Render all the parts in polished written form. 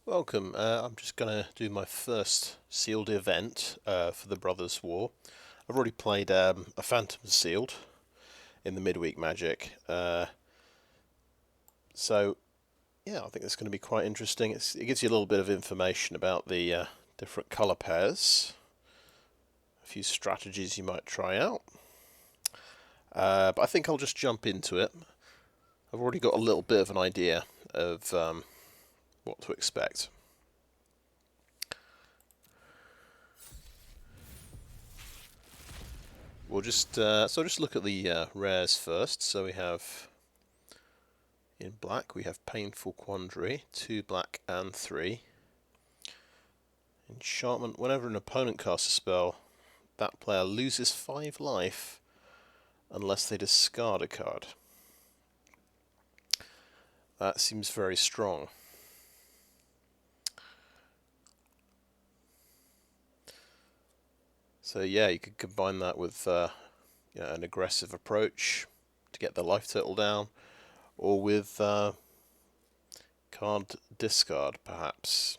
Welcome. I'm just going to do my first sealed event for the Brothers War. I've already played a Phantom Sealed in the midweek Magic, so yeah, I think it's going to be quite interesting. It gives you a little bit of information about the different colour pairs, a few strategies you might try out, but I think I'll just jump into it. I've already got a little bit of an idea of what to expect. We'll just just look at the rares first. So we have in black we have Painful Quandary, 2 black and 3. Enchantment: whenever an opponent casts a spell, that player loses 5 life unless they discard a card. That seems very strong. So yeah, you could combine that with an aggressive approach to get the life total down, or with card discard, perhaps.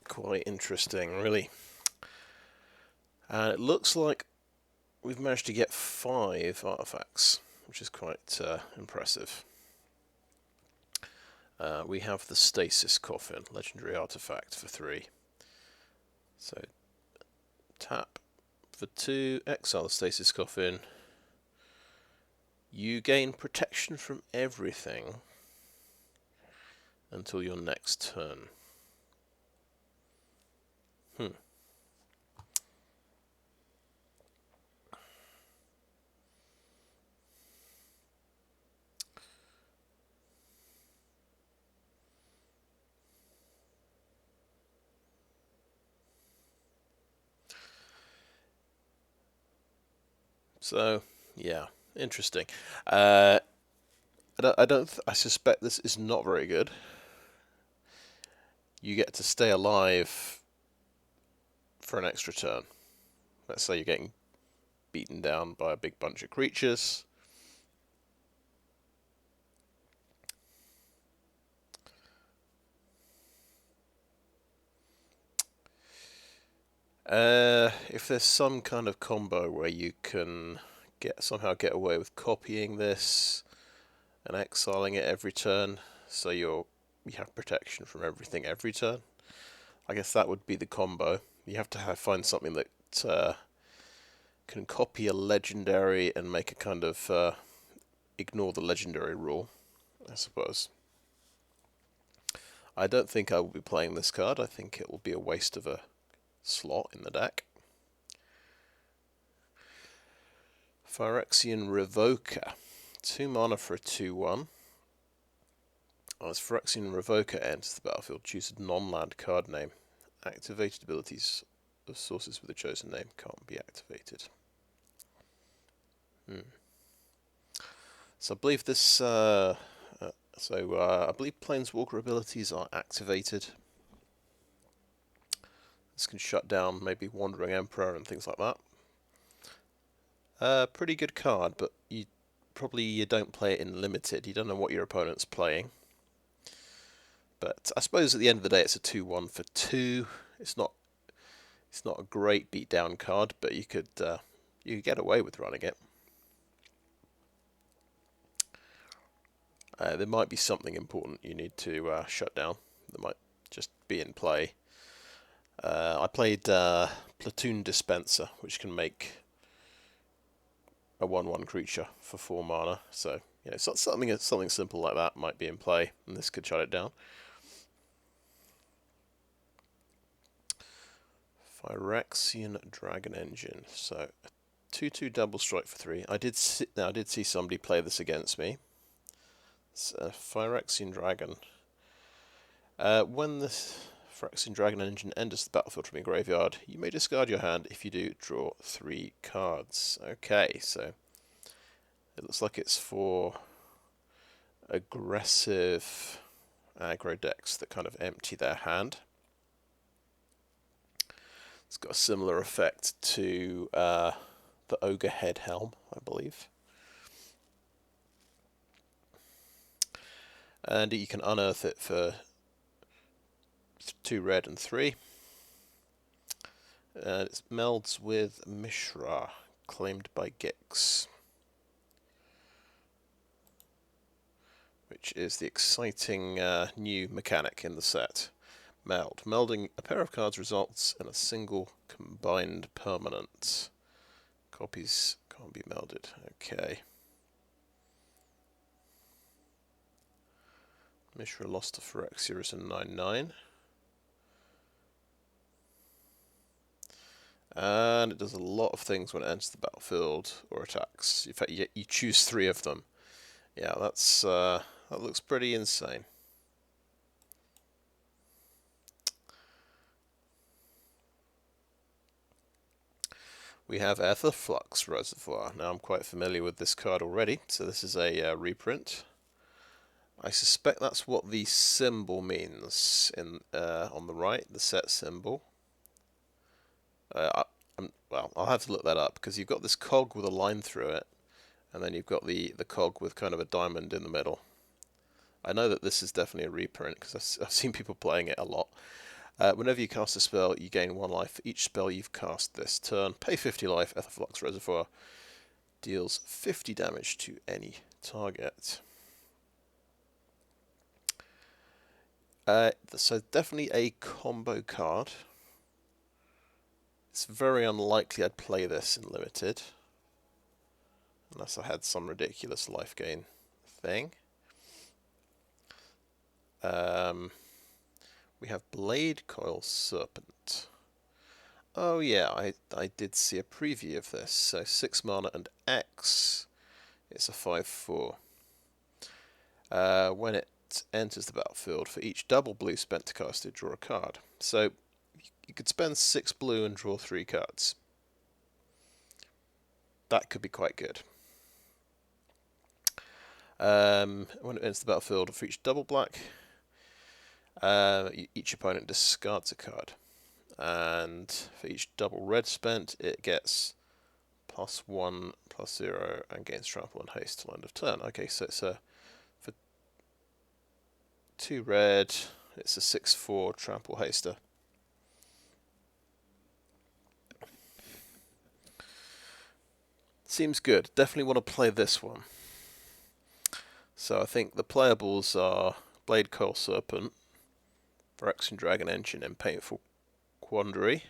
Quite interesting, really. And it looks like we've managed to get 5 artifacts, which is quite impressive. We have the Stasis Coffin, legendary artifact for 3. So tap for 2, exile the Stasis Coffin. You gain protection from everything until your next turn. So, yeah, interesting. I suspect this is not very good. You get to stay alive for an extra turn. Let's say you're getting beaten down by a big bunch of creatures. If there's some kind of combo where you can somehow get away with copying this and exiling it every turn, so you have protection from everything every turn, I guess that would be the combo. You have to find something that can copy a legendary and make a kind of ignore the legendary rule, I suppose. I don't think I will be playing this card. I think it will be a waste of a slot in the deck. Phyrexian Revoker, 2 mana for a 2/1. As Phyrexian Revoker enters the battlefield, choose a non-land card name. Activated abilities of sources with a chosen name can't be activated. So I believe this. I believe Planeswalker abilities are activated. This can shut down maybe Wandering Emperor and things like that. Pretty good card, but you don't play it in limited. You don't know what your opponent's playing. But I suppose at the end of the day, it's a 2/1 for 2. It's not a great beatdown card, but you could get away with running it. There might be something important you need to shut down that might just be in play. I played Platoon Dispenser, which can make a 1/1 creature for 4 mana. So something simple like that might be in play, and this could shut it down. Phyrexian Dragon Engine. So a 2/2 double strike for 3. I did see somebody play this against me. It's a Phyrexian Dragon. When the Phyrexian Dragon Engine enters the battlefield from your graveyard, you may discard your hand. If you do, draw 3 cards. Okay, so it looks like it's for aggressive aggro decks that kind of empty their hand. It's got a similar effect to the Ogre Head Helm, I believe. And you can unearth it for 2 red and 3. And it melds with Mishra, claimed by Gix, which is the exciting new mechanic in the set. Meld. Melding a pair of cards results in a single combined permanent. Copies can't be melded. Okay. Mishra lost to Phyrexian is a 9/9. And it does a lot of things when it enters the battlefield or attacks. In fact, you choose 3 of them. Yeah, that looks pretty insane. We have Aetherflux Reservoir. Now I'm quite familiar with this card already, so this is a reprint. I suspect that's what the symbol means in on the right, the set symbol. Well, I'll have to look that up, because you've got this cog with a line through it, and then you've got the cog with kind of a diamond in the middle. I know that this is definitely a reprint, because I've seen people playing it a lot. Whenever you cast a spell, you gain 1 life for each spell you've cast this turn. Pay 50 life, Aetherflux Reservoir deals 50 damage to any target. So definitely a combo card. It's very unlikely I'd play this in Limited, unless I had some ridiculous life gain thing. We have Bladecoil Serpent. Oh yeah, I did see a preview of this. So 6 mana and X. It's a 5/4. When it enters the battlefield, for each double blue spent to cast it, draw a card. So you could spend 6 blue and draw 3 cards. That could be quite good. When it enters the battlefield, for each double black, each opponent discards a card. And for each double red spent, it gets +1, +0, and gains trample and haste till end of turn. Okay, so it's for 2 red, it's a 6/4 trample haster. Seems good. Definitely want to play this one. So I think the playables are Bladecoil Serpent, Phyrexian Dragon Engine, and Painful Quandary.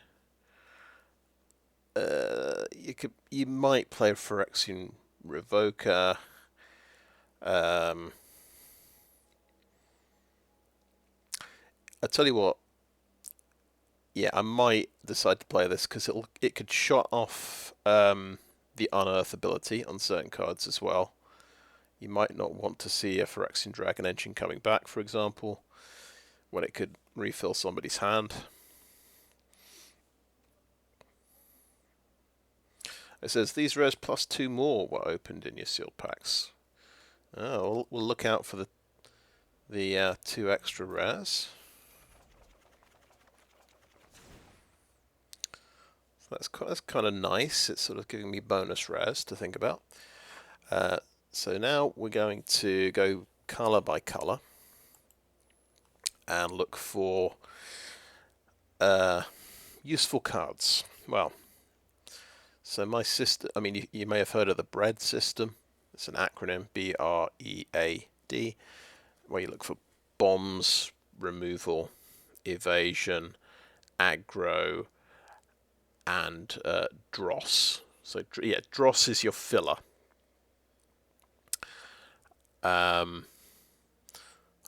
You might play Phyrexian Revoker. I tell you what. Yeah, I might decide to play this because it could shut off the unearth ability on certain cards as well. You might not want to see a Phyrexian Dragon Engine coming back, for example, when it could refill somebody's hand. It says these rares plus 2 more were opened in your sealed packs. Oh, we'll look out for the 2 extra rares. So that's kind of nice. It's sort of giving me bonus rares to think about. So now we're going to go colour by colour and look for useful cards. Well, so my system, I mean, you may have heard of the BREAD system. It's an acronym, BREAD, where you look for bombs, removal, evasion, aggro, and dross. So yeah, dross is your filler.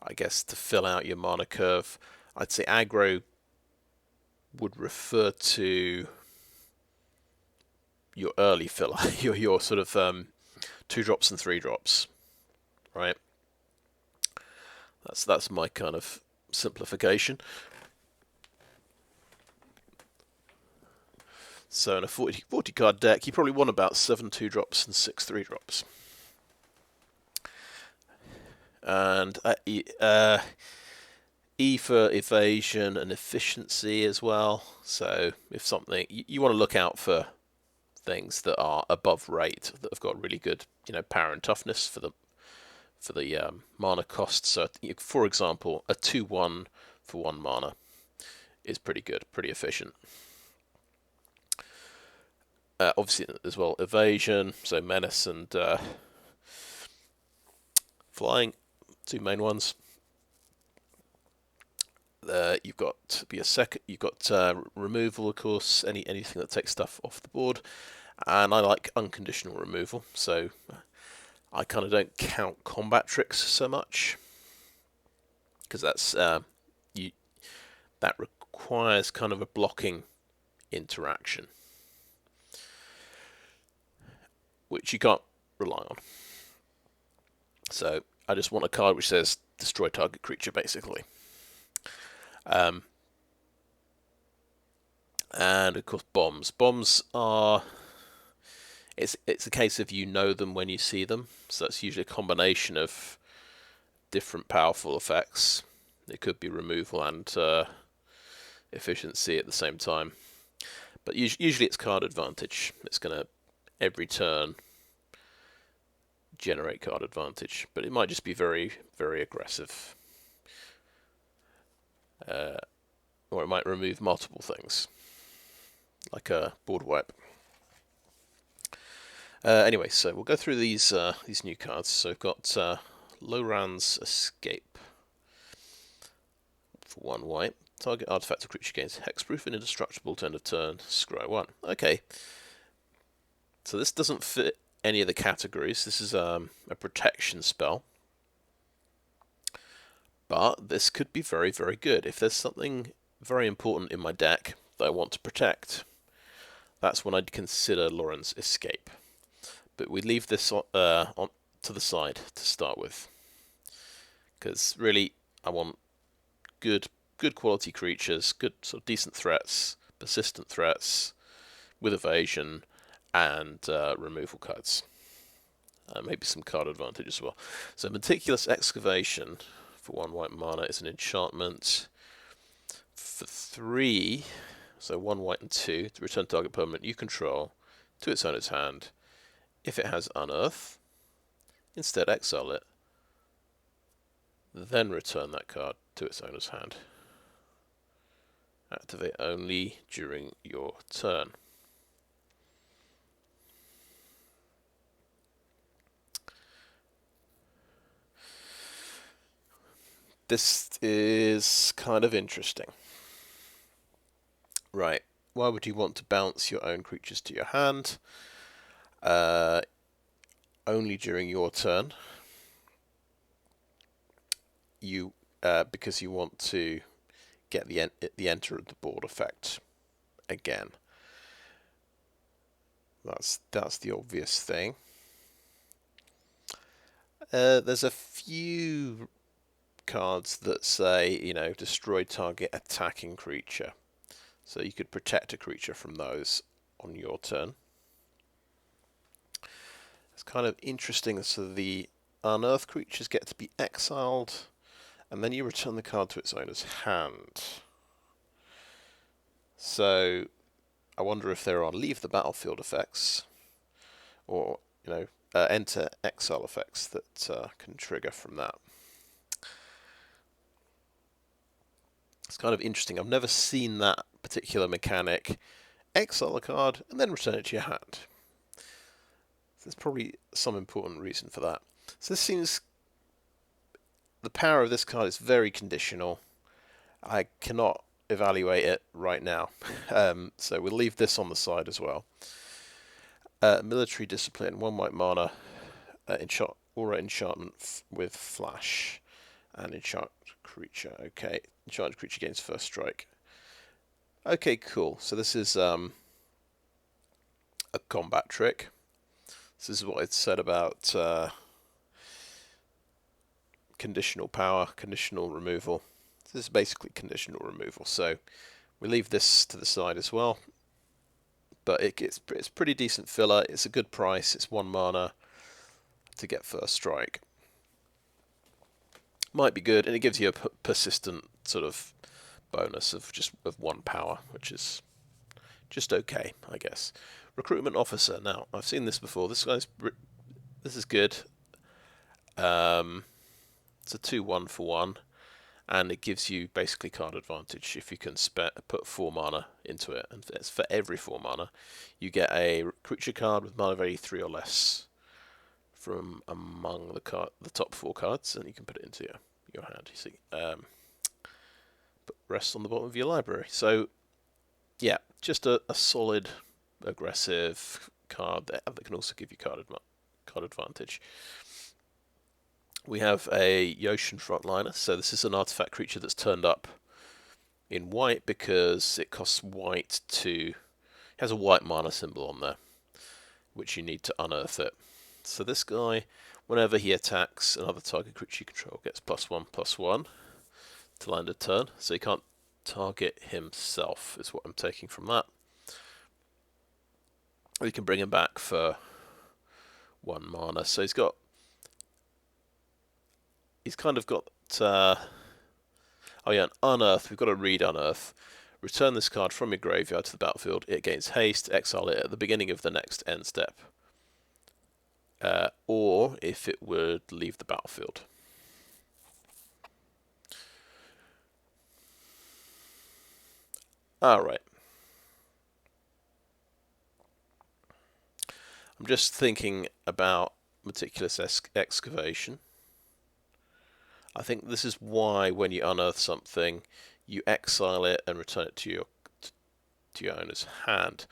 I guess to fill out your mana curve, I'd say aggro would refer to your early filler, your sort of 2 drops and 3 drops, right? That's my kind of simplification. So in a 40 card deck, you probably want about 7 2 drops and 6 3 drops. And E for evasion and efficiency as well. So if something, you want to look out for things that are above rate, that have got really good, power and toughness for for the mana cost. So, for example, a 2/1 for 1 mana is pretty good, pretty efficient. Obviously, as well, evasion, so menace and flying, 2 main ones. You've got removal, of course, anything that takes stuff off the board, and I like unconditional removal, so I kind of don't count combat tricks so much, because that requires kind of a blocking interaction, which you can't rely on. So I just want a card which says destroy target creature, basically. And of course, bombs. Bombs are... It's a case of you know them when you see them. So that's usually a combination of different powerful effects. It could be removal and efficiency at the same time. But usually it's card advantage. It's going to, every turn, generate card advantage. But it might just be very, very aggressive. Or it might remove multiple things, like a board wipe. Anyway, so we'll go through these new cards. So we've got Loran's Escape for 1 white. Target artifact or creature gains hexproof and indestructible to end of turn. Scry 1. Okay. So this doesn't fit any of the categories. This is a protection spell. But this could be very, very good. If there's something very important in my deck that I want to protect, that's when I'd consider Loran's Escape. But we leave this on to the side to start with, because really I want good quality creatures, good sort of decent threats, persistent threats with evasion and removal cards. Maybe some card advantage as well. So Meticulous Excavation for 1 white mana is an enchantment for 3, so 1 white and 2, to return target permanent you control to its owner's hand. If it has Unearth, instead exile it, then return that card to its owner's hand. Activate only during your turn. This is kind of interesting. Right, why would you want to bounce your own creatures to your hand? Only during your turn. Because you want to get the enter of the board effect again. That's the obvious thing. There's a few cards that say, destroy target attacking creature. So you could protect a creature from those on your turn. It's kind of interesting. So the unearthed creatures get to be exiled, and then you return the card to its owner's hand. So I wonder if there are leave the battlefield effects, or enter exile effects that can trigger from that. It's kind of interesting. I've never seen that particular mechanic. Exile a card and then return it to your hand. There's probably some important reason for that. So this seems... the power of this card is very conditional. I cannot evaluate it right now. So we'll leave this on the side as well. Military Discipline, 1 white mana, aura enchantment with flash, and enchant creature. Okay, enchanted creature gains first strike. Okay, cool. So this is a combat trick. This is what it said about conditional power, conditional removal. This is basically conditional removal. So we leave this to the side as well. But it's pretty decent filler. It's a good price. It's 1 mana to get first strike. Might be good, and it gives you a persistent sort of bonus of 1 power, which is just okay, I guess. Recruitment Officer. Now, I've seen this before. This is good. It's a 2/1 for 1, and it gives you basically card advantage if you can put 4 mana into it. And it's for every 4 mana, you get a creature card with mana value 3 or less from among the top 4 cards, and you can put it into your hand. You see, but rests on the bottom of your library. So yeah, just a solid, aggressive card that can also give you card advantage. We have a Gixian Frontliner, so this is an artifact creature that's turned up in white because it costs white to... It has a white mana symbol on there, which you need to unearth it. So this guy, whenever he attacks another target creature you control, gets +1/+1 to land a turn, so he can't target himself, is what I'm taking from that. We can bring him back for 1 mana, so he's kind of got, oh yeah, unearth. We've got to read unearth. Return this card from your graveyard to the battlefield. It gains haste. Exile it at the beginning of the next end step. Or if it would leave the battlefield. Alright. I'm just thinking about Meticulous Excavation. I think this is why when you unearth something, you exile it and return it to your owner's hand.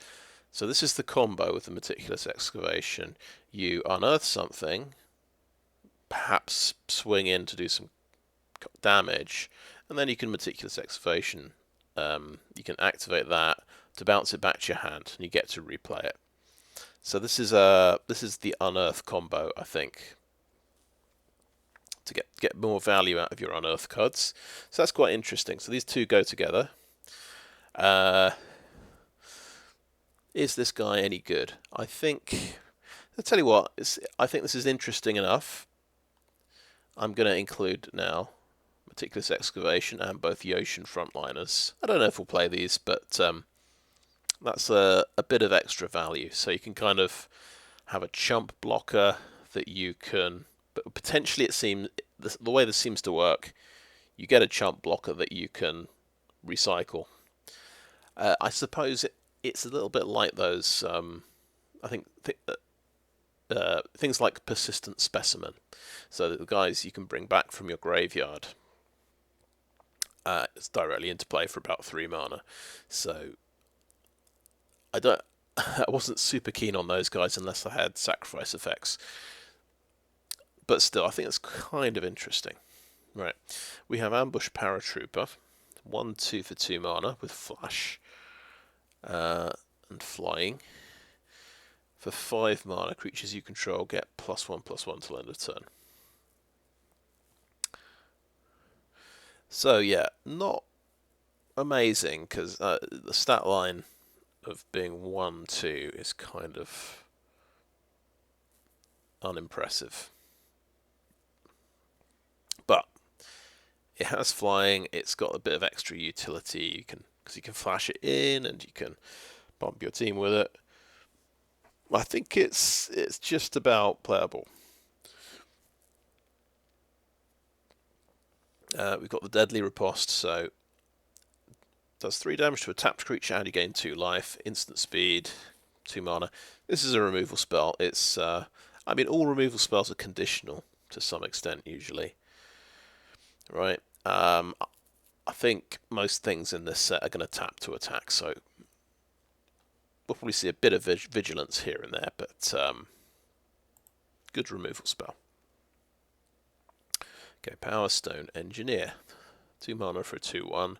So this is the combo with the Meticulous Excavation. You unearth something, perhaps swing in to do some damage, and then you can Meticulous Excavation. You can activate that to bounce it back to your hand, and you get to replay it. So this is the unearth combo, I think, to get more value out of your unearth cards. So that's quite interesting. So these two go together. Is this guy any good? I'll tell you what, I think this is interesting enough. I'm going to include now Meticulous Excavation and both Gixian Frontliners. I don't know if we'll play these, but that's a bit of extra value. So you can kind of have a chump blocker that you can... But potentially it seems, the way this seems to work, you get a chump blocker that you can recycle. I suppose it's a little bit like those, I think, things like Persistent Specimen. So the guys you can bring back from your graveyard, it's directly into play for about 3 mana. So I wasn't super keen on those guys unless I had sacrifice effects. But still, I think it's kind of interesting. Right, we have Ambush Paratrooper, 1/2 for 2 mana with flash and flying. For 5 mana, creatures you control get +1/+1 till end of turn. So yeah, not amazing because the stat line of being 1/2 is kind of unimpressive. But it has flying. It's got a bit of extra utility. Because you can flash it in and you can bump your team with it. I think it's just about playable. We've got the Deadly Riposte, so does 3 damage to a tapped creature and you gain 2 life, instant speed, 2 mana. This is a removal spell. It's I mean, all removal spells are conditional to some extent usually. Right, I think most things in this set are going to tap to attack, so we'll probably see a bit of vigilance here and there, but good removal spell. Okay, Powerstone Engineer, 2 mana for a 2/1.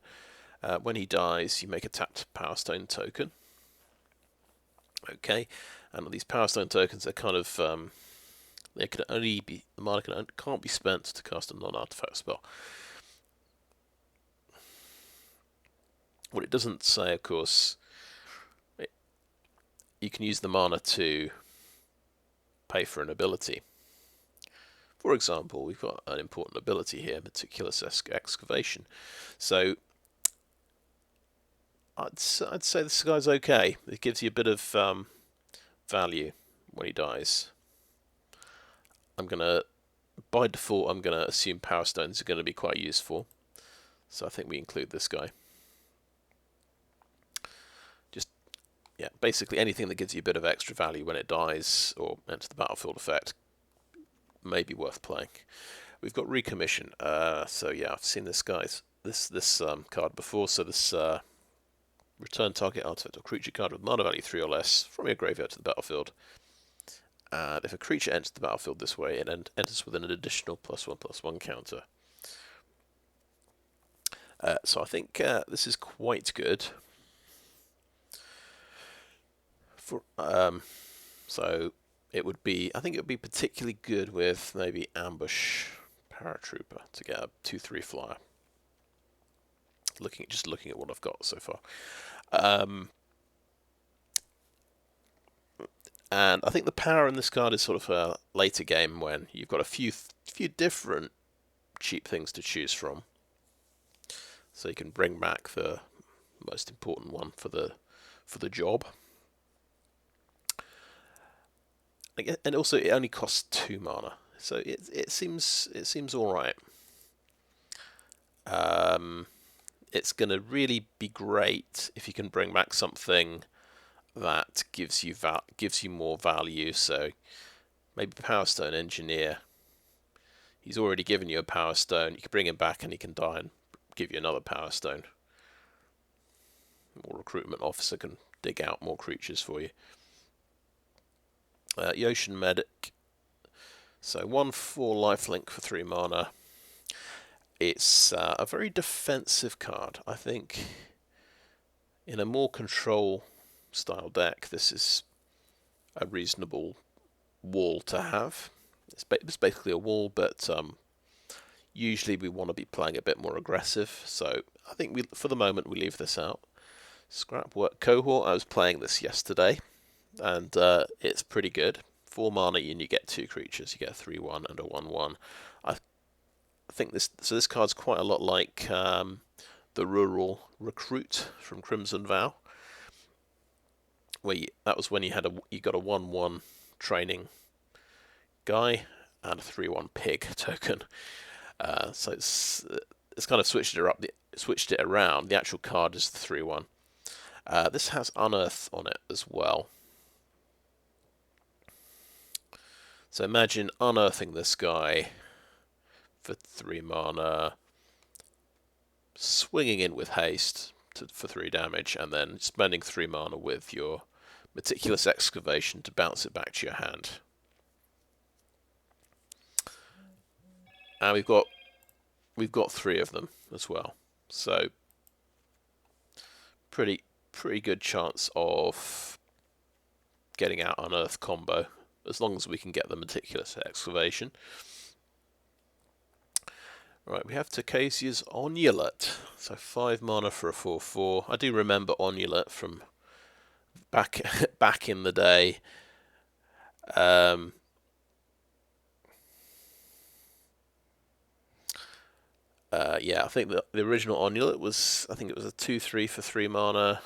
When he dies, you make a tapped Powerstone token. Okay, and these Powerstone tokens are kind of they can only be, the mana can't be spent to cast a non-artifact spell. What it doesn't say, of course, you can use the mana to pay for an ability. For example, we've got an important ability here, Meticulous Excavation. So I'd say this guy's okay. It gives you a bit of value when he dies. I'm going to by default, I'm going to assume Power Stones are going to be quite useful. So I think we include this guy. Just, yeah, basically anything that gives you a bit of extra value when it dies or enters the battlefield effect may be worth playing. We've got Recommission. So yeah, I've seen this card before. So this return target artifact or creature card with mana value 3 or less from your graveyard to the battlefield. And if a creature enters the battlefield this way, it enters with an additional +1/+1 counter. So I think this is quite good. So it would be, I think it would be particularly good with maybe Ambush Paratrooper to get a 2/3 flyer. Just looking at what I've got so far. And I think the power in this card is sort of a later game when you've got a few different cheap things to choose from. So you can bring back the most important one for the job. And also it only costs 2 mana. So it seems all right. It's going to really be great if you can bring back something that gives you more value. So maybe Powerstone Engineer. He's already given you a Power Stone. You can bring him back and he can die and give you another Power Stone. Or Recruitment Officer can dig out more creatures for you. Ocean Medic. So 1/4 lifelink for 3 mana. It's a very defensive card. I think in a more control style deck, this is a reasonable wall to have. It's basically a wall, but usually we want to be playing a bit more aggressive. So I think for the moment we leave this out. Scrapwork Cohort. I was playing this yesterday, and it's pretty good. 4 mana and you get 2 creatures. You get a 3/1 and a 1/1. I think this card's quite a lot like the Rural Recruit from Crimson Vow, where that was when you got a 1/1 training guy and a 3/1 pig token. So it's kind of switched it around. The actual card is the 3/1. This has Unearth on it as well. So imagine unearthing this guy for 3 mana, swinging in with haste for 3 damage, and then spending 3 mana with your Meticulous Excavation to bounce it back to your hand. And we've got 3 of them as well. So pretty good chance of getting out Unearth combo, as long as we can get the Meticulous Excavation. Right, we have Tocasia's Onulet. So 5 mana for a 4/4. I do remember Onulet from back in the day. Yeah, I think the original Onulet was, I think it was a 2/3 for 3 mana,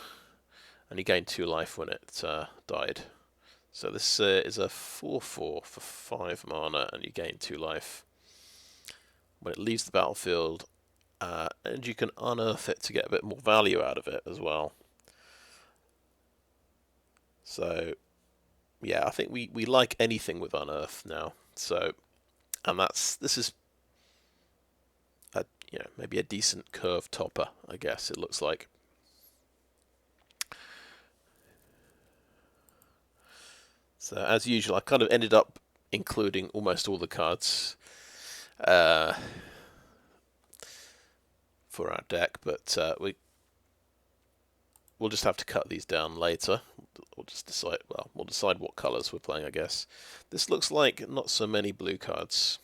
and you gained 2 life when it died. So this is a 4/4 for 5 mana, and you gain 2 life when it leaves the battlefield, and you can unearth it to get a bit more value out of it as well. So yeah, I think we like anything with unearth now. So, and this is maybe a decent curve topper, I guess it looks like. So as usual, I kind of ended up including almost all the cards for our deck, but we'll just have to cut these down later. We'll just decide. Well, we'll decide what colours we're playing, I guess. This looks like not so many blue cards.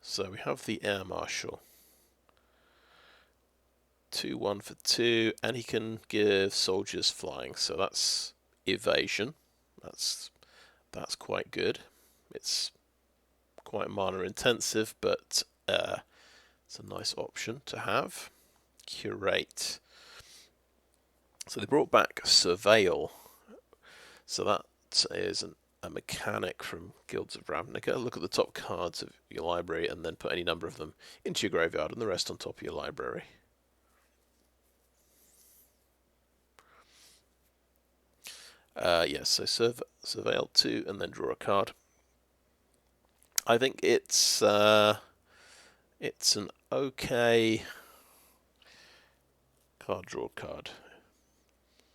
So we have the Air Marshal. 2/1 for 2, and he can give soldiers flying. So that's evasion. That's quite good. It's quite mana intensive, but it's a nice option to have. Curate. So they brought back Surveil. So that is a mechanic from Guilds of Ravnica. Look at the top cards of your library and then put any number of them into your graveyard and the rest on top of your library. Yes, so surveil 2 and then draw a card. I think it's an okay card draw card.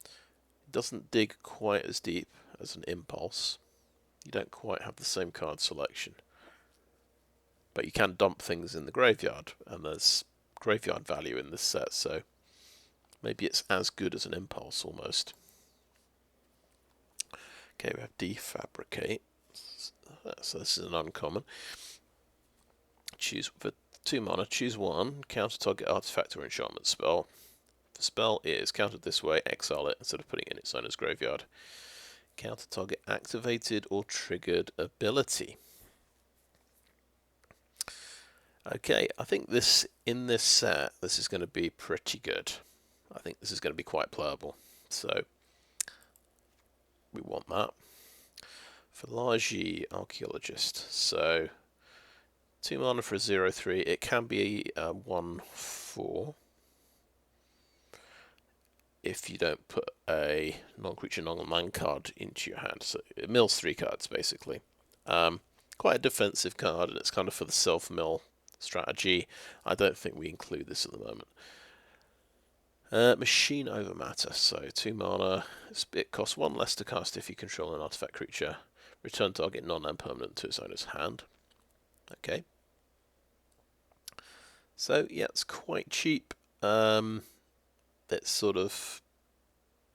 It doesn't dig quite as deep as an Impulse. You don't quite have the same card selection. But you can dump things in the graveyard, and there's graveyard value in this set, so maybe it's as good as an Impulse almost. Okay, we have Defabricate. So this is an uncommon. Choose for 2 mana, choose 1, counter target artifact or enchantment spell. The spell is countered this way, exile it instead of putting it in its owner's graveyard. Counter target activated or triggered ability. Okay, I think in this set, this is going to be pretty good. I think this is going to be quite playable. So, we want that. Philagi Archaeologist. So, 2 mana for a 0/3. It can be a 1/4 if you don't put a non-creature, non-land card into your hand. So it mills 3 cards, basically. Quite a defensive card, and it's kind of for the self-mill strategy. I don't think we include this at the moment. Machine Over Matter. So 2 mana. It costs 1 less to cast if you control an artifact creature. Return target non-land permanent to its owner's hand. Okay. So yeah, it's quite cheap. It's sort of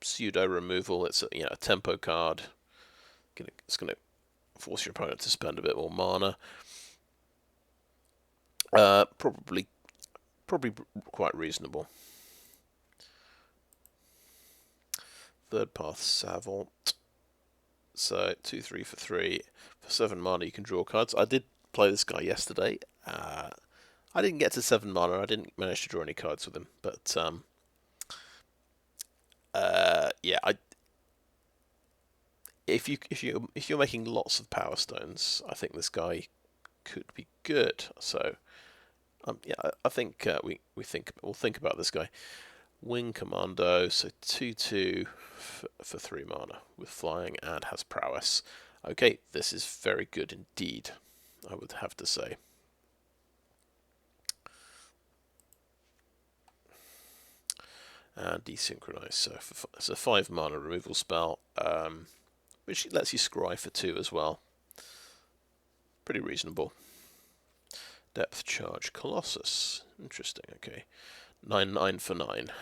pseudo removal. It's a tempo card. It's going to force your opponent to spend a bit more mana. Probably quite reasonable. Third Path Savant. So 2/3 for 3. For 7 mana you can draw cards. I did play this guy yesterday. I didn't get to 7 mana. I didn't manage to draw any cards with him. But yeah, if you're making lots of Power Stones, I think this guy could be good. So yeah, I think we'll think about this guy. Wing Commando, so 2/2 for 3 mana with flying and has prowess. Okay, this is very good indeed, I would have to say. And Desynchronize, so it's a 5 mana removal spell, which lets you scry for 2 as well. Pretty reasonable. Depth Charge Colossus, interesting. Okay, 9/9 for 9.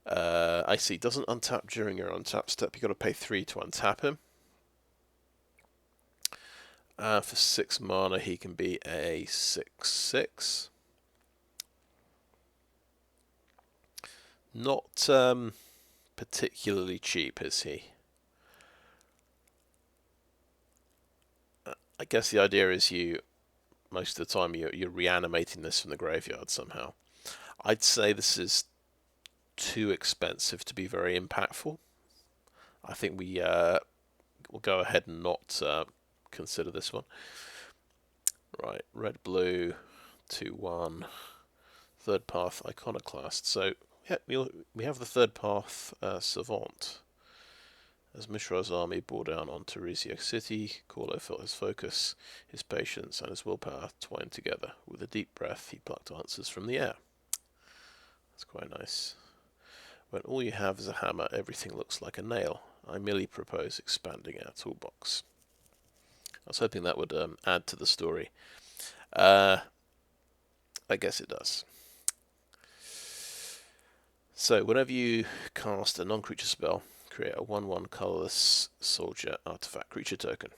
I see. Doesn't untap during your untap step. You got to pay 3 to untap him. For 6 mana, he can be a 6/6. Not particularly cheap, is he? I guess the idea is most of the time you're reanimating this from the graveyard somehow. I'd say this is too expensive to be very impactful. I think we'll go ahead and not consider this one. Right, red, blue, 2/1, third path Iconoclast. So yeah, we have the third path Savant. As Mishra's army bore down on Teresia City, Corlo felt his focus, his patience, and his willpower twined together. With a deep breath, he plucked answers from the air. That's quite nice. When all you have is a hammer, everything looks like a nail. I merely propose expanding our toolbox. I was hoping that would add to the story. I guess it does. So, whenever you cast a non-creature spell, create a 1/1 colorless soldier artifact creature token.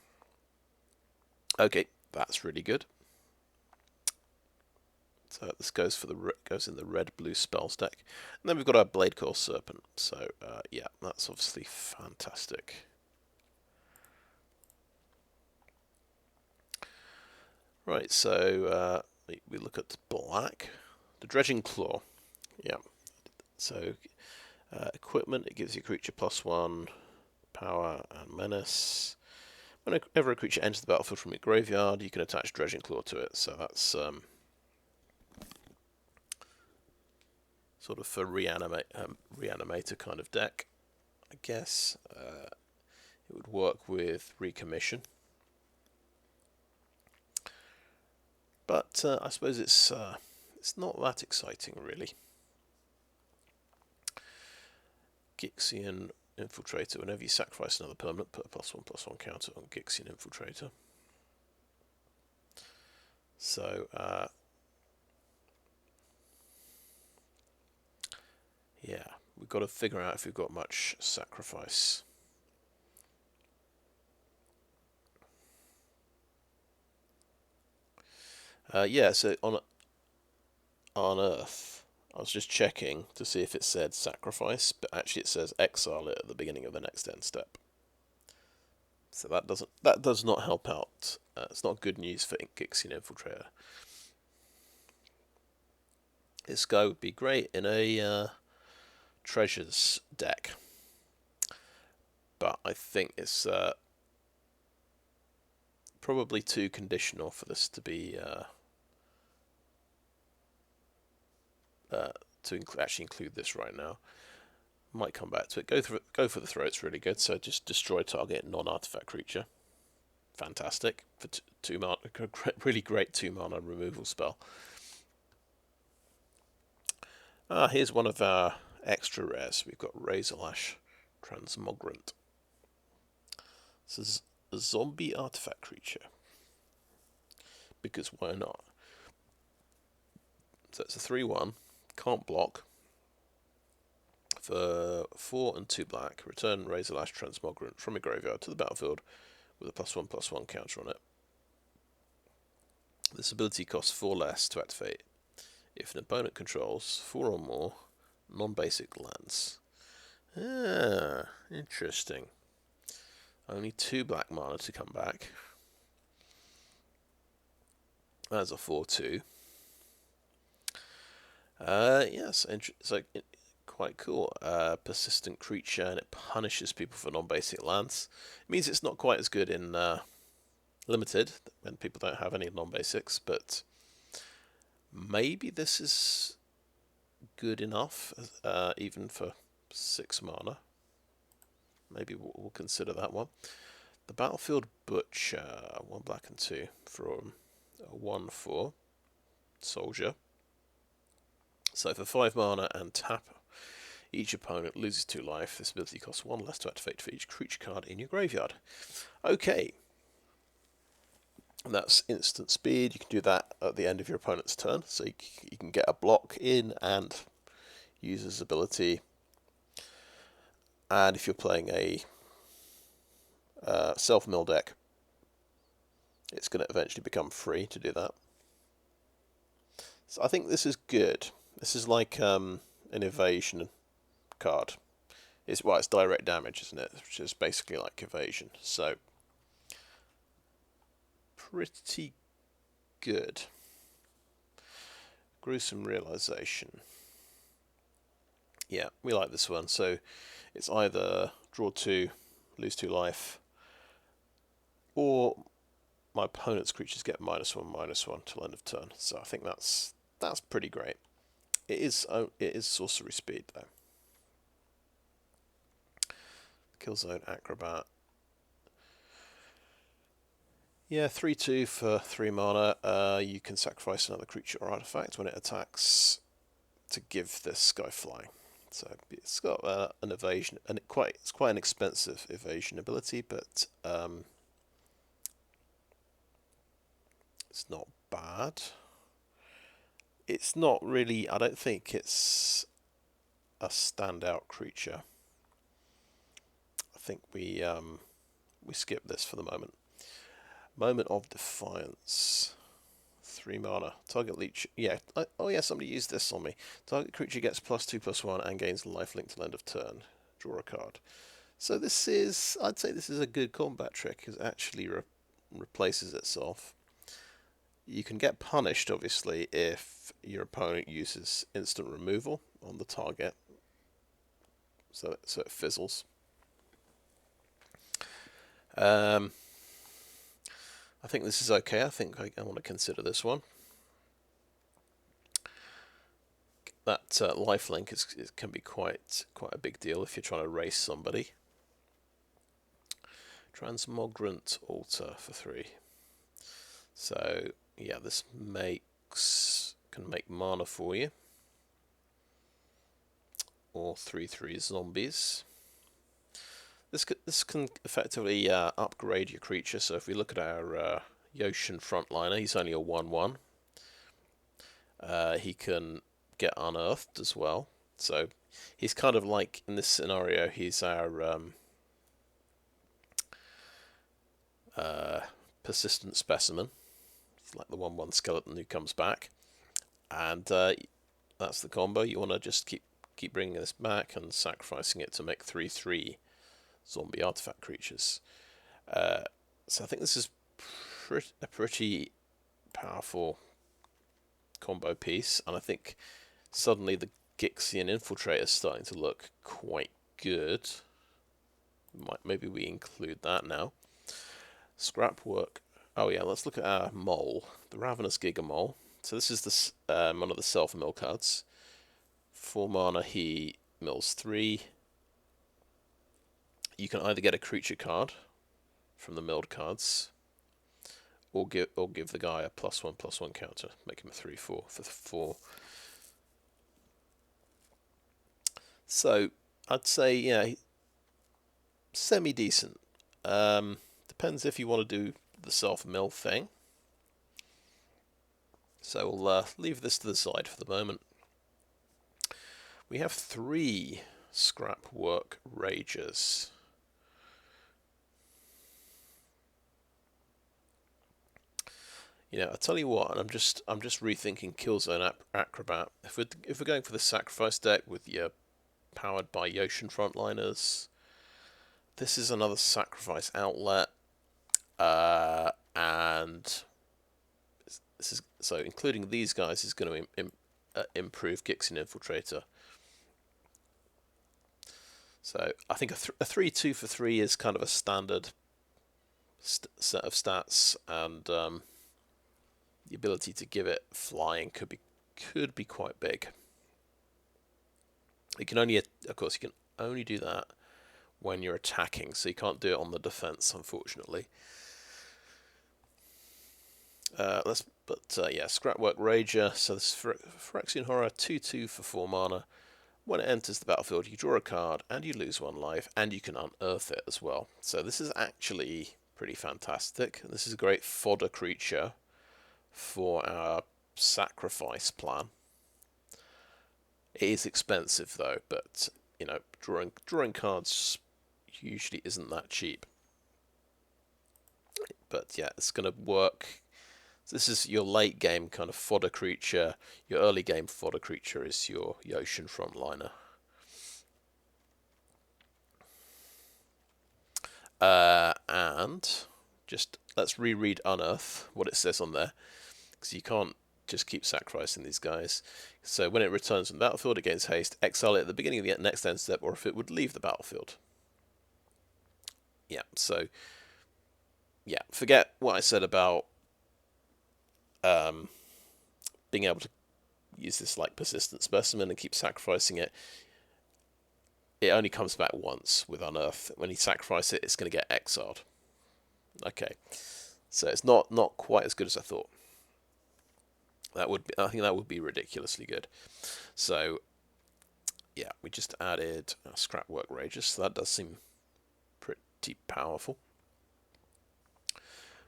Okay, that's really good. So this goes in the red-blue spells deck, and then we've got our Bladecoil Serpent. So yeah, that's obviously fantastic. Right, so we look at black, the Dredging Claw. Yeah, so equipment, it gives your creature +1 Power and Menace. Whenever a creature enters the battlefield from your graveyard, you can attach Dredging Claw to it. So that's sort of for reanimator kind of deck, I guess. It would work with Recommission. But I suppose it's not that exciting, really. Gixian Infiltrator. Whenever you sacrifice another permanent, put a +1/+1 counter on Gixian Infiltrator. So, yeah, we've got to figure out if we've got much sacrifice. Yeah, so on Earth, I was just checking to see if it said sacrifice, but actually it says exile it at the beginning of the next end step. So that does not help out. It's not good news for Gixian Infiltrator. This guy would be great in a treasures deck, but I think it's probably too conditional for this to be to actually include this right now. Might come back to it. Go for the throw. It's really good. So just destroy target non-artifact creature. Fantastic for 2 mana. Really great 2 mana removal spell. Here's one of our extra rares. We've got Razorlash Transmogrant. This is a zombie artifact creature. Because why not? So it's a 3/1. Can't block. For 4 and 2 black, return Razorlash Transmogrant from a graveyard to the battlefield with a +1/+1 counter on it. This ability costs 4 less to activate if an opponent controls 4 or more non-basic lands. Interesting. Only 2 black mana to come back. That's a 4/2. Yes, it's like quite cool. Persistent creature, and it punishes people for non-basic lands. It means it's not quite as good in limited when people don't have any non-basics, but maybe this is good enough even for 6 mana. Maybe we'll consider that one. The Battlefield Butcher, 1 black and 2 from a 1/4 soldier. So for 5 mana and tap, each opponent loses 2 life. This ability costs 1 less to activate for each creature card in your graveyard. Okay. And that's instant speed. You can do that at the end of your opponent's turn. So you can get a block in and use his ability. And if you're playing a self-mill deck, it's going to eventually become free to do that. So I think this is good. This is like an evasion card. It's direct damage, isn't it? Which is basically like evasion. So pretty good. Gruesome Realization. Yeah, we like this one. So it's either draw 2, lose 2 life, or my opponent's creatures get -1/-1 till end of turn. So I think that's pretty great. It is sorcery speed though. Kill-Zone Acrobat. Yeah, 3/2 for 3 mana. You can sacrifice another creature or artifact when it attacks to give this guy flying. So it's got an evasion, and it's quite an expensive evasion ability, but it's not bad. It's not really. I don't think it's a standout creature. I think we skip this for the moment. Moment of Defiance. 3 mana. Target leech. Yeah. Oh yeah, somebody used this on me. Target creature gets +2/+1 and gains lifelink till end of turn. Draw a card. So this is, I'd say this is a good combat trick, because it actually replaces itself. You can get punished, obviously, if your opponent uses instant removal on the target. So it fizzles. I think this is okay. I think I want to consider this one. That lifelink can be quite a big deal if you're trying to race somebody. Transmogrant Altar for 3. So yeah, this can make mana for you, or 3/3 zombies. This can effectively upgrade your creature. So if we look at our Gixian Frontliner, he's only a 1/1. He can get unearthed as well. So he's kind of like, in this scenario, he's our persistent specimen. It's like the 1/1 skeleton who comes back, and that's the combo. You want to just keep bringing this back and sacrificing it to make 3/3 zombie artifact creatures. So I think this is a pretty powerful combo piece, and I think suddenly the Gixian Infiltrator is starting to look quite good. Maybe we include that now. Scrapwork. Oh yeah, let's look at our mole, the Ravenous Giga Mole. So this is one of the self-mill cards. 4 mana, he mills 3. You can either get a creature card from the milled cards, or give the guy a +1/+1 counter, make him a 3/4 for 4. So I'd say, yeah, semi-decent. Depends if you want to do the self-mill thing. So we'll leave this to the side for the moment. We have 3 Scrapwork Ragers. You know, I tell you what, and I'm just rethinking Kill-Zone Acrobat. If we're going for the sacrifice deck with your powered by Gixian Frontliners, this is another sacrifice outlet, and this is, so including these guys is going to improve Gixian Infiltrator. So I think a 3/2 for 3 is kind of a standard set of stats, and the ability to give it flying could be quite big. You can only, of course, you can only do that when you're attacking, so you can't do it on the defense, unfortunately. Yeah, Scrapwork Rager. So this Phyrexian Horror, 2/2 for 4 mana. When it enters the battlefield, you draw a card and you lose 1 life, and you can unearth it as well. So this is actually pretty fantastic. This is a great fodder creature for our sacrifice plan. It is expensive though, but you know, drawing cards usually isn't that cheap. But yeah, it's going to work. This is your late game kind of fodder creature. Your early game fodder creature is your Gixian Frontliner. And just let's reread Unearth, what it says on there, because you can't just keep sacrificing these guys. So when it returns from the battlefield, it gains haste. Exile it at the beginning of the next end step, or if it would leave the battlefield. Yeah, so yeah, forget what I said about being able to use this like persistent specimen and keep sacrificing it. It only comes back once with Unearth. When you sacrifice it, it's going to get exiled. Okay, so it's not quite as good as I thought. I think that would be ridiculously good. So yeah, we just added Scrapwork Rager, so that does seem pretty powerful.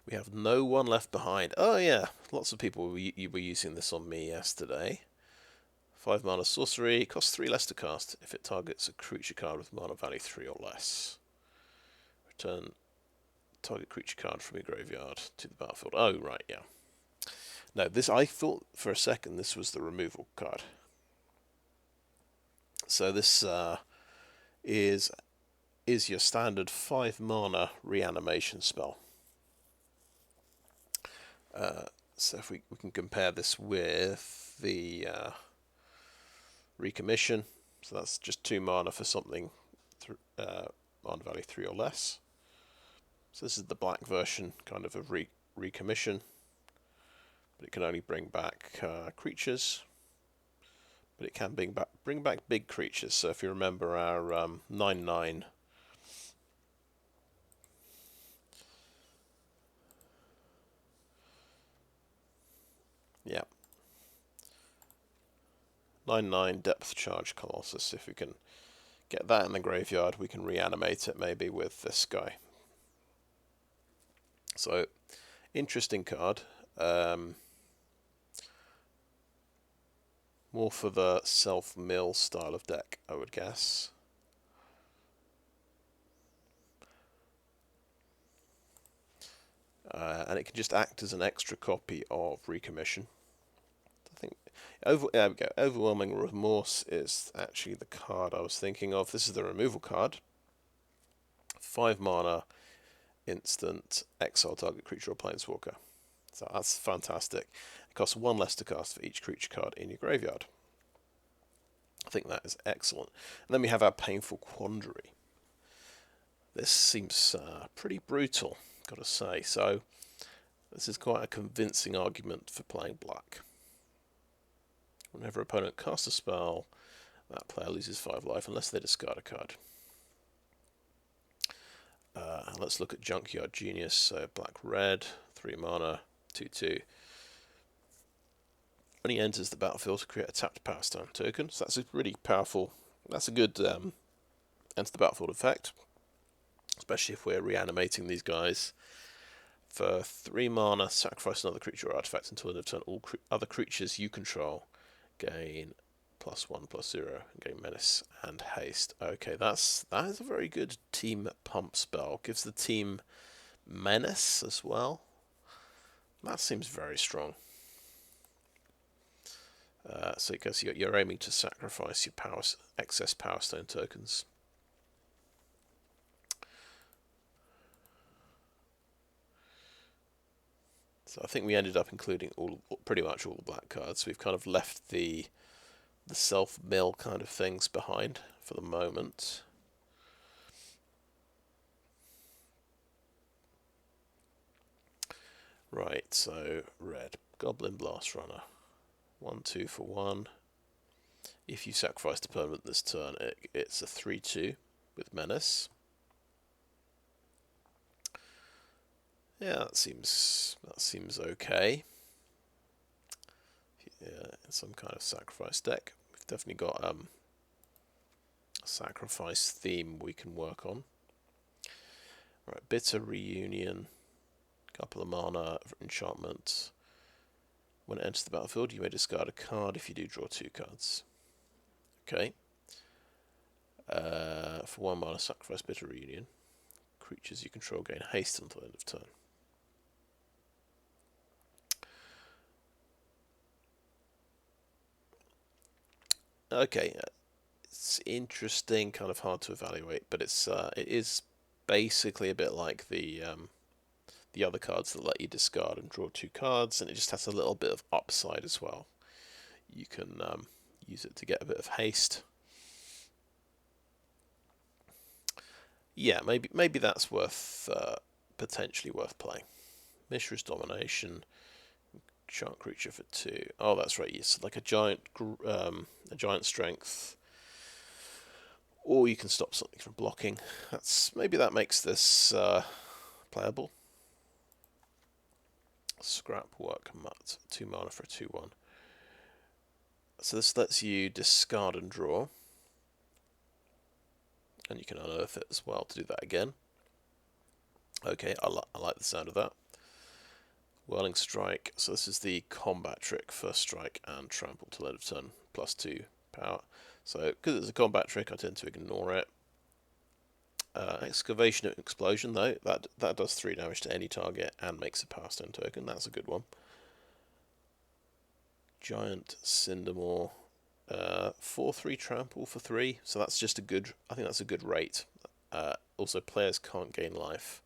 We have No One Left Behind. Oh yeah, lots of people were using this on me yesterday. 5 mana sorcery, costs 3 less to cast if it targets a creature card with mana value 3 or less. Return target creature card from your graveyard to the battlefield. Oh right, yeah. No, this, I thought for a second this was the removal card. So this is your standard 5 mana reanimation spell. So if we can compare this with the recommission, so that's just 2 mana for something mana value 3 or less. So this is the black version, kind of a recommission, but it can only bring back creatures, but it can bring back big creatures. So if you remember our 9/9, yeah, 9/9 depth charge Colossus. If we can get that in the graveyard, we can reanimate it maybe with this guy. So, interesting card. More for the self-mill style of deck, I would guess. And it can just act as an extra copy of Recommission. I think there we go. Overwhelming Remorse is actually the card I was thinking of. This is the removal card. 5 mana, instant, exile target creature or planeswalker. So that's fantastic. It costs 1 less to cast for each creature card in your graveyard. I think that is excellent. And then we have our Painful Quandary. This seems pretty brutal, got to say. So this is quite a convincing argument for playing black. Whenever opponent casts a spell, that player loses 5 life unless they discard a card. Let's look at Junkyard Genius. So black-red, 3 mana, 2/2. When he enters the battlefield to create a tapped Powerstone token, so that's a really powerful, that's a good enter the battlefield effect, especially if we're reanimating these guys. For 3 mana, sacrifice another creature or artifact until end of turn. All other creatures you control gain +1/+0 and gain menace and haste. Okay, that is a very good team pump spell. Gives the team menace as well. That seems very strong. So I guess you're aiming to sacrifice your excess Powerstone tokens. So I think we ended up including pretty much all the black cards. We've kind of left the self-mill kind of things behind for the moment. Right, so red. Goblin Blast-Runner. 1/2 for 1. If you sacrifice the permanent this turn, it's a 3/2 with menace. Yeah, that seems okay. Yeah, some kind of sacrifice deck. We've definitely got a sacrifice theme we can work on. Right, Bitter Reunion. Couple of mana for enchantment. When it enters the battlefield, you may discard a card. If you do, draw 2 cards. Okay. For 1 mana, sacrifice Bitter Reunion. Creatures you control gain haste until end of turn. Okay, it's interesting, kind of hard to evaluate, but it is basically a bit like the other cards that let you discard and draw 2 cards, and it just has a little bit of upside as well. You can use it to get a bit of haste. Yeah, maybe that's potentially worth playing. Mishra's Domination, Chant creature for 2. Oh, that's right. Yes, like a giant strength, or you can stop something from blocking. Maybe that makes this playable. Scrapwork Mutt, 2 mana for a 2/1. So this lets you discard and draw, and you can unearth it as well to do that again. Okay, I like the sound of that. Whirling Strike, so this is the combat trick, first strike and trample till end of turn, +2 power. So, because it's a combat trick, I tend to ignore it. Excavation Explosion, though, that does 3 damage to any target and makes a Powerstone token, that's a good one. Giant Cindermaw, 4/3 trample for 3, so that's just I think that's a good rate. Also, players can't gain life.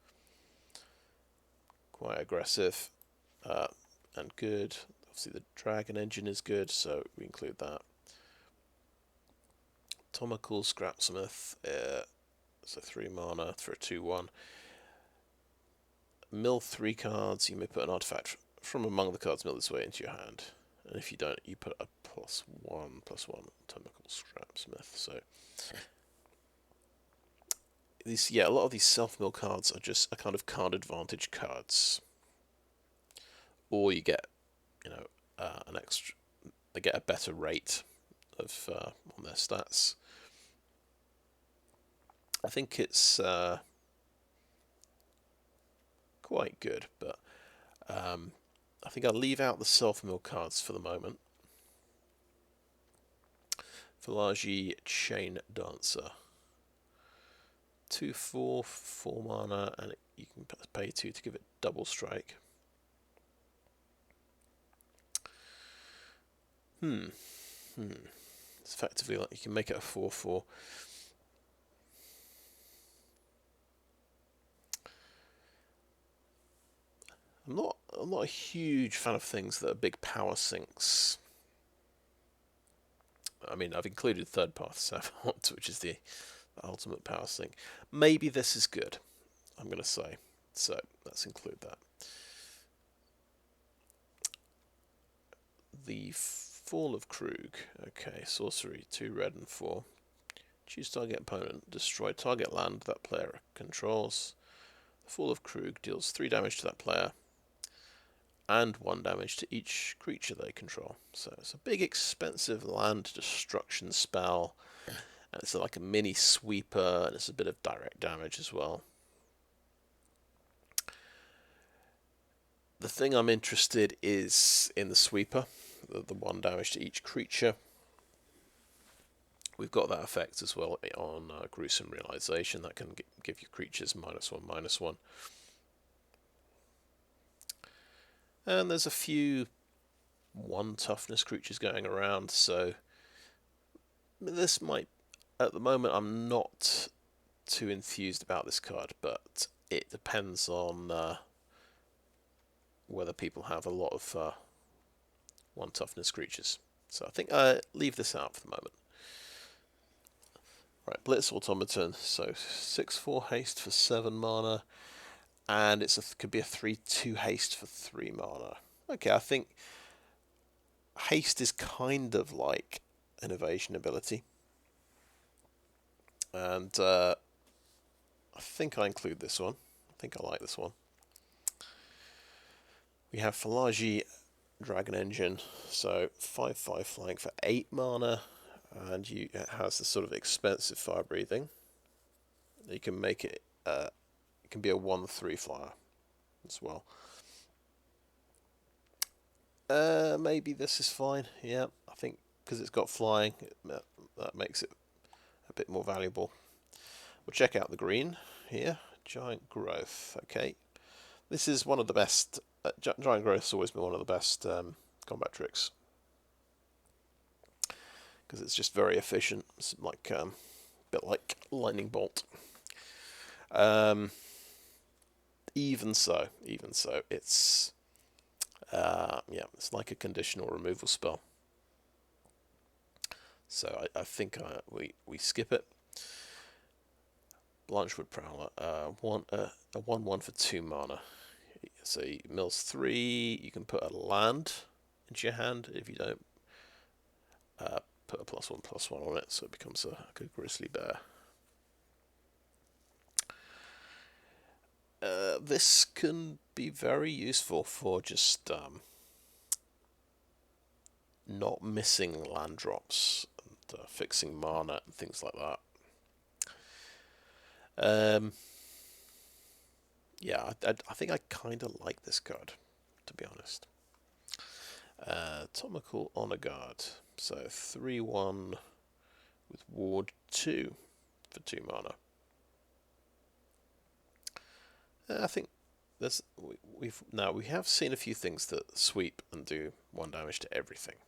Quite aggressive. And good. Obviously the Dragon Engine is good, so we include that. Atomical Scrapsmith, so 3 mana for a 2/1. mill 3 cards. You may put an artifact from among the cards milled this way into your hand. And if you don't, you put a +1/+1 Tentacle Scrapsmith. So these, yeah, a lot of these self-mill cards are just a kind of card advantage cards. Or you get, you know, an extra. They get a better rate of on their stats. I think it's quite good, but I think I'll leave out the self-mill cards for the moment. Phyrexian Chain Dancer. 2/4, 4 mana, and you can pay 2 to give it double strike. It's effectively like you can make it a 4/4. I'm not a huge fan of things that are big power sinks. I mean, I've included Third Path Savant, which is the ultimate power sink. Maybe this is good, I'm going to say. So let's include that. The Fall of Krug. Okay, sorcery, 2 red and 4. Choose target opponent, destroy target land that player controls. The Fall of Krug deals 3 damage to that player and 1 damage to each creature they control. So it's a big, expensive land destruction spell. And it's like a mini sweeper, and it's a bit of direct damage as well. The thing I'm interested is in the sweeper, the 1 damage to each creature. We've got that effect as well on Gruesome Realization. That can give you creatures -1/-1. And there's a few 1 toughness creatures going around, so this might, at the moment I'm not too enthused about this card, but it depends on whether people have a lot of 1 toughness creatures. So I think I leave this out for the moment. Right, Blitz Automaton, so 6/4 haste for 7 mana. And could be a 3/2 haste for 3 mana. Okay, I think haste is kind of like an evasion ability. And I think I include this one. I think I like this one. We have Phyrexian Dragon Engine, so 5/5 flank for 8 mana. And it has this sort of expensive fire breathing. You can make it... It can be a 1/3 flyer as well. Maybe this is fine. Yeah, I think because it's got flying, that makes it a bit more valuable. We'll check out the green here. Giant Growth. Okay, this is one of the best. Giant Growth has always been one of the best combat tricks because it's just very efficient. It's like a bit like Lightning Bolt. Even so, it's yeah, it's like a conditional removal spell. So I think we skip it. Blanchwood Prowler, a 1/1 for 2 mana. So he mills 3. You can put a land into your hand if you don't put a +1/+1 on it, so it becomes a good grizzly bear. This can be very useful for just not missing land drops and fixing mana and things like that. Yeah, I think I kind of like this card, to be honest. Atomical Honor Guard, so 3/1 with Ward 2 for 2 mana. I think we have seen a few things that sweep and do 1 damage to everything.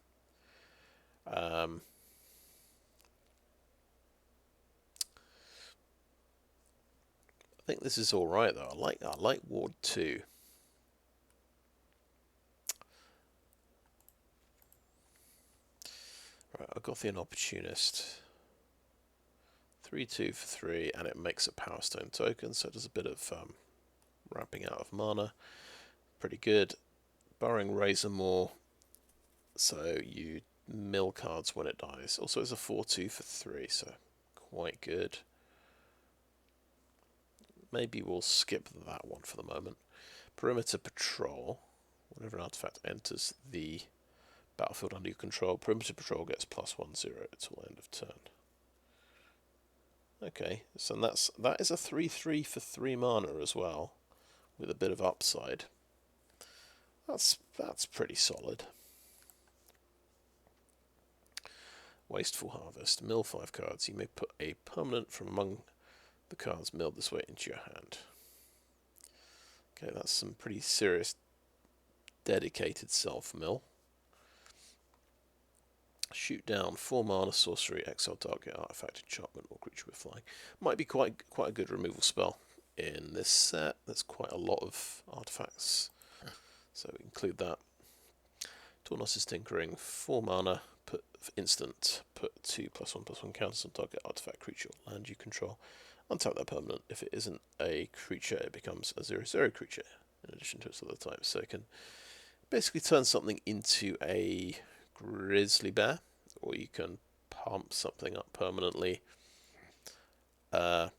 I think this is all right though. I like Ward 2. Right, Agothian Opportunist. 3/2 for 3, and it makes a Powerstone token, so it does a bit of ramping out of mana. Pretty good. Burrowing Razormaw, so you mill cards when it dies. Also, it's a 4/2 for 3, so quite good. Maybe we'll skip that one for the moment. Perimeter Patrol. Whenever an artifact enters the battlefield under your control, Perimeter Patrol gets +1/0 until end of turn. Okay, so that is a 3/3 for 3 mana as well, with a bit of upside. That's pretty solid. Wasteful Harvest. Mill 5 cards. You may put a permanent from among the cards milled this way into your hand. Okay, that's some pretty serious dedicated self-mill. Shoot down 4 mana sorcery, exile target artifact, enchantment, or creature with flying. Might be quite a good removal spell in this set. There's quite a lot of artifacts, so include that. Tornos' Tinkering, 4 mana, put instant, put 2 +1/+1 counters on target artifact, creature, or land you control. Untap that permanent. If it isn't a creature, it becomes a 0/0 creature in addition to its other types. So it can basically turn something into a grizzly bear, or you can pump something up permanently, and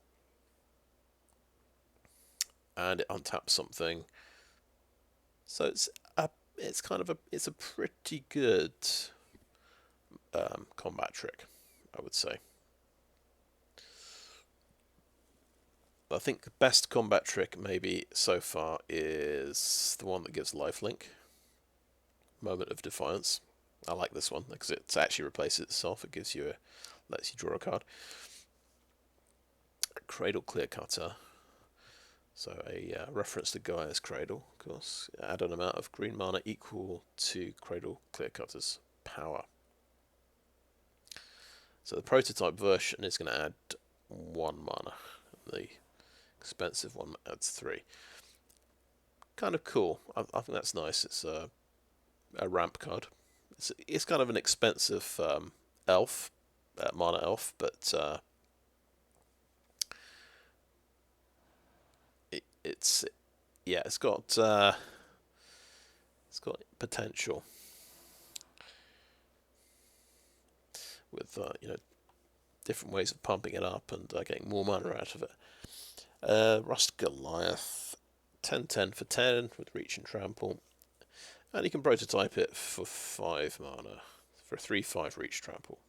it untaps something. So it's a pretty good combat trick, I would say. I think the best combat trick maybe so far is the one that gives lifelink. Moment of Defiance. I like this one because it actually replaces itself. It gives you lets you draw a card. Cradle Clear Cutter. So a reference to Gaia's Cradle, of course. Add an amount of green mana equal to Cradle Clear Cutter's power. So the prototype version is going to add 1 mana. The expensive one adds 3. Kind of cool. I think that's nice. It's a ramp card. It's kind of an expensive elf, mana elf, but it's got potential with different ways of pumping it up and getting more mana out of it. Rust Goliath, 10/10 for 10 with reach and trample, and you can prototype it for 5 mana for 3/5 reach trample.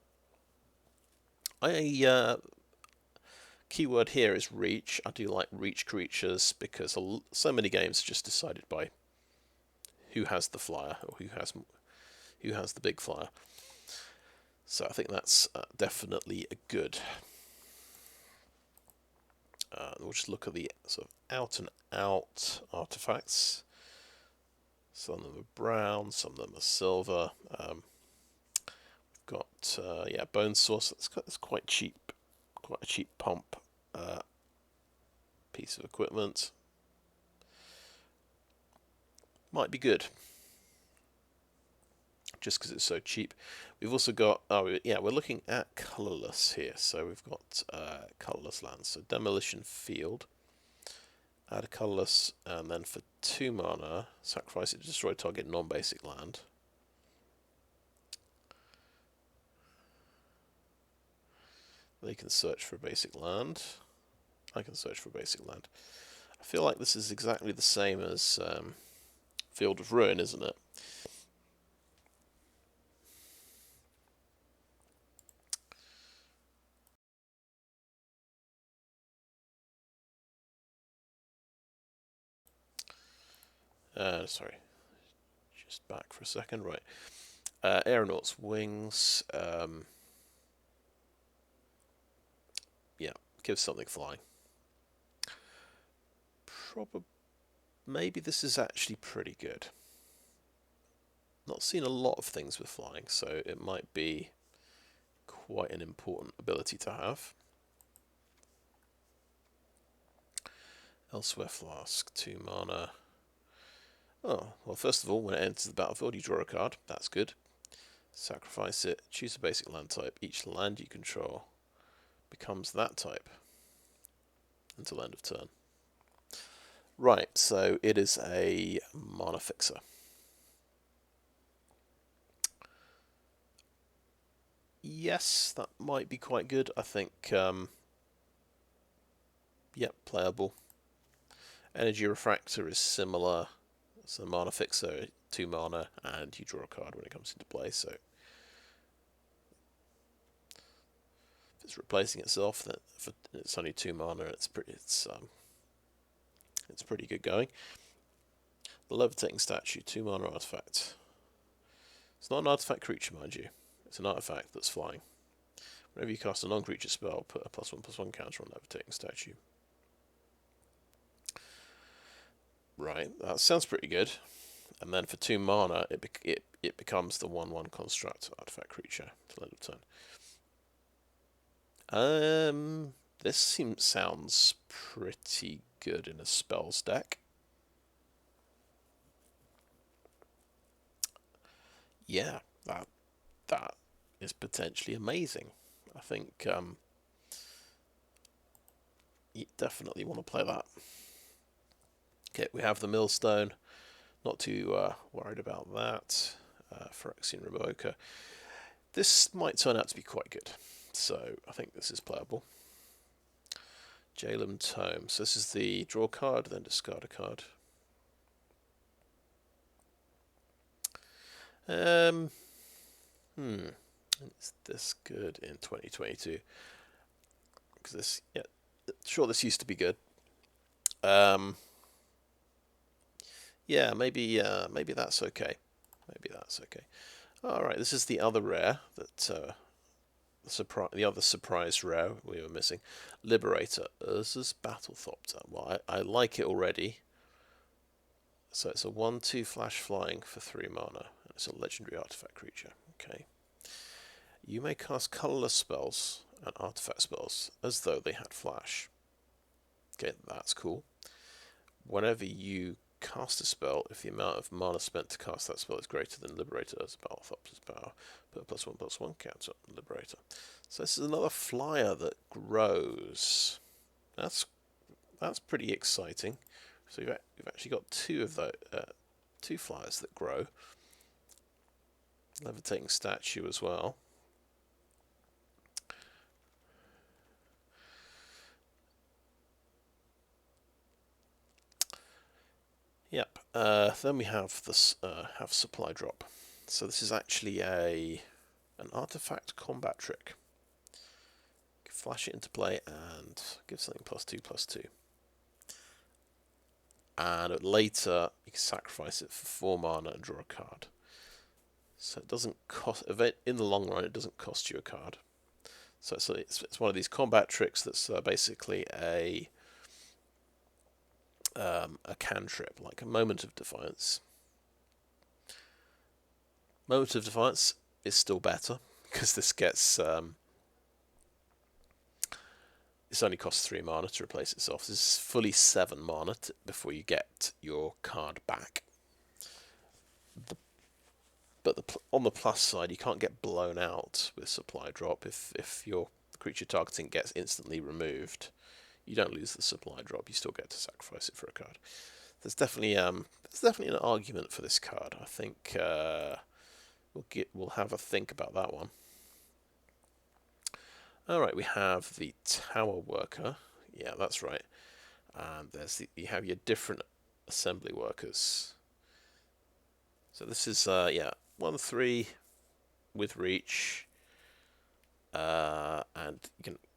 Keyword here is reach. I do like reach creatures because so many games are just decided by who has the flyer or who has the big flyer. So I think that's definitely a good. We'll just look at the sort of out and out artifacts. Some of them are brown, some of them are silver. We've got Bone Source. That's quite cheap, quite a cheap pump piece of equipment. Might be good, just because it's so cheap. We've also got, we're looking at colourless here. So we've got colourless lands. So Demolition Field, add a colourless, and then for 2 mana, sacrifice it to destroy target non-basic land. They can search for a basic land. I can search for a basic land. I feel like this is exactly the same as Field of Ruin, isn't it? Sorry, just back for a second. Right, Aeronaut's Wings. Give something flying. Maybe this is actually pretty good. Not seen a lot of things with flying, so it might be quite an important ability to have. Elsewhere Flask, 2 mana. Oh, well, first of all, when it enters the battlefield, you draw a card. That's good. Sacrifice it, choose a basic land type. Each land you control becomes that type until end of turn. Right, so it is a mana fixer. Yes, that might be quite good. I think, yep, playable. Energy Refractor is similar. It's a mana fixer, 2 mana, and you draw a card when it comes into play. So if it's replacing itself, then if it's only 2 mana, it's pretty good going. The Levitating Statue, 2 mana artifact. It's not an artifact creature, mind you. It's an artifact that's flying. Whenever you cast a non-creature spell, put a +1/+1 counter on Levitating Statue. Right, that sounds pretty good. And then for 2 mana, it becomes the 1/1 construct artifact creature till end of turn. This sounds pretty good in a spells deck. Yeah, that is potentially amazing. I think you definitely want to play that. Okay, we have the Millstone. Not too worried about that. Phyrexian Revoker. This might turn out to be quite good. So I think this is playable. Jalem Tome. So this is the draw card, then discard a card. Is this good in 2022? Because this, yeah, sure, this used to be good. Yeah, maybe that's okay. Maybe that's okay. All right, this is the other rare that the other surprise rare we were missing. Liberator, Urza's Battlethopter. Well, I like it already. So it's a 1/2 flash flying for 3 mana. It's a legendary artifact creature. Okay. You may cast colorless spells and artifact spells as though they had flash. Okay, that's cool. Whenever you cast a spell, if the amount of mana spent to cast that spell is greater than Liberator's Battlethopter's power, put a +1/+1 counter on Liberator. So this is another flyer that grows. That's pretty exciting. So you've actually got 2 of those, 2 flyers that grow. Levitating Statue as well. Yep. Then we have this have supply drop. So this is actually an artifact combat trick. You can flash it into play and give something +2/+2. And later you can sacrifice it for 4 mana and draw a card. So it doesn't cost. In the long run, it doesn't cost you a card. So it's one of these combat tricks that's basically a cantrip, like a Moment of Defiance. Moment of Defiance is still better because this gets this only costs 3 mana to replace itself. This is fully 7 mana before you get your card back. But on the plus side, you can't get blown out with supply drop. If your creature targeting gets instantly removed, you don't lose the supply drop. You still get to sacrifice it for a card. There's definitely an argument for this card. I think we'll have a think about that one. All right, we have the Tower Worker. Yeah, that's right. And you have your different assembly workers. So this is 1/3 with reach, and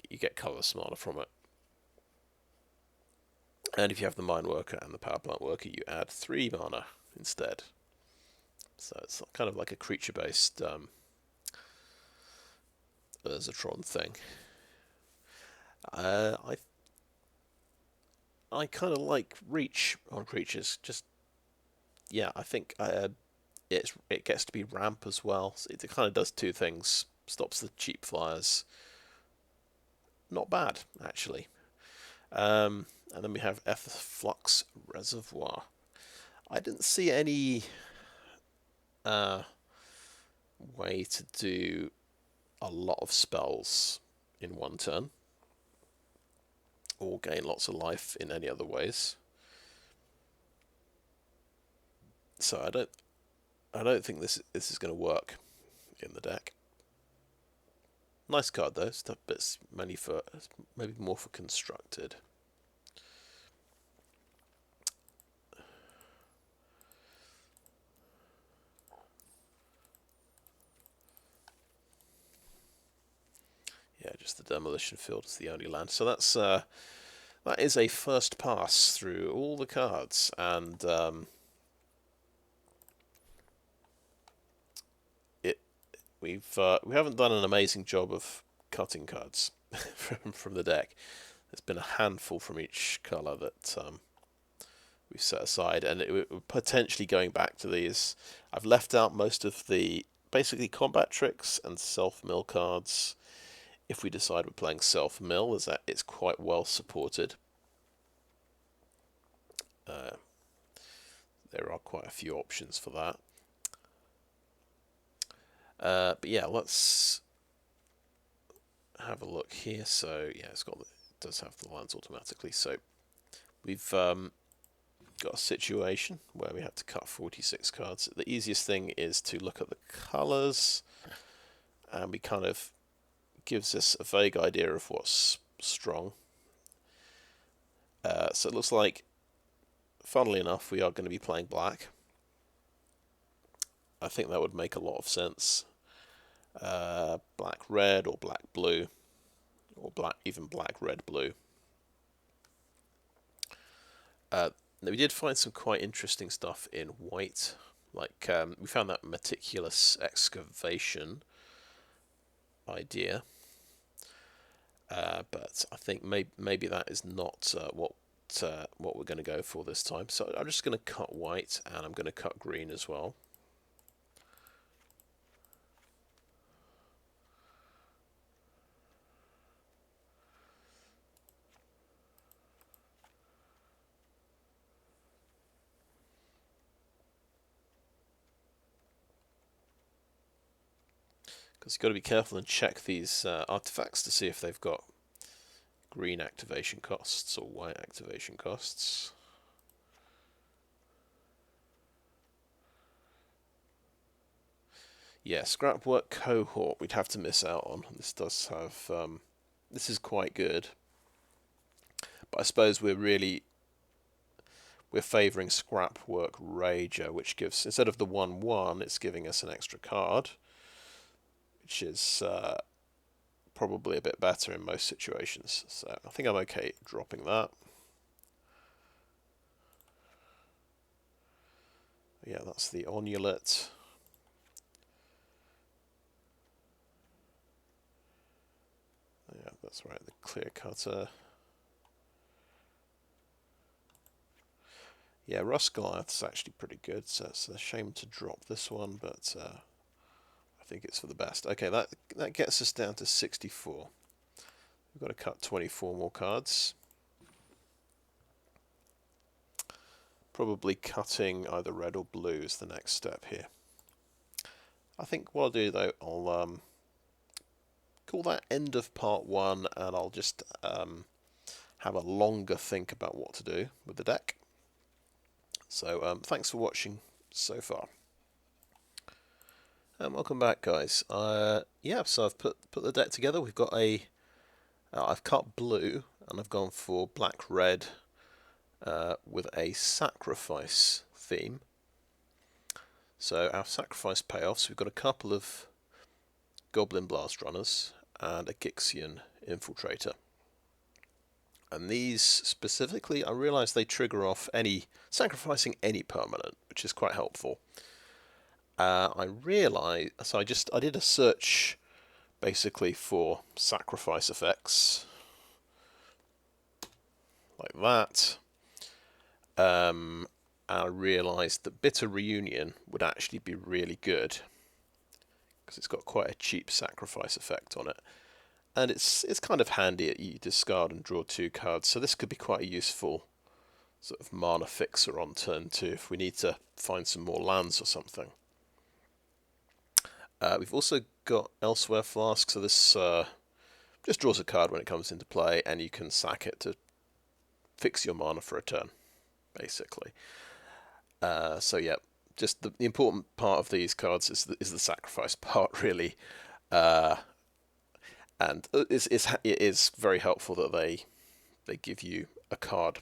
you get colorless mana from it. And if you have the Mine Worker and the Power Plant Worker, you add 3 mana instead. So it's kind of like a creature-based Urzatron thing. I kind of like reach on creatures. Just I think it gets to be ramp as well. So it kind of does 2 things. Stops the cheap flyers. Not bad, actually. And then we have Flux Reservoir. I didn't see any way to do a lot of spells in 1 turn, or gain lots of life in any other ways. So I don't think this is going to work in the deck. Nice card though. Stuff bits maybe more for constructed. Yeah, just the demolition field is the only land. So that's that is a first pass through all the cards, and we haven't done an amazing job of cutting cards from the deck. There's been a handful from each colour that we've set aside, and we're potentially going back to these. I've left out most of the basically combat tricks and self-mill cards. If we decide we're playing self-mill, is that it's quite well supported. There are quite a few options for that. But yeah, let's have a look here. So yeah, it does have the lands automatically. So we've got a situation where we have to cut 46 cards. The easiest thing is to look at the colours, and we kind of gives us a vague idea of what's strong. So it looks like, funnily enough, we are going to be playing black. I think that would make a lot of sense. Black red or black blue, or even black red blue. We did find some quite interesting stuff in white, like we found that meticulous excavation idea, but I think maybe that is not what we're going to go for this time. So I'm just going to cut white, and I'm going to cut green as well. Because you've got to be careful and check these artifacts to see if they've got green activation costs or white activation costs. Yeah, Scrapwork Cohort we'd have to miss out on. This does have this is quite good, but I suppose we're favouring Scrapwork Rager, which gives, instead of the 1/1, it's giving us an extra card, which is probably a bit better in most situations. So I think I'm okay dropping that. Yeah, that's the Onulet. Yeah, that's right, the Clear Cutter. Yeah, Rust Goliath's actually pretty good, so it's a shame to drop this one, but I think it's for the best. Okay, that gets us down to 64. We've got to cut 24 more cards. Probably cutting either red or blue is the next step here. I think what I'll do though, I'll call that end of part 1, and I'll just have a longer think about what to do with the deck. So thanks for watching so far. And welcome back, guys. Yeah, so I've put the deck together. We've got I've cut blue, and I've gone for black-red with a sacrifice theme. So our sacrifice payoffs, we've got a couple of Goblin Blast-Runners and a Gixian Infiltrator. And these specifically, I realise they trigger off sacrificing any permanent, which is quite helpful. I realised, so I did a search basically for sacrifice effects like that. I realised that Bitter Reunion would actually be really good because it's got quite a cheap sacrifice effect on it, and it's kind of handy. You discard and draw 2 cards, so this could be quite a useful sort of mana fixer on turn 2 if we need to find some more lands or something. We've also got Elsewhere Flask, so this just draws a card when it comes into play, and you can sack it to fix your mana for a turn, basically. So yeah, just the important part of these cards is the sacrifice part, really. And it is very helpful that they give you a card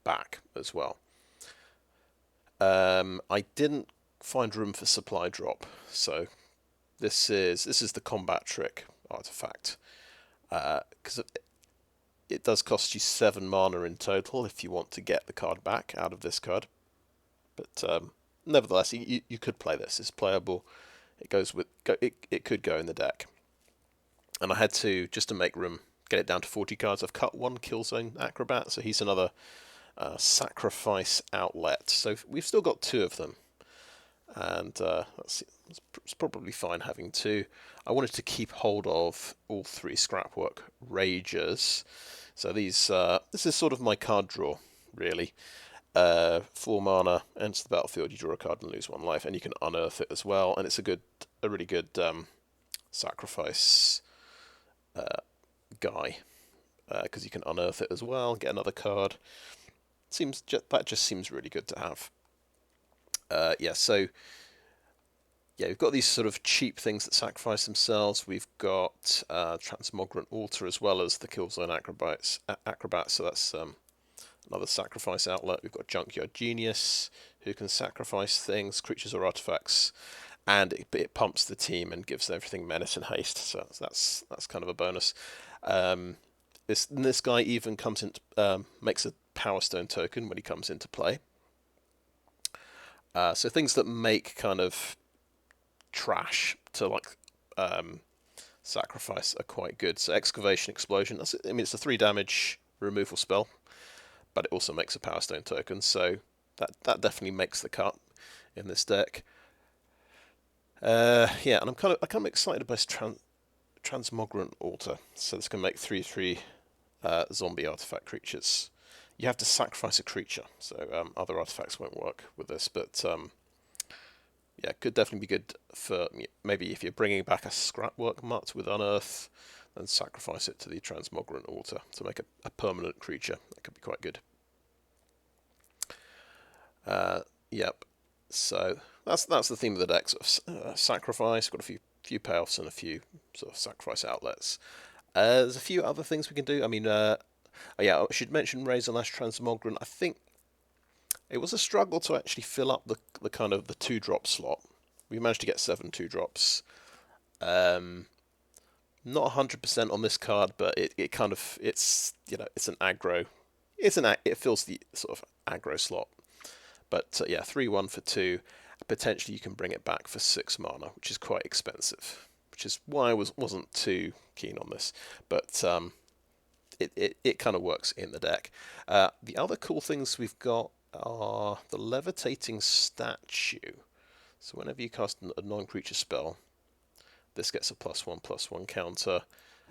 back as well. I didn't find room for supply drop, so this is the combat trick artifact, because it does cost you 7 mana in total if you want to get the card back out of this card. But nevertheless, you could play this. It's playable. It goes with it could go in the deck. And I had to, just to make room, get it down to 40 cards. I've cut one Kill-Zone Acrobat, so he's another sacrifice outlet. So we've still got 2 of them, and it's probably fine having 2. I wanted to keep hold of all 3 Scrapwork Ragers. So these, this is sort of my card draw, really. 4 mana, enters the battlefield, you draw a card and lose 1 life, and you can unearth it as well. And it's a really good sacrifice guy, because you can unearth it as well, get another card. That just seems really good to have. So we've got these sort of cheap things that sacrifice themselves. We've got Transmogrant Altar as well as the Kill-Zone Acrobat. So that's another sacrifice outlet. We've got Junkyard Genius, who can sacrifice things, creatures or artifacts, and it pumps the team and gives everything menace and haste. So that's kind of a bonus. This guy even comes into makes a Powerstone token when he comes into play. So things that make kind of trash to sacrifice are quite good. So Excavation Explosion. It's a 3 damage removal spell, but it also makes a Powerstone token. So that definitely makes the cut in this deck. And I'm kind of excited by Transmogrant Altar. So this can make 3/3 zombie artifact creatures. You have to sacrifice a creature, so other artifacts won't work with this. But could definitely be good for maybe if you're bringing back a Scrapwork Mutt with Unearth, then sacrifice it to the Transmogrant Altar to make a permanent creature. That could be quite good. So that's the theme of the deck. Sort of sacrifice. Got a few payoffs and a few sort of sacrifice outlets. There's a few other things we can do. I should mention Razorlash Transmogrant. I think it was a struggle to actually fill up the kind of the 2-drop slot. We managed to get 7 2-drops. Not 100% on this card, but it's an aggro. It fills the sort of aggro slot. But 3/1 for 2. Potentially you can bring it back for 6 mana, which is quite expensive. Which is why I wasn't too keen on this. But it kind of works in the deck. The other cool things we've got are the Levitating Statue. So whenever you cast a non-creature spell, this gets a +1/+1 counter.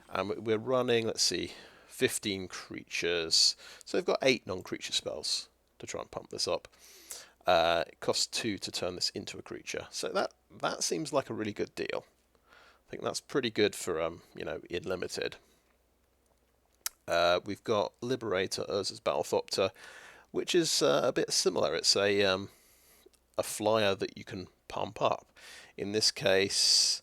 And we're running, let's see, 15 creatures. So we've got 8 non-creature spells to try and pump this up. It costs 2 to turn this into a creature. So that seems like a really good deal. I think that's pretty good for in limited. We've got Liberator, Urza's Battlethopter, which is a bit similar. It's a flyer that you can pump up. In this case,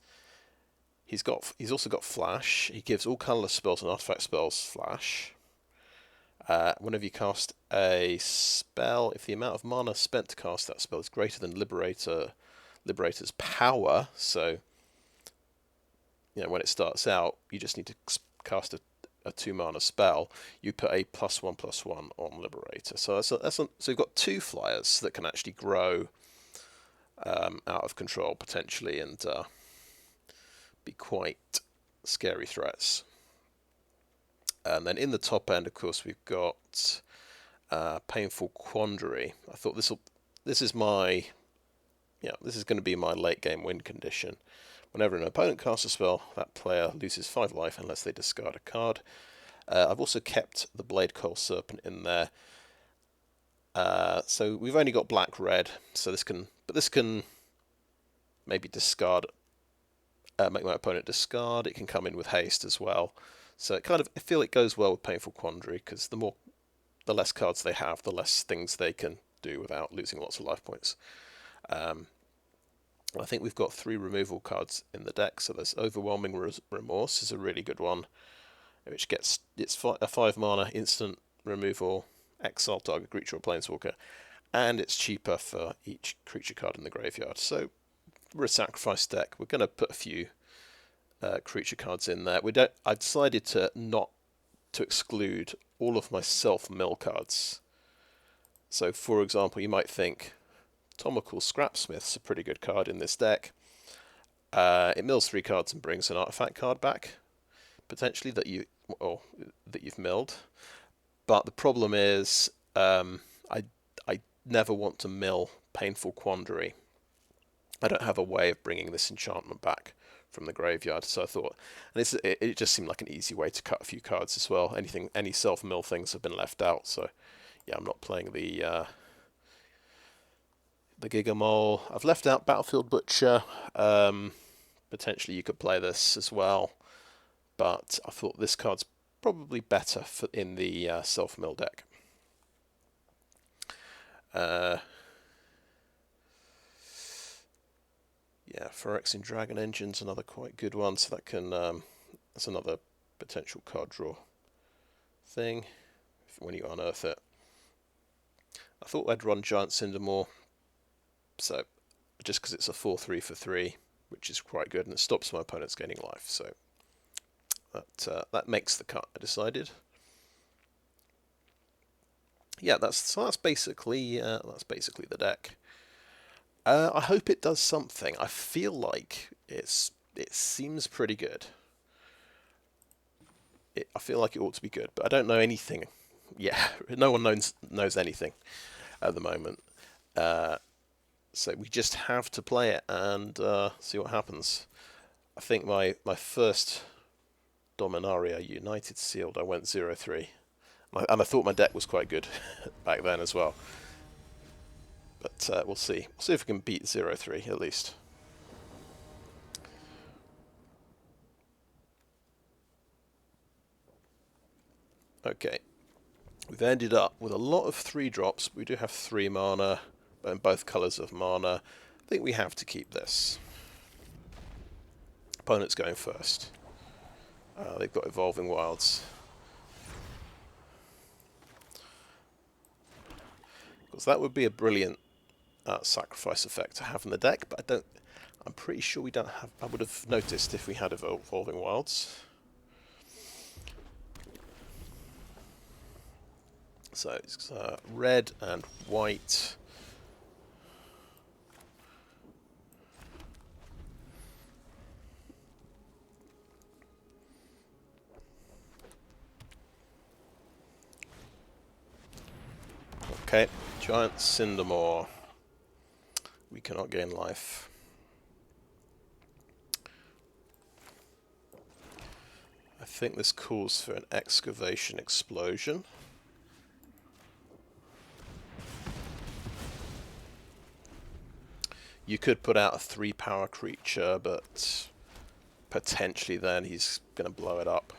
he's also got Flash. He gives all colorless spells and artifact spells Flash. Whenever you cast a spell, if the amount of mana spent to cast that spell is greater than Liberator's power, so when it starts out, you just need to cast a 2 mana spell. You put a +1/+1 on Liberator. So so you've got 2 flyers that can actually grow out of control potentially and be quite scary threats. And then in the top end, of course, we've got Painful Quandary. I thought this is going to be my late game win condition. Whenever an opponent casts a spell, that player loses 5 life unless they discard a card. I've also kept the Bladecoil Serpent in there. So we've only got black-red, so this can maybe discard, make my opponent discard. It can come in with haste as well. So I feel it goes well with Painful Quandary, because the less cards they have, the less things they can do without losing lots of life points. I think we've got 3 removal cards in the deck, so there's Overwhelming Remorse is a really good one, which gets a 5 mana instant removal, exile target creature or planeswalker, and it's cheaper for each creature card in the graveyard. So we're a sacrifice deck. We're going to put a few creature cards in there. I decided to not to exclude all of my self-mill cards. So, for example, you might think Tomical Scrapsmith's a pretty good card in this deck. It mills 3 cards and brings an artifact card back, potentially that you've milled. But the problem is, I never want to mill Painful Quandary. I don't have a way of bringing this enchantment back from the graveyard, so I thought, and it just seemed like an easy way to cut a few cards as well. Any self-mill things have been left out, so yeah, I'm not playing the Gigamole. I've left out Battlefield Butcher. Potentially you could play this as well, but I thought this card's probably better in the self-mill deck. Yeah, Phyrexian Dragon Engine's another quite good one, so that can that's another potential card draw thing when you unearth it. I thought I'd run Giant Cindermaw, so just because it's a 4/3 for 3, which is quite good, and it stops my opponents gaining life, so that makes the cut, I decided. Yeah, that's basically the deck. I hope it does something. I feel like it seems pretty good. I feel like it ought to be good, but I don't know anything. Yeah, no one knows anything at the moment. So we just have to play it and see what happens. I think my first Dominaria United Sealed, I went 0-3. And I thought my deck was quite good back then as well. But we'll see. We'll see if we can beat 0-3 at least. Okay. We've ended up with a lot of 3-drops. We do have 3 mana, but in both colours of mana. I think we have to keep this. Opponent's going first. They've got Evolving Wilds. Because that would be a brilliant sacrifice effect to have in the deck, but I'm pretty sure we don't have. I would have noticed if we had Evolving Wilds. So it's red and white. Okay, Giant Cindermaw. We cannot gain life. I think this calls for an Excavation Explosion. You could put out a 3-power creature, but potentially then he's going to blow it up.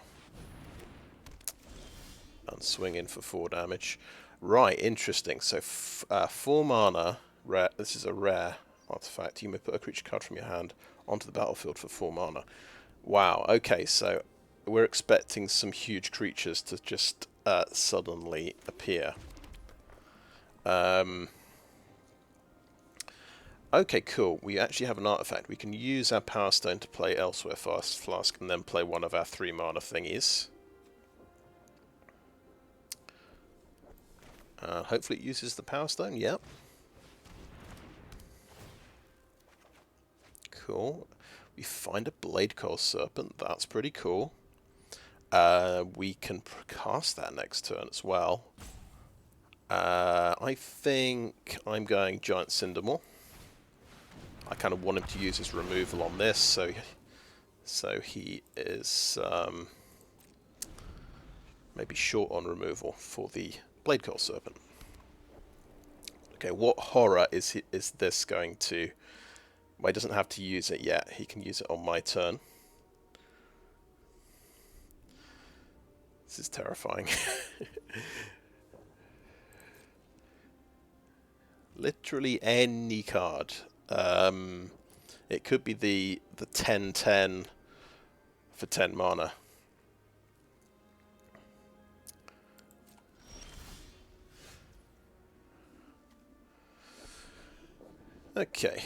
And swing in for 4 damage. Right, interesting. So 4 mana, rare. This is a rare artifact. You may put a creature card from your hand onto the battlefield for 4 mana. Wow, okay, so we're expecting some huge creatures to just suddenly appear. Okay, cool. We actually have an artifact. We can use our Powerstone to play Elsewhere Flask and then play one of our 3 mana thingies. Hopefully it uses the Powerstone, yep. Cool. We find a Bladecoil Serpent, that's pretty cool. We can cast that next turn as well. I think I'm going Giant Cindermaw. I kind of want him to use his removal on this, so he is maybe short on removal for the Bladecoil Serpent. Okay, what horror is this going to... Well, he doesn't have to use it yet. He can use it on my turn. This is terrifying. Literally any card. It could be the 10/10 for 10 mana. Okay.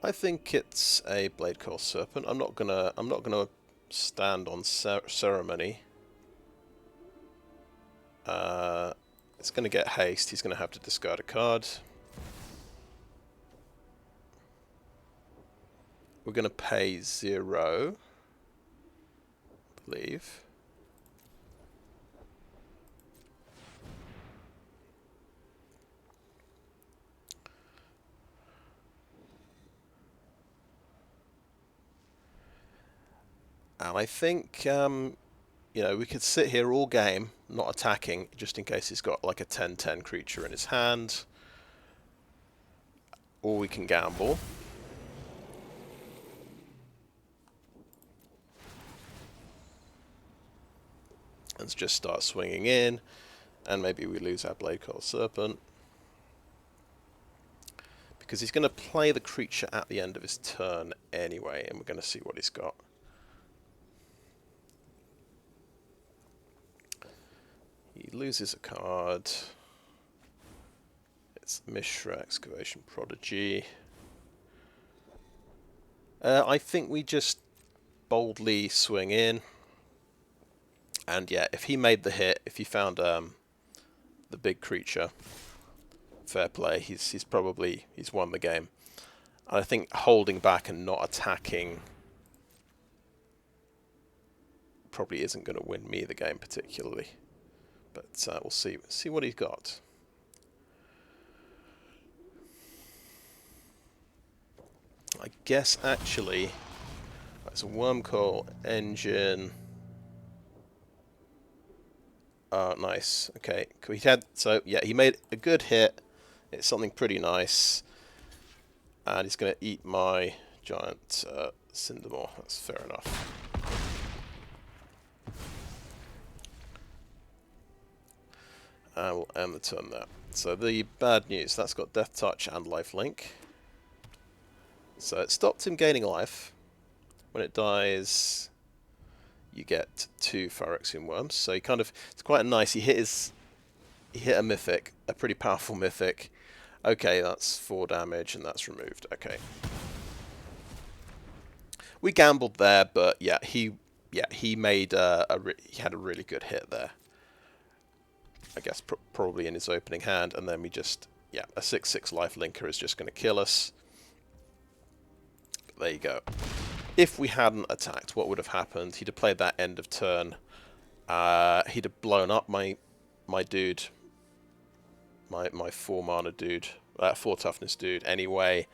I think it's a Bladecoil Serpent. I'm not gonna stand on ceremony. It's gonna get haste. He's gonna have to discard a card. We're gonna pay 0, I believe. And I think, you know, we could sit here all game, not attacking, just in case he's got like a 10/10 creature in his hand. Or we can gamble. And just start swinging in. And maybe we lose our Bladecoil Serpent. Because he's going to play the creature at the end of his turn anyway, and we're going to see what he's got. He loses a card. It's Mishra, Excavation Prodigy. I think we just boldly swing in. And yeah, if he made the hit, if he found the big creature, fair play. He's won the game. And I think holding back and not attacking probably isn't going to win me the game particularly. But we'll see what he's got. I guess actually it's a Wormcoil engine. Nice. Okay. He made a good hit. It's something pretty nice. And he's going to eat my Giant Cindermaw. That's fair enough. And we'll end the turn there. So the bad news, that's got Death Touch and Lifelink. So it stopped him gaining life. When it dies, you get 2 Phyrexian worms. So he kind of, it's quite nice. He hit a mythic, a pretty powerful mythic. Okay, that's 4 damage and that's removed. Okay. We gambled there, but yeah, he made he had a really good hit there. I guess probably in his opening hand, and then we just, yeah, a 6/6 life linker is just going to kill us. There you go. If we hadn't attacked, what would have happened? He'd have played that end of turn. He'd have blown up my dude, my 4 mana dude, 4 toughness dude anyway,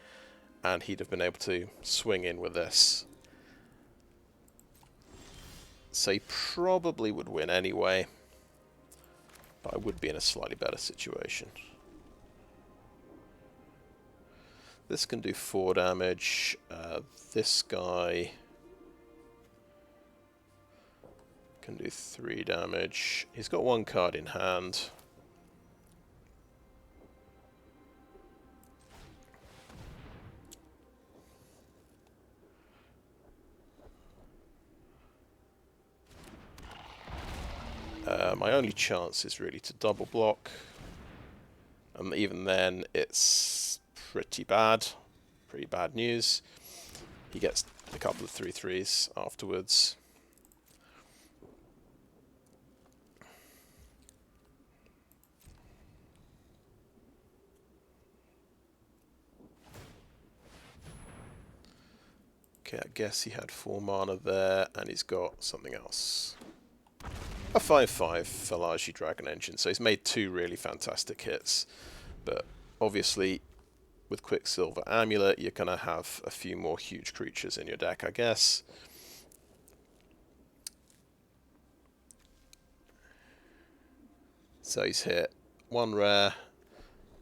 and he'd have been able to swing in with this. So he probably would win anyway, but I would be in a slightly better situation. This can do 4 damage. This guy can do 3 damage. He's got 1 card in hand. My only chance is really to double block. And even then, it's pretty bad. Pretty bad news. He gets a couple of 3/3s afterwards. Okay, I guess he had 4 mana there, and he's got something else. A 5/5 Phyrexian Dragon Engine, so he's made 2 really fantastic hits. But obviously, with Quicksilver Amulet, you're going to have a few more huge creatures in your deck, I guess. So he's hit 1 rare,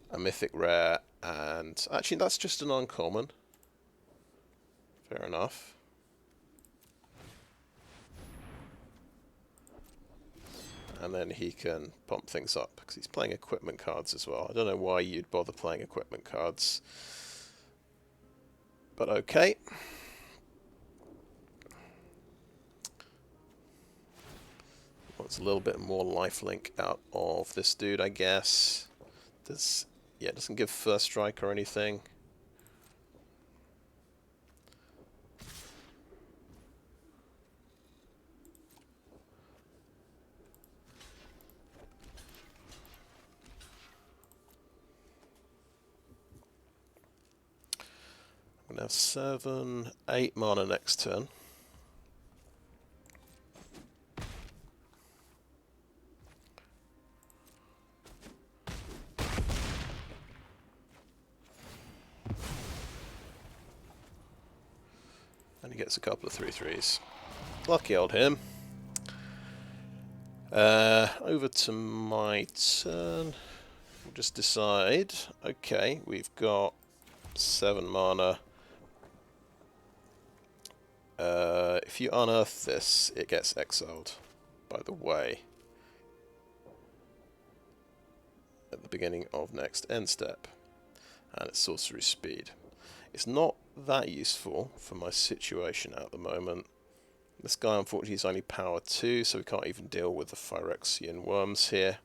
a mythic rare, and actually that's just an uncommon. Fair enough. and then he can pump things up, because he's playing equipment cards as well. I don't know why you'd bother playing equipment cards, but okay. Wants a little bit more lifelink out of this dude, I guess. Yeah, it doesn't give first strike or anything. I'm going to have 7, 8 mana next turn. And he gets a couple of 3/3s. Lucky old him. Over to my turn. We'll just decide. Okay, we've got 7 mana. If you unearth this, it gets exiled, by the way, at the beginning of next end step. And it's sorcery speed. It's not that useful for my situation at the moment. This guy, unfortunately, is only power 2, so we can't even deal with the Phyrexian worms here.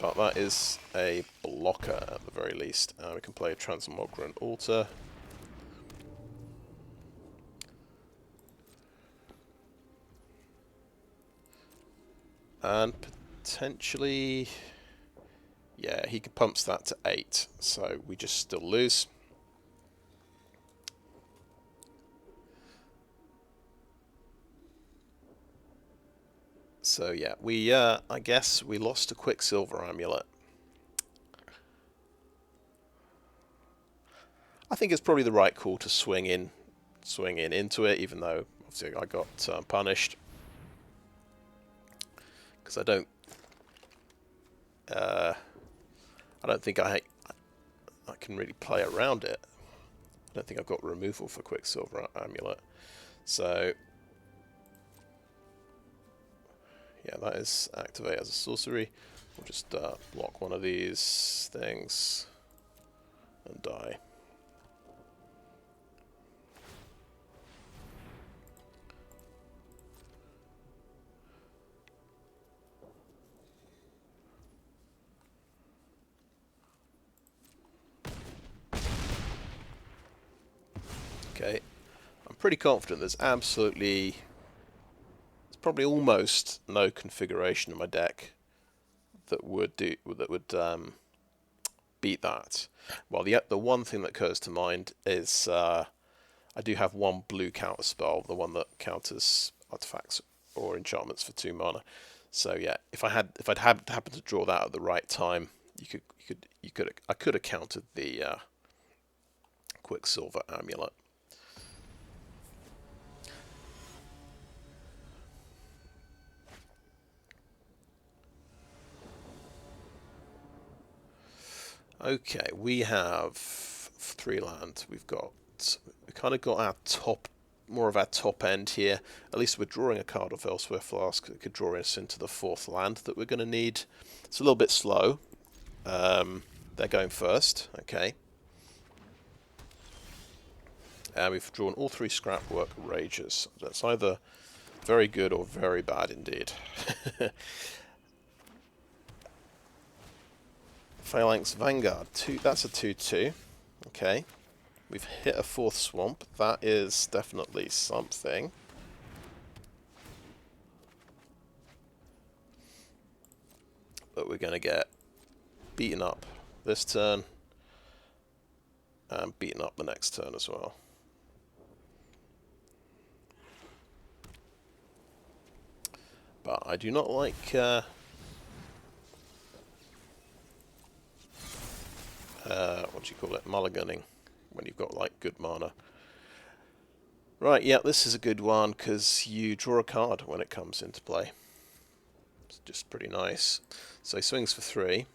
But that is a blocker at the very least. We can play a Transmogrant Altar. And potentially, yeah, he pumps that to 8, so we just still lose. So yeah, I guess we lost a Quicksilver Amulet. I think it's probably the right call to swing in into it, even though obviously I got punished. Because I don't think I can really play around it. I don't think I've got removal for Quicksilver Amulet. So yeah, that is activate as a sorcery. We'll just block one of these things and die. Okay, I'm pretty confident there's probably almost no configuration in my deck that would beat that. Well, the one thing that occurs to mind is I do have one blue counter spell, the one that counters artifacts or enchantments for 2 mana. So yeah, if I'd happened to draw that at the right time, I could have countered the Quicksilver Amulet. Okay, we have 3 land. We kind of got more of our top end here. At least we're drawing a card of Elsewhere Flask that could draw us into the 4th land that we're going to need. It's a little bit slow. They're going first. Okay. And we've drawn all 3 Scrapwork Ragers. That's either very good or very bad indeed. Phalanx Vanguard, that's a 2/2. Okay. We've hit a 4th swamp. That is definitely something. But we're going to get beaten up this turn. And beaten up the next turn as well. But I do not like... what do you call it? Mulliganing, when you've got like good mana. Right, yeah, this is a good one because you draw a card when it comes into play. It's just pretty nice. So he swings for 3.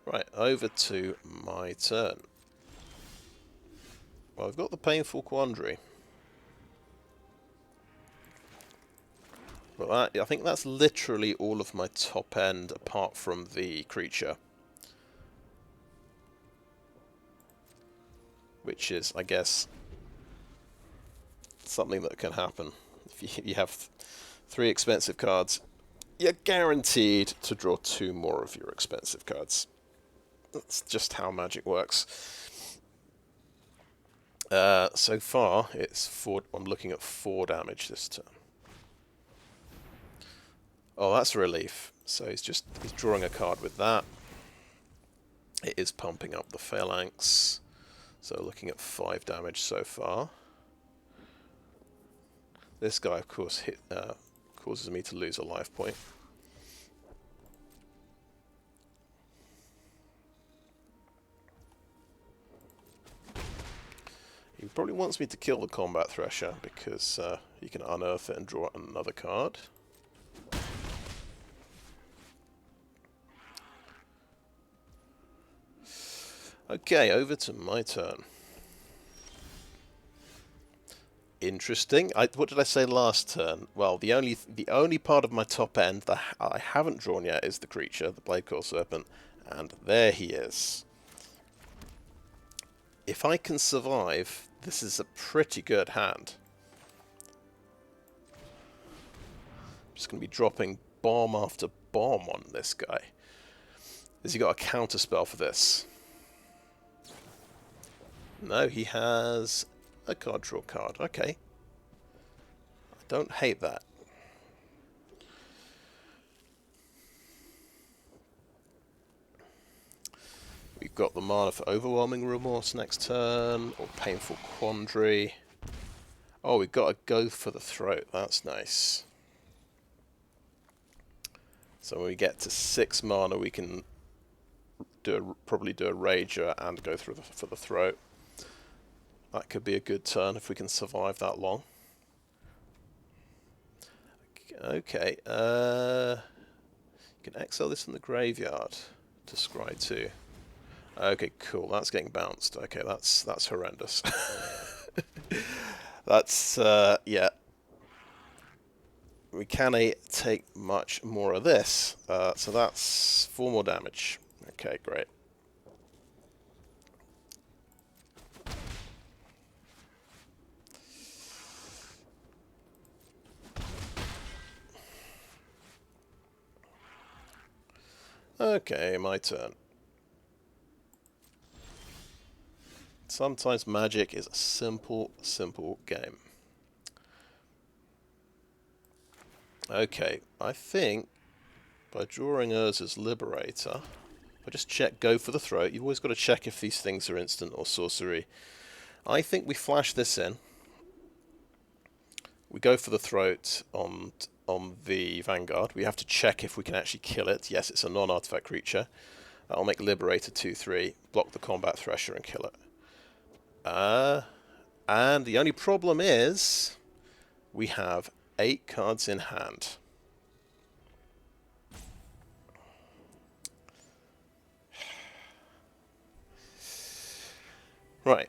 Right, over to my turn. Well, I've got the Painful Quandary. But I think that's literally all of my top end apart from the creature. Which is, I guess, something that can happen. If you have 3 expensive cards, you're guaranteed to draw 2 more of your expensive cards. That's just how Magic works. So far, it's 4. I'm looking at 4 damage this turn. Oh, that's a relief. So he's drawing a card with that. It is pumping up the phalanx. So looking at 5 damage so far. This guy, of course, causes me to lose a life point. He probably wants me to kill the Combat Thresher because he can unearth it and draw another card. Okay, over to my turn. Interesting. What did I say last turn? Well, the only part of my top end that I haven't drawn yet is the creature, the Bladecoil Serpent, and there he is. If I can survive, this is a pretty good hand. I'm just going to be dropping bomb after bomb on this guy. Has he got a counter spell for this? No, he has a card draw card. Okay. I don't hate that. We've got the mana for Overwhelming Remorse next turn, or Painful Quandary. Oh, we've got to go for the throat. That's nice. So when we get to 6 mana, we can probably do a Rager and go through for the throat. That could be a good turn if we can survive that long. Okay, you can exile this from the graveyard to scry 2. Okay, cool. That's getting bounced. Okay, that's horrendous. That's yeah. We can't take much more of this. So that's 4 more damage. Okay, great. Okay, my turn. Sometimes Magic is a simple game. Okay, I think by drawing Urza's Liberator, I just check go for the throat. You've always got to check if these things are instant or sorcery. I think we flash this in. We go for the throat on the Vanguard. We have to check if we can actually kill it. Yes, it's a non-artifact creature. I'll make Liberator 2/3, block the Combat Thresher and kill it. And the only problem is we have 8 cards in hand. Right.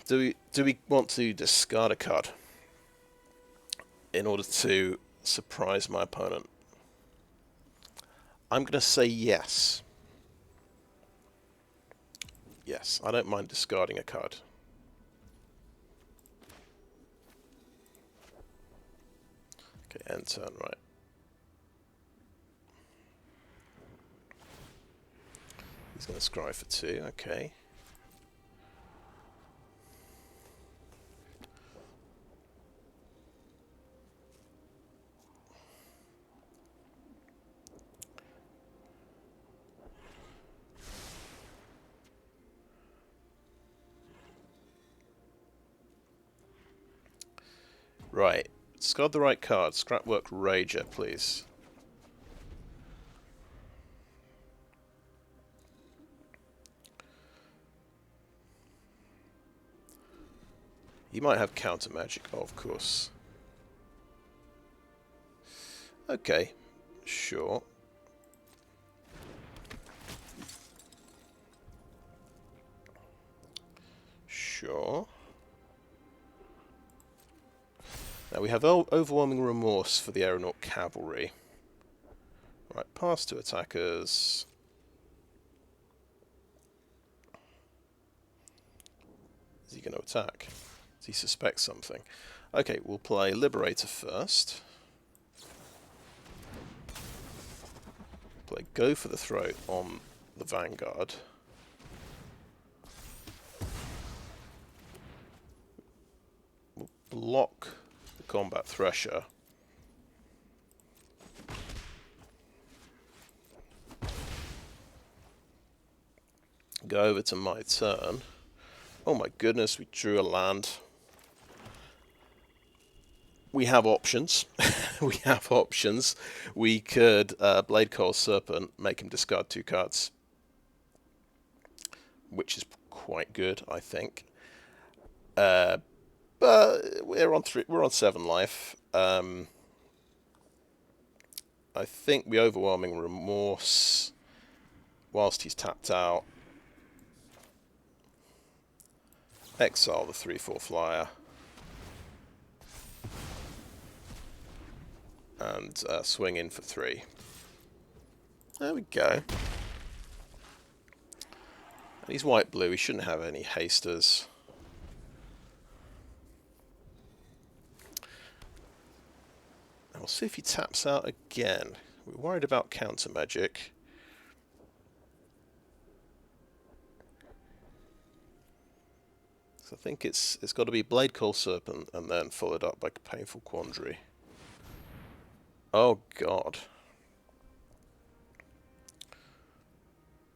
Do we want to discard a card in order to surprise my opponent? I'm going to say yes. Yes, I don't mind discarding a card. Okay, end turn, right. He's going to scry for 2, okay. Right, discard the right card. Scrapwork Rager, please. He might have counter magic, of course. Okay, sure. Sure. Now we have Overwhelming Remorse for the Aeronaut Cavalry. Right, pass to attackers. Is he going to attack? Does he suspect something? Okay, we'll play Liberator first. Play Go for the Throat on the Vanguard. We'll block the Combat Thresher. Go over to my turn. Oh my goodness, we drew a land. We have options. We have options. We could Bladecoil Serpent, make him discard 2 cards, which is quite good, I think. But we're on 7 life. I think we Overwhelming Remorse whilst he's tapped out. Exile the 3/4 flyer. And swing in for 3. There we go. And he's white-blue, he shouldn't have any hasters. And we'll see if he taps out again. We're worried about counter magic. So I think it's got to be Bladecoil Serpent and then followed up by Painful Quandary. Oh god.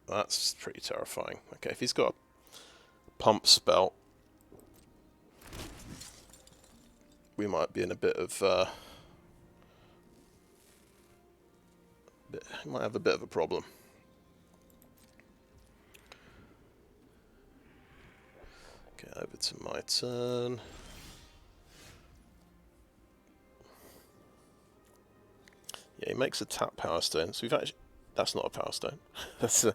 That's pretty terrifying. Okay, if he's got a pump spell, we might be in a bit of might have a bit of a problem. Okay, over to my turn. Yeah, he makes a tap Powerstone. So we've actually... That's not a Powerstone. That's a...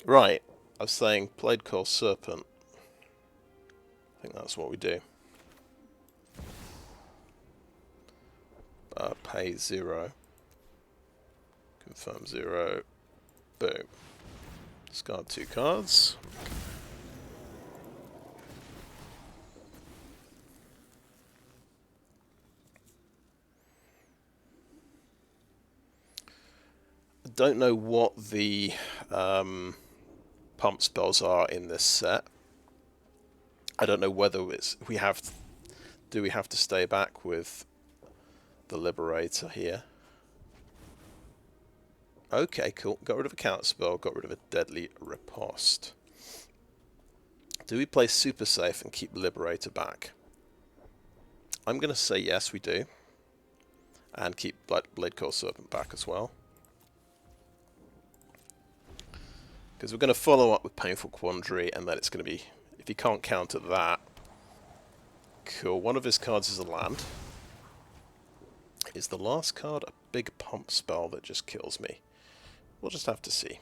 right. I was saying Bladecoil Serpent. I think that's what we do. Pay 0. Confirm 0. Boom. Discard 2 cards. Don't know what the pump spells are in this set. I don't know whether do we have to stay back with the Liberator here. Okay, cool. Got rid of a counter spell, got rid of a deadly riposte. Do we play super safe and keep Liberator back? I'm going to say yes, we do. And keep Bladecoil Serpent back as well. Because we're going to follow up with Painful Quandary, and then it's going to be... If he can't counter that... Cool. One of his cards is a land. Is the last card a big pump spell that just kills me? We'll just have to see.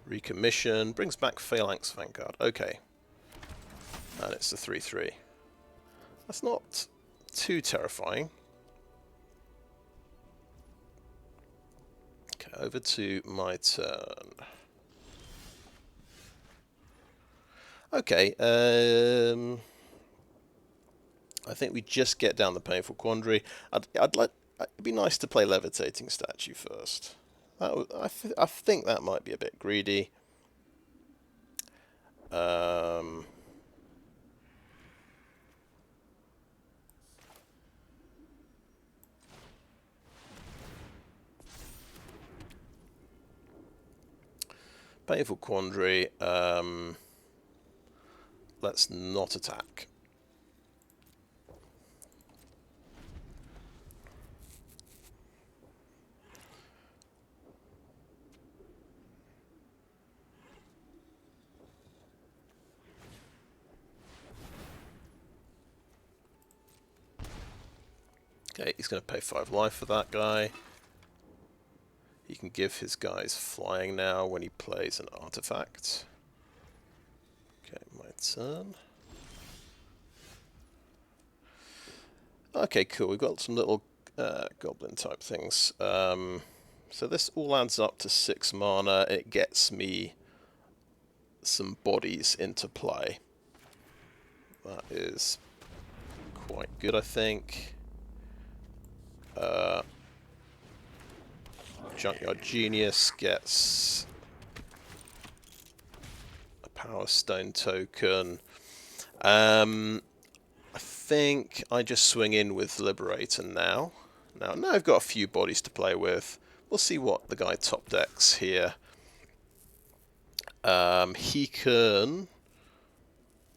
Recommission. Brings back Phalanx Vanguard. Okay. And it's the 3/3. That's not... too terrifying. Okay, over to my turn. Okay, I think we just get down the Painful Quandary. It'd be nice to play Levitating Statue first. I think that might be a bit greedy. Painful Quandary. Let's not attack. Okay, he's going to pay 5 life for that guy. He can give his guys flying now when he plays an artifact. Okay, my turn. Okay, cool. We've got some little goblin type things. So this all adds up to 6 mana. It gets me some bodies into play. That is quite good, I think. Junkyard Genius gets a Powerstone token. I think I just swing in with Liberator now. Now I've got a few bodies to play with. We'll see what the guy top decks here. He can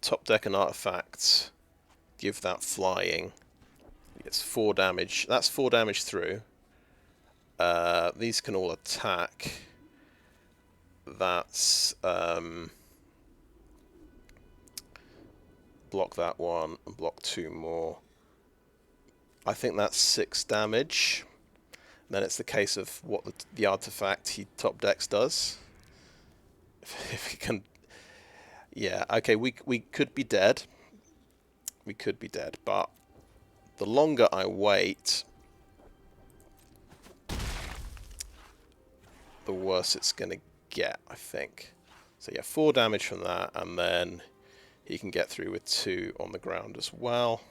top deck an artifact, give that flying. He gets 4 damage. That's 4 damage through. These can all attack. That's block that one and block 2 more. I think that's 6 damage. Then it's the case of what the artifact he top decks does. If he can, yeah, okay, we could be dead. We could be dead, but the longer I wait, the worse it's going to get, I think. So yeah, 4 damage from that, and then he can get through with 2 on the ground as well.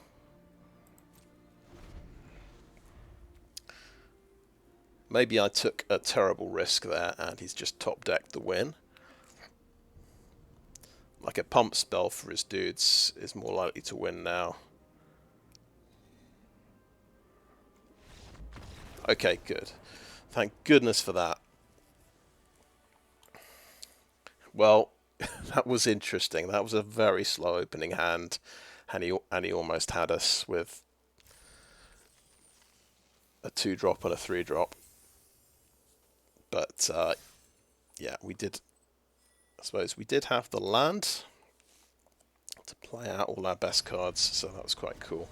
Maybe I took a terrible risk there, and he's just top decked the win. Like a pump spell for his dudes is more likely to win now. Okay, good. Thank goodness for that. Well, that was interesting. That was a very slow opening hand, and he almost had us with a 2-drop and a 3-drop. But yeah, we did. I suppose we did have the land to play out all our best cards, so that was quite cool.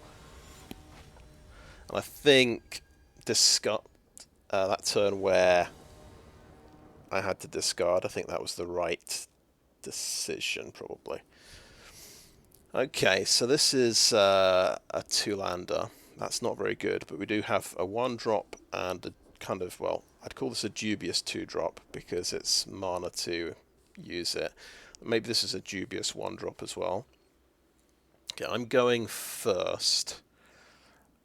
And I think discard that turn where I had to discard. I think that was the right decision, probably. Okay, so this is a 2-lander. That's not very good, but we do have a 1-drop and a kind of, well, I'd call this a dubious 2-drop because it's mana to use it. Maybe this is a dubious 1-drop as well. Okay, I'm going first.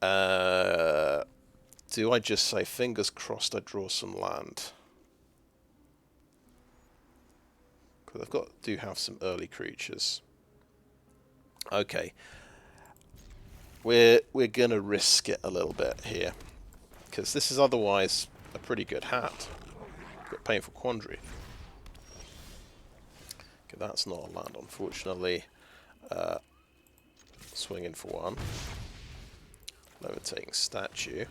Do I just say fingers crossed I draw some land? Because do have some early creatures. Okay, we're gonna risk it a little bit here because this is otherwise a pretty good hat. Got Painful Quandary. Okay, that's not a land, unfortunately. Swing in for 1. Levitating Statue.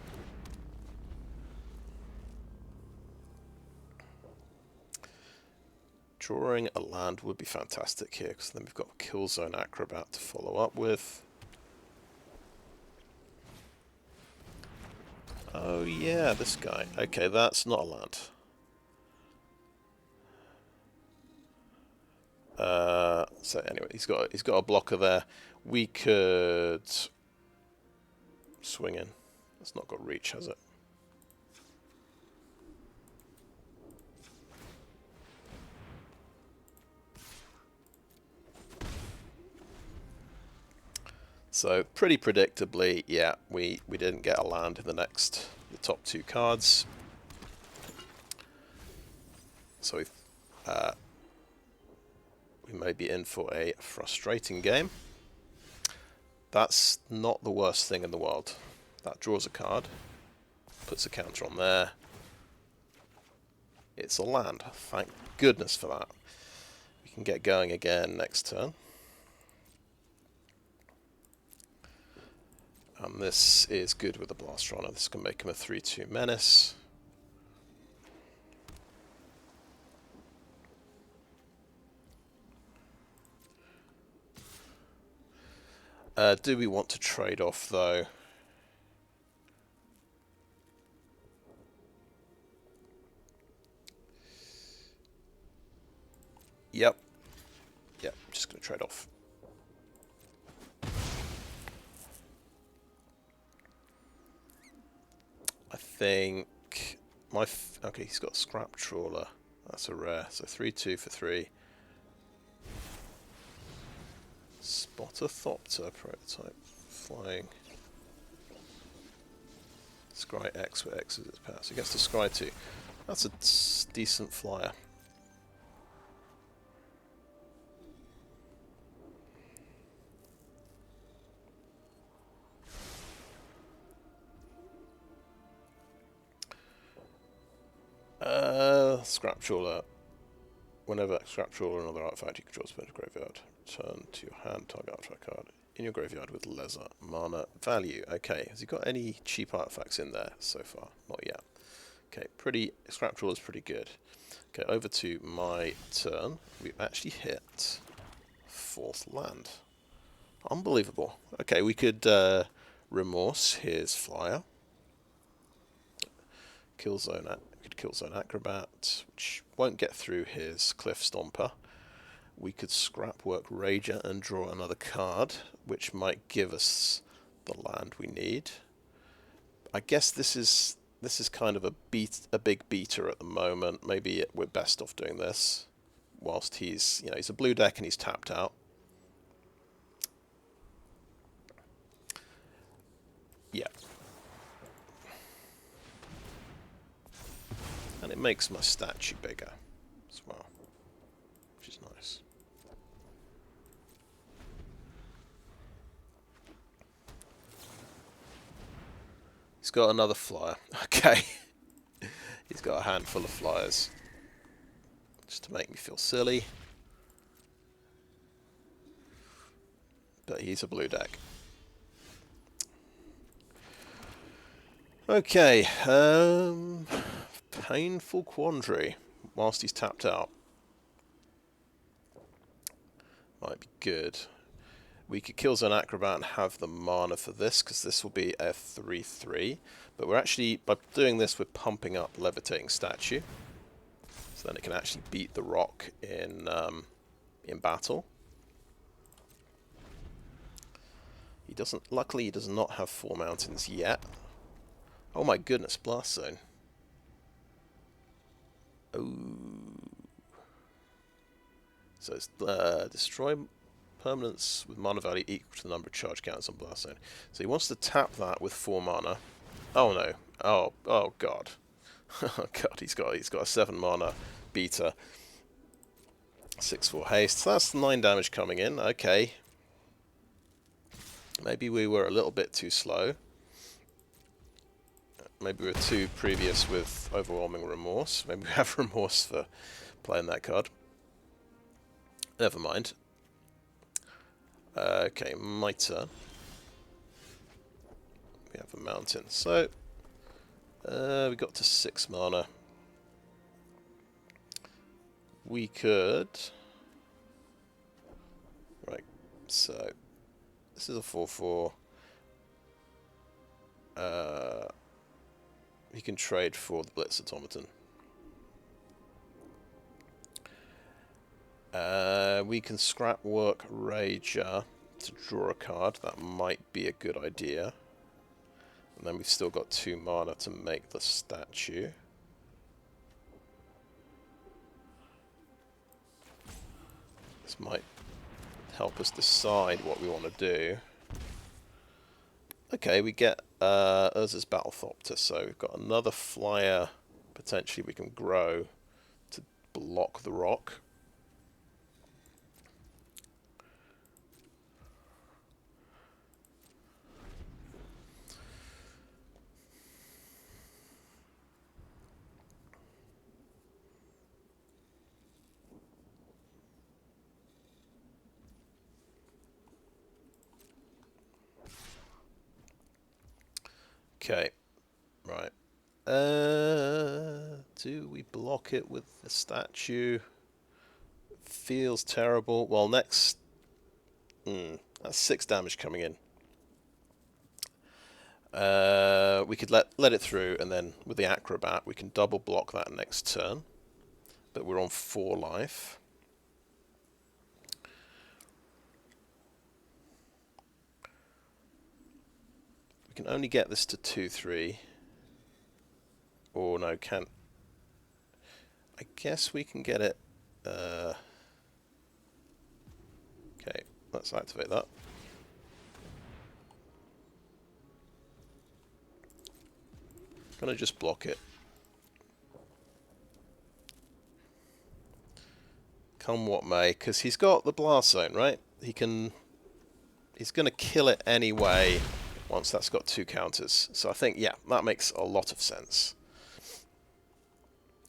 Drawing a land would be fantastic here, because then we've got Kill-Zone Acrobat to follow up with. Oh yeah, this guy. Okay, that's not a land. So anyway, he's got a blocker there. We could swing in. It's not got reach, has it? So pretty predictably, yeah, we didn't get a land in the top 2 cards. So we may be in for a frustrating game. That's not the worst thing in the world. That draws a card, puts a counter on there. It's a land. Thank goodness for that. We can get going again next turn. And this is good with the Blast-Runner. This can make him a 3/2 menace. Do we want to trade off, though? Yep. Yep, just going to trade off. I think my... okay, he's got Scrap Trawler. That's a rare. So 3/2 for 3. Battlethopter prototype. Flying. Scry X with X as its power. So he gets to Scry 2. That's a decent flyer. Scrap Trawler. Whenever Scrap Trawler or another artifact you control spend a graveyard, turn to your hand, target artifact card in your graveyard with lesser mana value. Okay, has he got any cheap artifacts in there so far? Not yet. Okay, Scrap Trawler's pretty good. Okay, over to my turn. We've actually hit 4th land. Unbelievable. Okay, we could Remorse his flyer. Kill-Zone Acrobat, which won't get through his Cliff Stomper. We could Scrapwork Rager and draw another card, which might give us the land we need. I guess this is kind of a big beater at the moment. Maybe we're best off doing this whilst he's a blue deck and he's tapped out. Yeah. And it makes my statue bigger as well, which is nice. He's got another flyer. Okay. He's got a handful of flyers. Just to make me feel silly. But he's a blue deck. Okay. Painful Quandary, whilst he's tapped out. Might be good. We could Kill-Zone Acrobat and have the mana for this, because this will be a 3/3. But we're actually, by doing this, we're pumping up Levitating Statue. So then it can actually beat the rock in battle. Luckily he does not have 4 mountains yet. Oh my goodness, Blast Zone. Oh. So it's destroy permanents with mana value equal to the number of charge counters on Blast Zone. So he wants to tap that with 4 mana. Oh no. Oh god. Oh god, he's got a 7 mana beater. 6/4 haste. So that's 9 damage coming in. Okay. Maybe we were a little bit too slow. Maybe we were too previous with Overwhelming Remorse. Maybe we have remorse for playing that card. Never mind. Okay, my turn. We have a mountain. So, we got to 6 mana. We could... Right, so... This is a 4/4. You can trade for the Blitz Automaton. We can Scrapwork Rager to draw a card. That might be a good idea. And then we've still got 2 mana to make the statue. This might help us decide what we want to do. Okay, we get Urza's Battlethopter, so we've got another flyer potentially we can grow to block the rock. Okay, right. Do we block it with the statue? Feels terrible. Well, next... that's 6 damage coming in. We could let it through, and then with the Acrobat, we can double block that next turn. But we're on 4 life. We can only get this to 2-3. Or no, can't. I guess we can get it. Okay, let's activate that. Gonna just block it. Come what may, because he's got the blast zone, right? He's gonna kill it anyway once that's got 2 counters. So I think, yeah, that makes a lot of sense.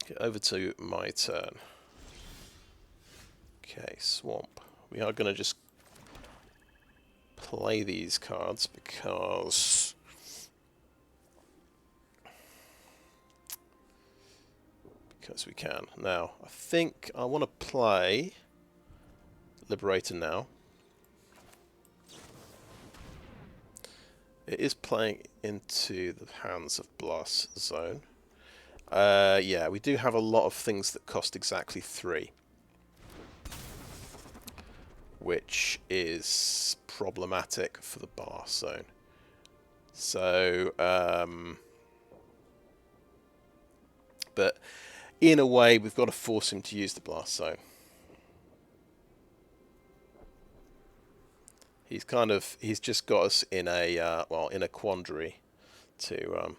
Okay, over to my turn. Okay, swamp. We are gonna just play these cards because we can. Now, I think I want to play Liberator now. It is playing into the hands of Blast Zone. Yeah, we do have a lot of things that cost exactly 3. Which is problematic for the Blast Zone. So, but in a way, we've got to force him to use the Blast Zone. He's just got us in a, in a quandary, to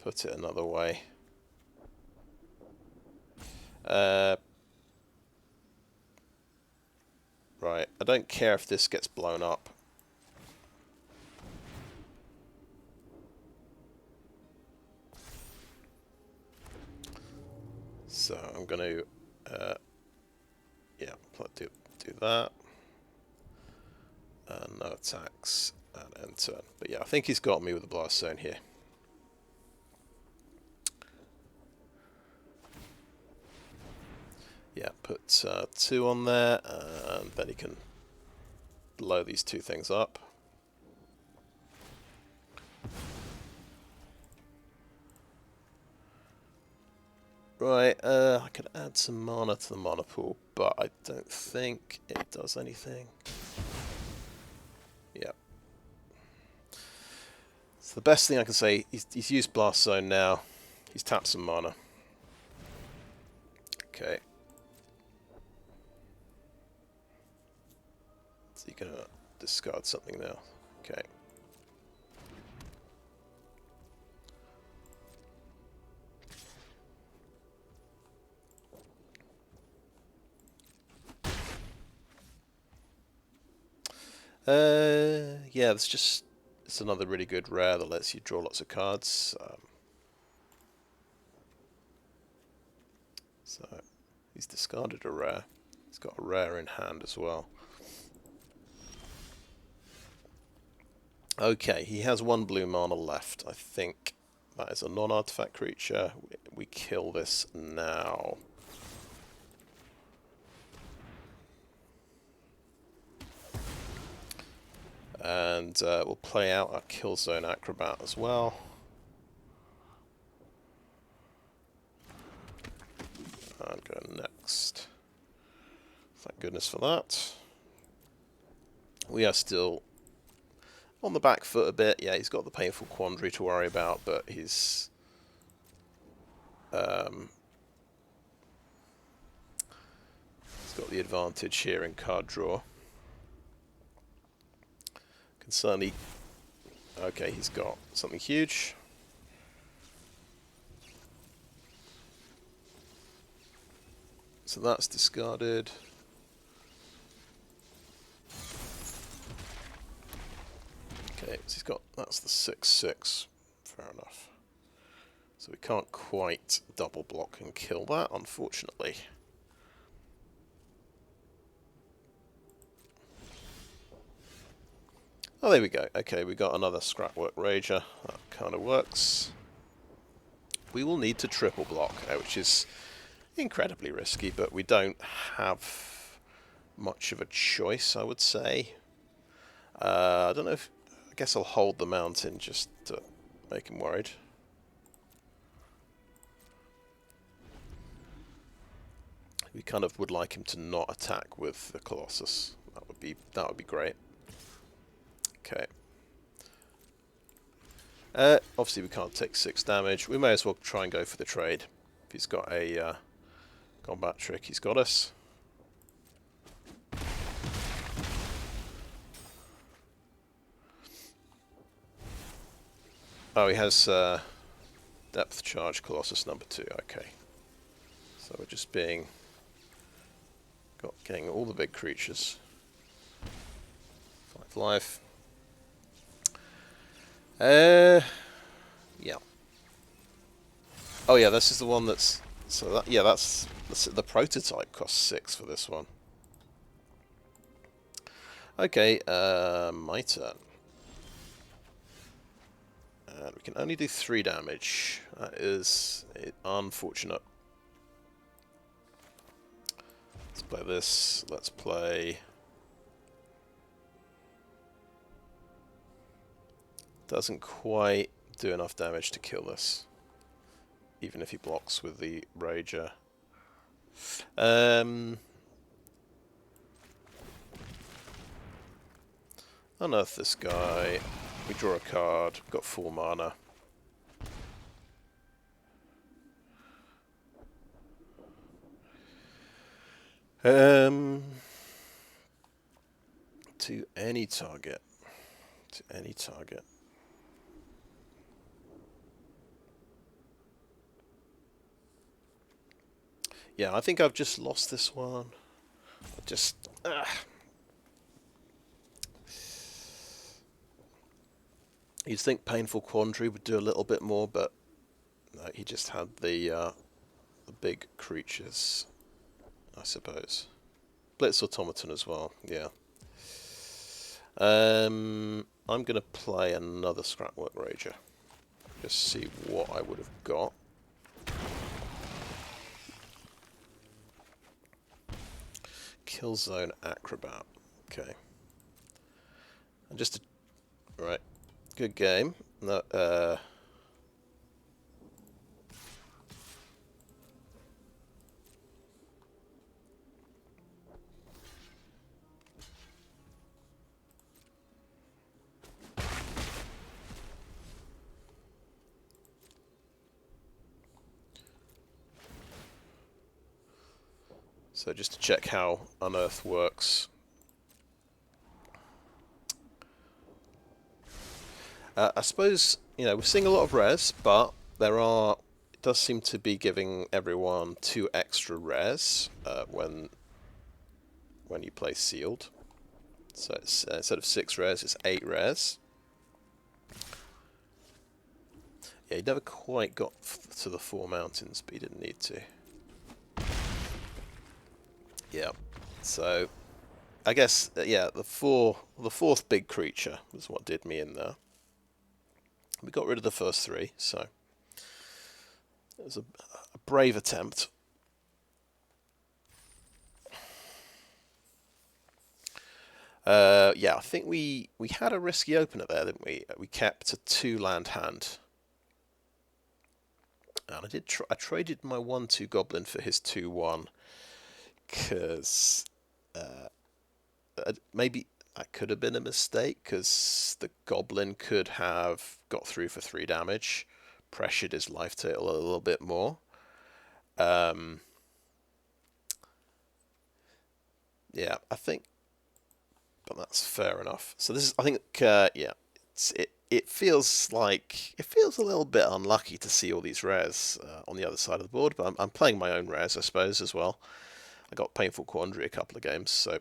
put it another way. Right, I don't care if this gets blown up. So I'm going to, yeah, do that. And no attacks, and end turn. But yeah, I think he's got me with the Blast Zone here. Yeah, put 2 on there, and then he can blow these 2 things up. Right, I could add some mana to the mana pool, but I don't think it does anything. Yeah. So the best thing I can say, he's used Blast Zone now. He's tapped some mana. Okay. So you're gonna discard something now. Okay. Yeah, it's another really good rare that lets you draw lots of cards. So he's discarded a rare. He's got a rare in hand as well. Okay, he has 1 blue mana left. I think that is a non-artifact creature. We kill this now. And we'll play out our Kill-Zone Acrobat as well. And go next. Thank goodness for that. We are still on the back foot a bit. Yeah, he's got the Painful Quandary to worry about, but he's got the advantage here in card draw. Can certainly... Okay, he's got something huge. So that's discarded. Okay, so he's got... That's the 6/6. Fair enough. So we can't quite double block and kill that, unfortunately. Oh, there we go. Okay, we got another Scrapwork Rager. That kind of works. We will need to triple block, which is incredibly risky, but we don't have much of a choice, I would say. I don't know if... I guess I'll hold the mountain just to make him worried. We kind of would like him to not attack with the Colossus. That would be great. Okay. Obviously we can't take 6 damage. We may as well try and go for the trade. If he's got a combat trick, he's got us. Oh, he has depth charge Colossus number 2. Okay. So we're just getting all the big creatures. 5 life. Yeah. Oh yeah, this is the one that's... So that, yeah, that's the prototype costs 6 for this one. Okay, my turn. And we can only do 3 damage. That is unfortunate. Let's play this. Let's play... Doesn't quite do enough damage to kill this. Even if he blocks with the Rager. Unearth this guy. We draw a card. We've got 4 mana. To any target. To any target. Yeah, I think I've just lost this one. You'd think Painful Quandary would do a little bit more, but no, he just had the big creatures, I suppose. Blitz Automaton as well, yeah. I'm going to play another Scrapwork Rager. Just see what I would have got. Kill-Zone Acrobat. Okay. And just right. Good game. No, so just to check how Unearth works. I suppose, you know, we're seeing a lot of rares, but it does seem to be giving everyone 2 extra rares when you play sealed. So it's, instead of 6 rares, it's 8 rares. Yeah, he never quite got to the 4 mountains, but he didn't need to. Yeah, so I guess yeah, the fourth big creature was what did me in there. We got rid of the first 3, so it was a brave attempt. Yeah, I think we had a risky opener there, didn't we? We kept a 2-land hand, and I traded my 1/2 goblin for his 2/1. Because maybe that could have been a mistake, because the goblin could have got through for 3 damage, pressured his life total a little bit more. Yeah, I think, but that's fair enough. So this is, I think, yeah, it feels a little bit unlucky to see all these rares on the other side of the board, but I'm playing my own rares, I suppose, as well. I got Painful Quandary a couple of games, so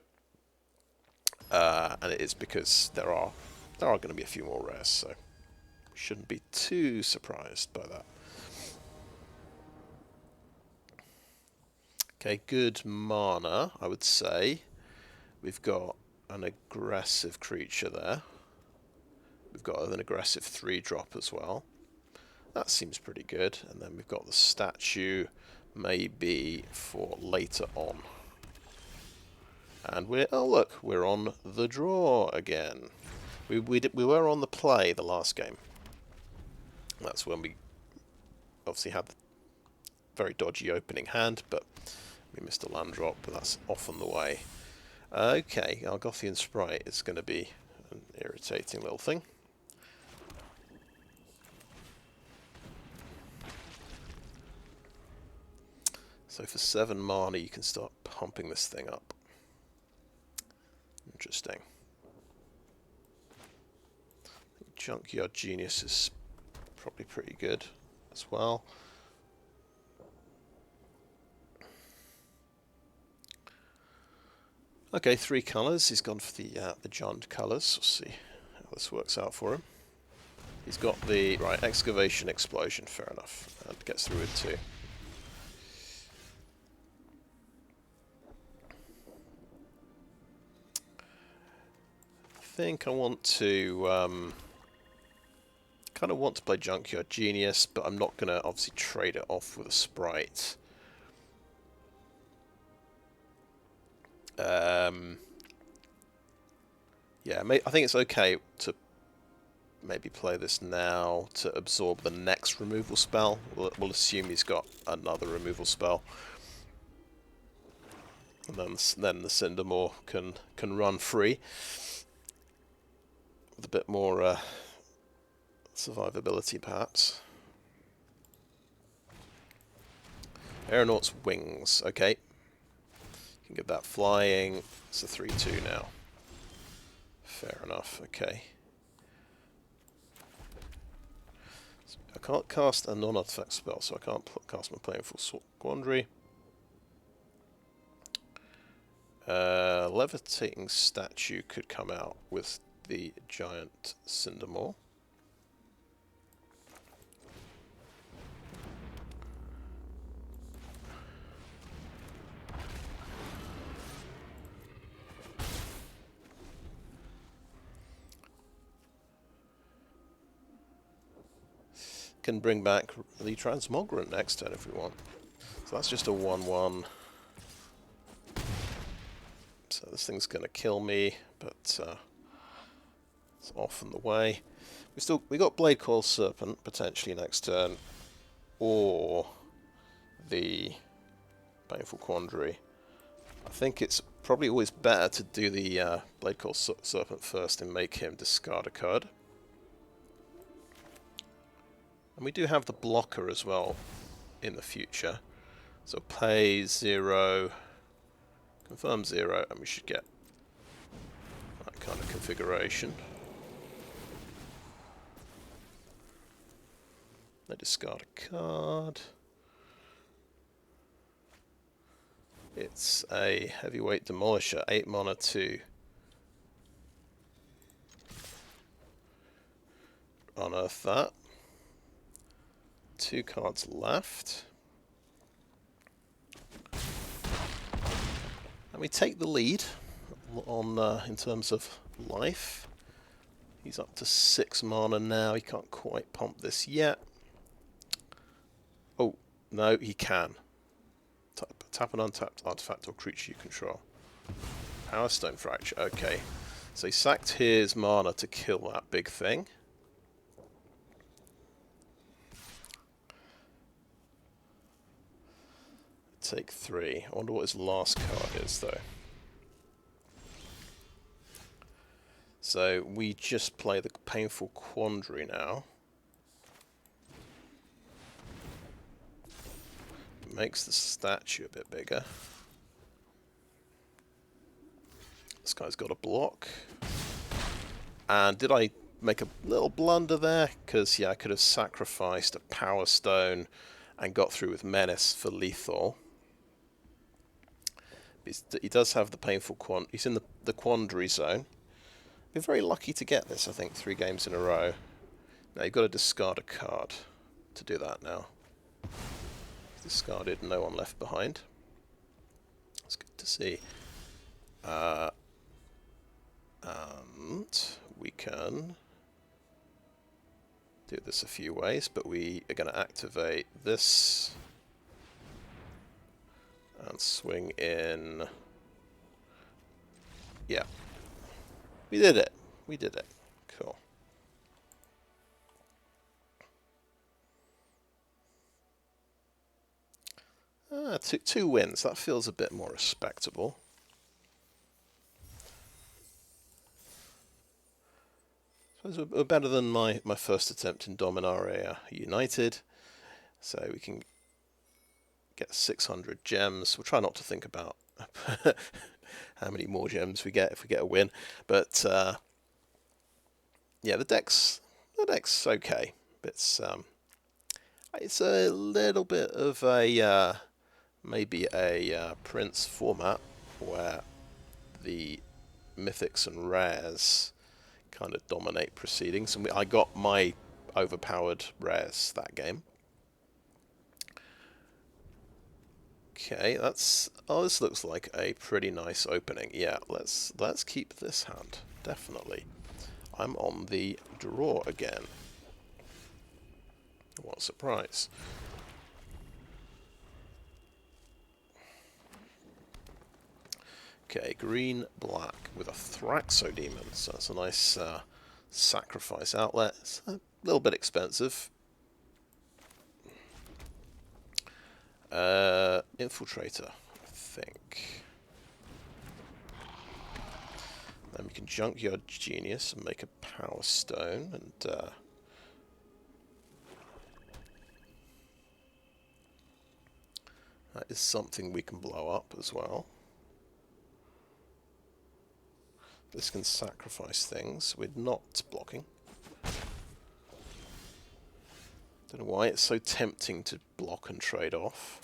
and it is because there are going to be a few more rares, so shouldn't be too surprised by that. Okay, good mana, I would say. We've got an aggressive creature there. We've got an aggressive 3-drop as well. That seems pretty good. And then we've got the statue, maybe for later on. And we're on the draw again. We were on the play the last game. That's when we obviously had the very dodgy opening hand, but we missed a land drop, but that's off on the way. Okay, Argothian Sprite is going to be an irritating little thing. So for 7 mana, you can start pumping this thing up. Interesting. Junkyard Genius is probably pretty good as well. Okay, 3 colours. He's gone for the giant colours. We'll see how this works out for him. He's got the right Excavation Explosion. Fair enough. And gets through it too. I think I want to kind of want to play Junkyard Genius, but I'm not going to obviously trade it off with a Sprite. Yeah, I think it's okay to maybe play this now to absorb the next removal spell. We'll assume he's got another removal spell, and then the Cindermaw can run free with a bit more survivability, perhaps. Aeronaut's Wings. Okay, you can get that flying. It's a 3/2 now. Fair enough. Okay. I can't cast a non-artifact spell, so I can't cast my Painful Quandary. Levitating Statue could come out with the Giant Cindermaw. Can bring back the Transmogrant next turn if we want. So that's just a 1/1. So this thing's going to kill me, but it's off and the way. We got Bladecoil Serpent potentially next turn, or the Painful Quandary. I think it's probably always better to do the Bladecoil Serpent first and make him discard a card. And we do have the blocker as well in the future. So pay 0, confirm 0, and we should get that kind of configuration. They discard a card. It's a heavyweight demolisher, 8 mana 2. Unearth that. 2 cards left. And we take the lead on in terms of life. He's up to 6 mana now. He can't quite pump this yet. Oh, no, he can. Tap an untapped artifact or creature you control. Powerstone Fracture, okay. So he sacked his mana to kill that big thing. Take 3. I wonder what his last card is, though. So we just play the Painful Quandary now. Makes the statue a bit bigger. This guy's got a block. And did I make a little blunder there? Because, yeah, I could have sacrificed a Powerstone and got through with Menace for lethal. He does have the Painful Quandary. He's in the Quandary zone. Been very lucky to get this, I think, 3 games in a row. Now you've got to discard a card to do that now. Discarded, no one left behind. It's good to see. And we can do this a few ways, but we are going to activate this and swing in. Yeah. We did it. We did it. Cool. Two wins. That feels a bit more respectable. I suppose we're better than my first attempt in Dominaria United. So we can get 600 gems. We'll try not to think about how many more gems we get if we get a win. But yeah, the deck's okay. It's a little bit of a maybe a Prince format where the mythics and rares kind of dominate proceedings, and I got my overpowered rares that game. Okay, this looks like a pretty nice opening. Yeah, let's keep this hand, definitely. I'm on the draw again. What a surprise. Okay, green, black with a Thraxodemon, so that's a nice sacrifice outlet. It's a little bit expensive. Infiltrator, I think. Then we can Junkyard Genius and make a Powerstone, and that is something we can blow up as well. This can sacrifice things. We're not blocking. Don't know why it's so tempting to block and trade off.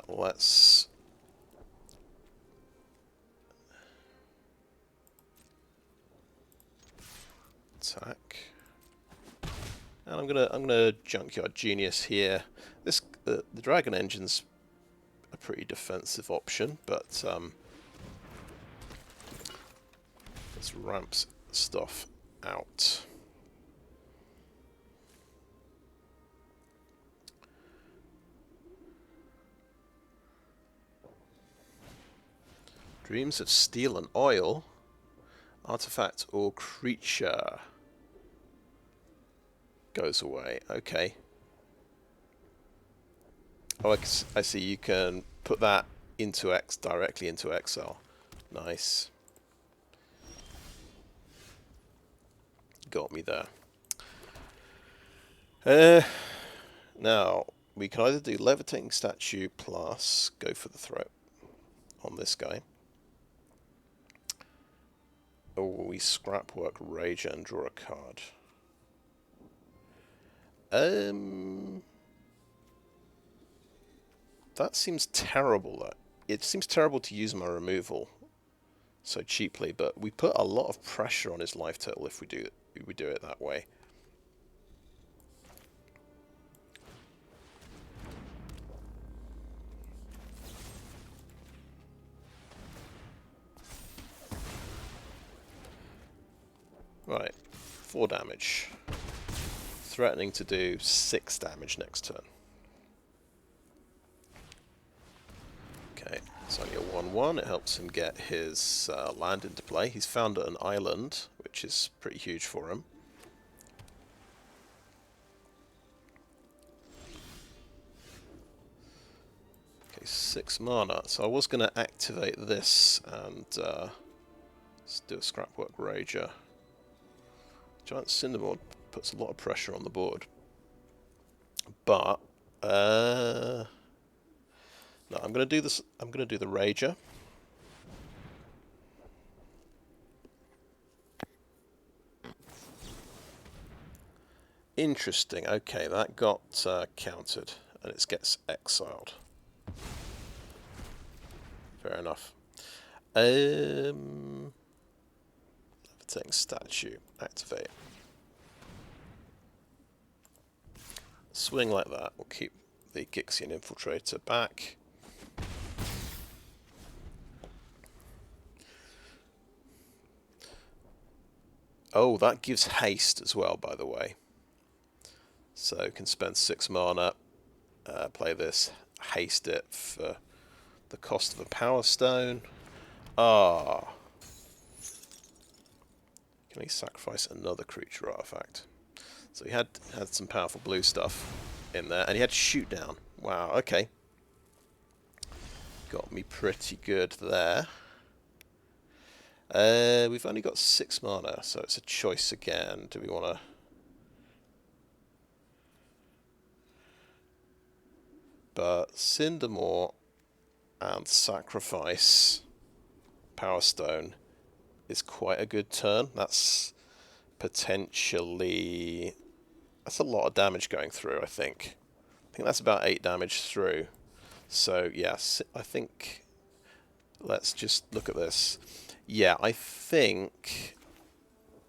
Let's attack. And I'm gonna Junkyard Genius here. The Dragon Engine's a pretty defensive option, but let's ramp stuff out. Dreams of Steel and Oil. Artifact or creature goes away. Okay. Oh, I see. You can put that into directly into exile. Nice. Got me there. Now we can either do Levitating Statue plus go for the throat on this guy. Or we Scrapwork Rager and draw a card. That seems terrible. It seems terrible to use my removal so cheaply, but we put a lot of pressure on his life total if we do it that way. Right, 4 damage. Threatening to do 6 damage next turn. Okay, it's only a 1/1. It helps him get his land into play. He's found an island, which is pretty huge for him. Okay, 6 mana. So I was going to activate this and let's do a Scrapwork Rager. Giant Cindermaw puts a lot of pressure on the board, but no, I'm going to do this. I'm going to do the Rager. Interesting. Okay, that got countered, and it gets exiled. Fair enough. Levitating Statue. Activate. Swing like that. We'll keep the Gixian Infiltrator back. Oh, that gives haste as well, by the way. So you can spend 6 mana, play this, haste it for the cost of a Powerstone. Ah. Can he sacrifice another creature artifact? So he had some powerful blue stuff in there, and he had shoot down. Wow, okay. Got me pretty good there. We've only got 6 mana, so it's a choice again. Do we want to... but Cindermaw and sacrifice Powerstone is quite a good turn. That's potentially... that's a lot of damage going through, I think. I think that's about 8 damage through. So, yes, I think... let's just look at this. Yeah, I think...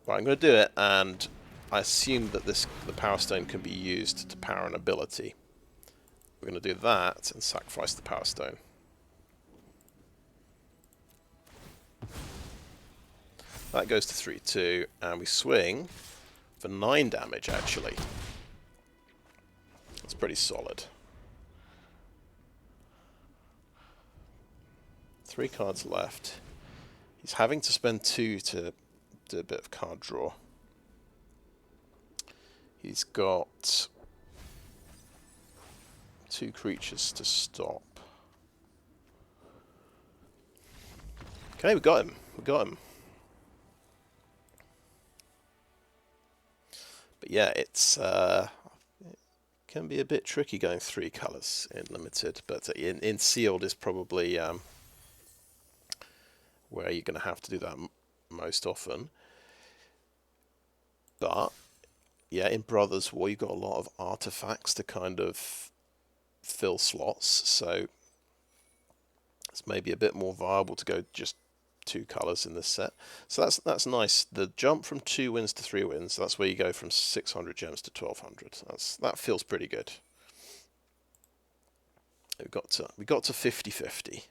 right, I'm going to do it, and I assume that the Powerstone can be used to power an ability. We're going to do that and sacrifice the Powerstone. That goes to 3-2, and we swing for 9 damage, actually. That's pretty solid. 3 cards left. He's having to spend 2 to do a bit of card draw. He's got 2 creatures to stop. Okay, we got him. We got him. But yeah, it can be a bit tricky going 3 colours in limited, but in sealed is probably where you're going to have to do that most often. But yeah, in Brothers War you've got a lot of artifacts to kind of fill slots, so it's maybe a bit more viable to go just 2 colours in this set. So that's nice. The jump from 2 wins to 3 wins, that's where you go from 600 gems to 1200. That feels pretty good. We got to 50-50.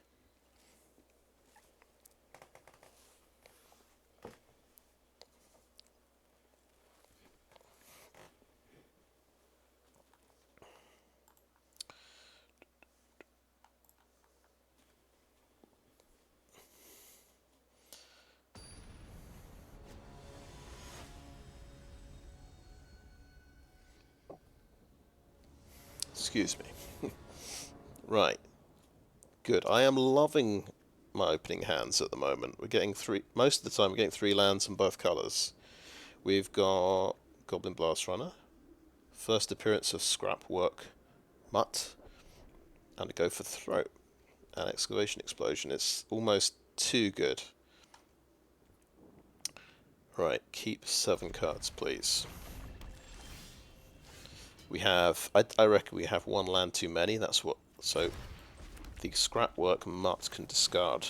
Excuse me. Right. Good. I am loving my opening hands at the moment. We're getting 3... most of the time we're getting 3 lands in both colours. We've got Goblin Blast-Runner, first appearance of Scrapwork Mutt, and a go for throat. And Excavation Explosion. It's almost too good. Right, keep 7 cards, please. We have... I reckon we have 1 land too many. That's what... so the Scrapwork Mutt can discard.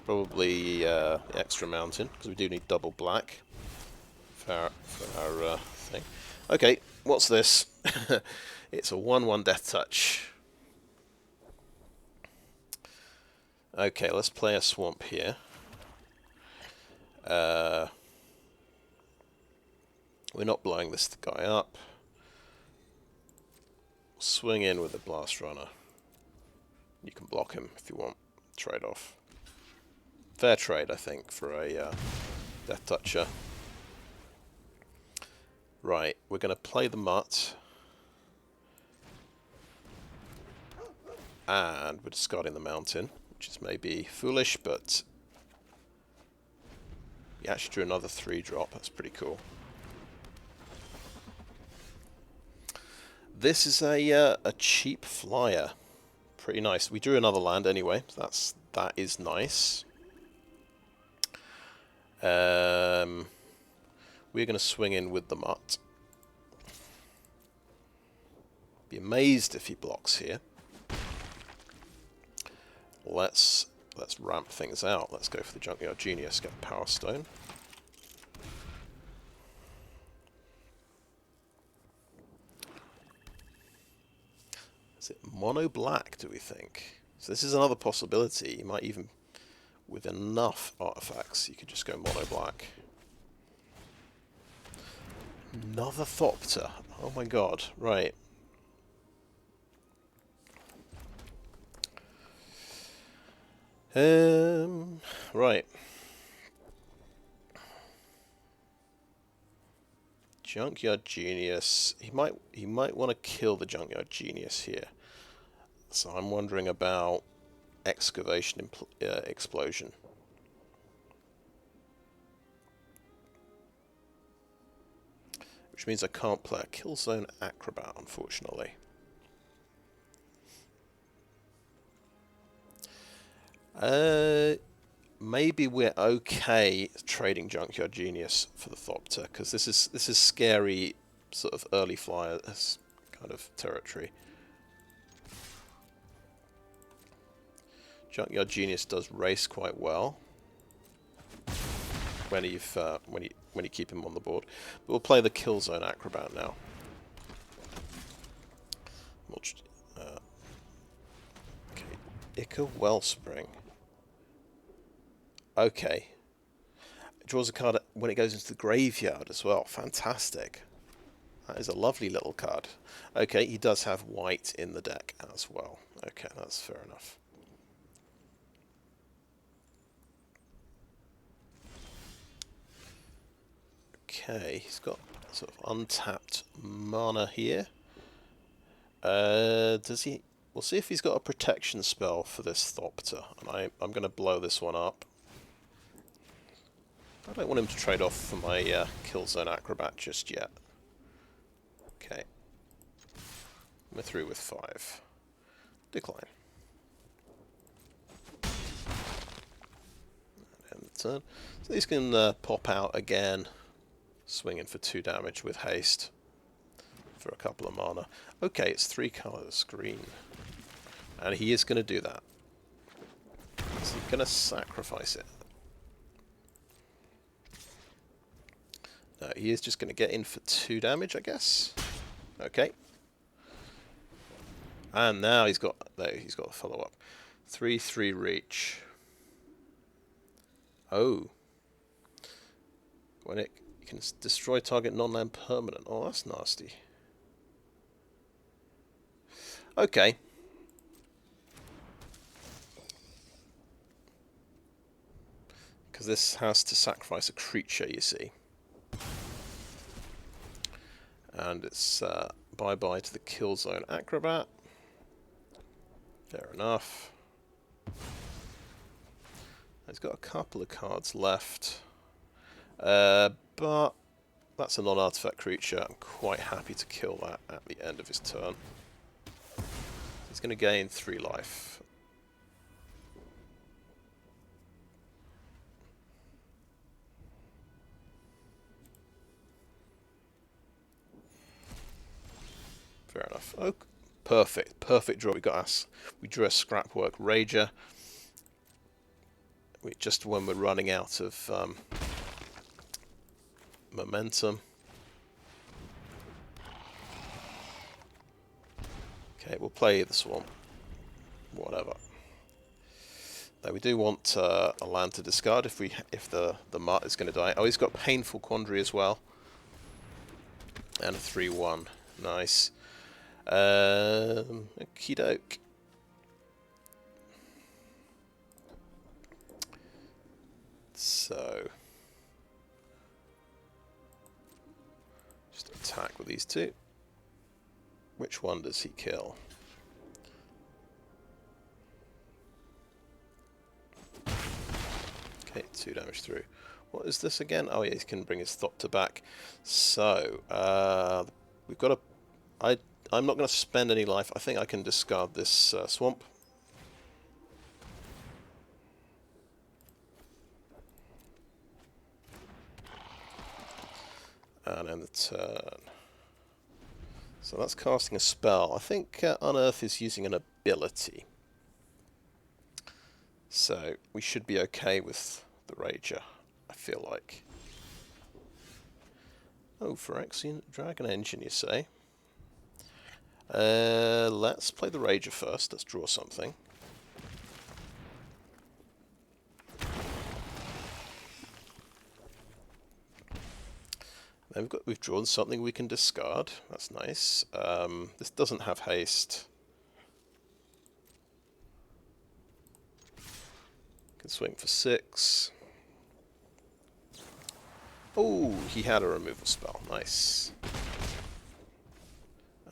Probably the extra mountain, because we do need double black for our thing. Okay, what's this? It's a 1/1 Death Touch. Okay, let's play a swamp here. We're not blowing this guy up. Swing in with the Blast Runner. You can block him if you want. Trade off. Fair trade, I think, for a Death Toucher. Right, we're going to play the Mutt. And we're discarding the Mountain, which is maybe foolish, but he actually drew another 3-drop. That's pretty cool. This is a cheap flyer. Pretty nice. We drew another land anyway. So that is nice. We're going to swing in with the Mutt. Be amazed if he blocks here. Let's ramp things out. Let's go for the Junkyard Genius. Get the Powerstone. Is it mono black, do we think? So this is another possibility. You might even, with enough artifacts, you could just go mono black. Another Thopter. Oh my god. Right. Right. Junkyard Genius. He might want to kill the Junkyard Genius here. So I'm wondering about Excavation Explosion. Which means I can't play a Kill-Zone Acrobat, unfortunately. Maybe we're okay trading Junkyard Genius for the Thopter, because this is scary, sort of early flyers kind of territory. Junkyard Genius does race quite well when you keep him on the board. But we'll play the Kill-Zone Acrobat now. Okay, Ica Wellspring. Okay. It draws a card when it goes into the graveyard as well. Fantastic. That is a lovely little card. Okay, he does have white in the deck as well. Okay, that's fair enough. Okay, he's got sort of untapped mana here. Does he? We'll see if he's got a protection spell for this Thopter. And I'm going to blow this one up. I don't want him to trade off for my Kill-Zone Acrobat just yet. Okay. We're through with 5. Decline. And the turn. So these can pop out again, swinging for 2 damage with haste for a couple of mana. Okay, it's 3 colours, green. And he is going to do that. Is he going to sacrifice it? No, he is just going to get in for 2 damage, I guess. Okay. And now he's got a follow-up. 3/3 reach. Oh. When you can destroy target non-land permanent. Oh, that's nasty. Okay. Because this has to sacrifice a creature, you see. And it's bye-bye to the Kill-Zone Acrobat. Fair enough. He's got a couple of cards left. But that's a non-artifact creature. I'm quite happy to kill that at the end of his turn. He's going to gain 3 life. Fair enough. Oh, perfect draw. We drew a Scrapwork Rager. Just when we're running out of momentum. Okay, we'll play the Swamp. Whatever. Now we do want a land to discard if the Mutt is going to die. Oh, he's got Painful Quandary as well. And a 3/1. Nice. Okie doke. So just attack with these 2. Which one does he kill? Okay, 2 damage through. What is this again? Oh yeah, he can bring his Thopter back. So we've got a. I'm not going to spend any life. I think I can discard this Swamp. And end the turn. So that's casting a spell. I think Unearth is using an ability. So we should be okay with the Rager, I feel like. Oh, Phyrexian Dragon Engine, you say? Let's play the Rager first. Let's draw something. Then we've drawn something we can discard. That's nice. This doesn't have haste. Can swing for 6. Oh, he had a removal spell. Nice.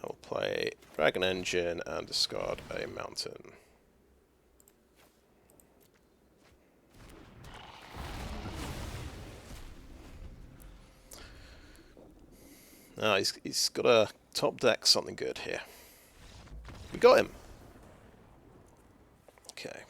I will play Dragon Engine and discard a mountain. Ah, he's got a top deck something good here. We got him. Okay.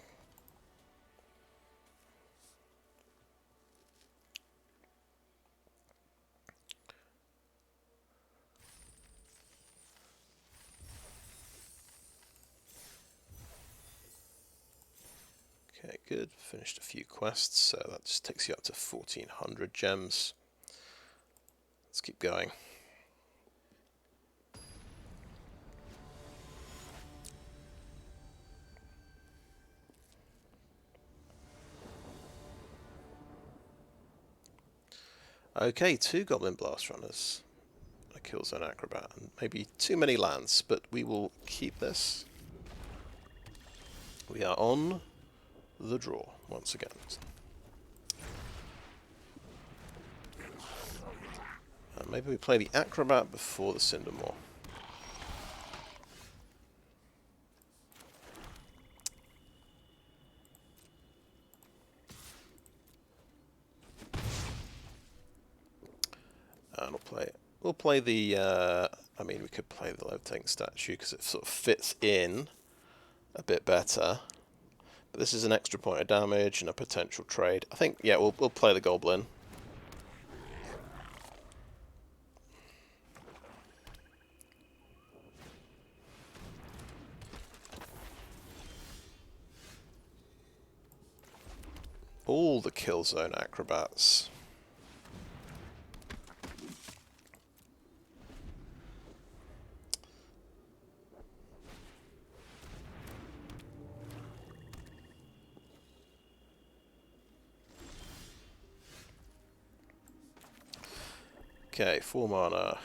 good. Finished a few quests, so that just takes you up to 1400 gems. Let's keep going. Okay, 2 Goblin Blast-Runners, a Kill-Zone Acrobat, and maybe too many lands, but we will keep this. We are on the draw once again. Maybe we play the Acrobat before the Cindermaw. And we'll play the, I mean, we could play the Levitating Statue because it sort of fits in a bit better. But this is an extra point of damage and a potential trade. I think, yeah, we'll play the Goblin. All the Kill-Zone Acrobats. Okay, 4 mana.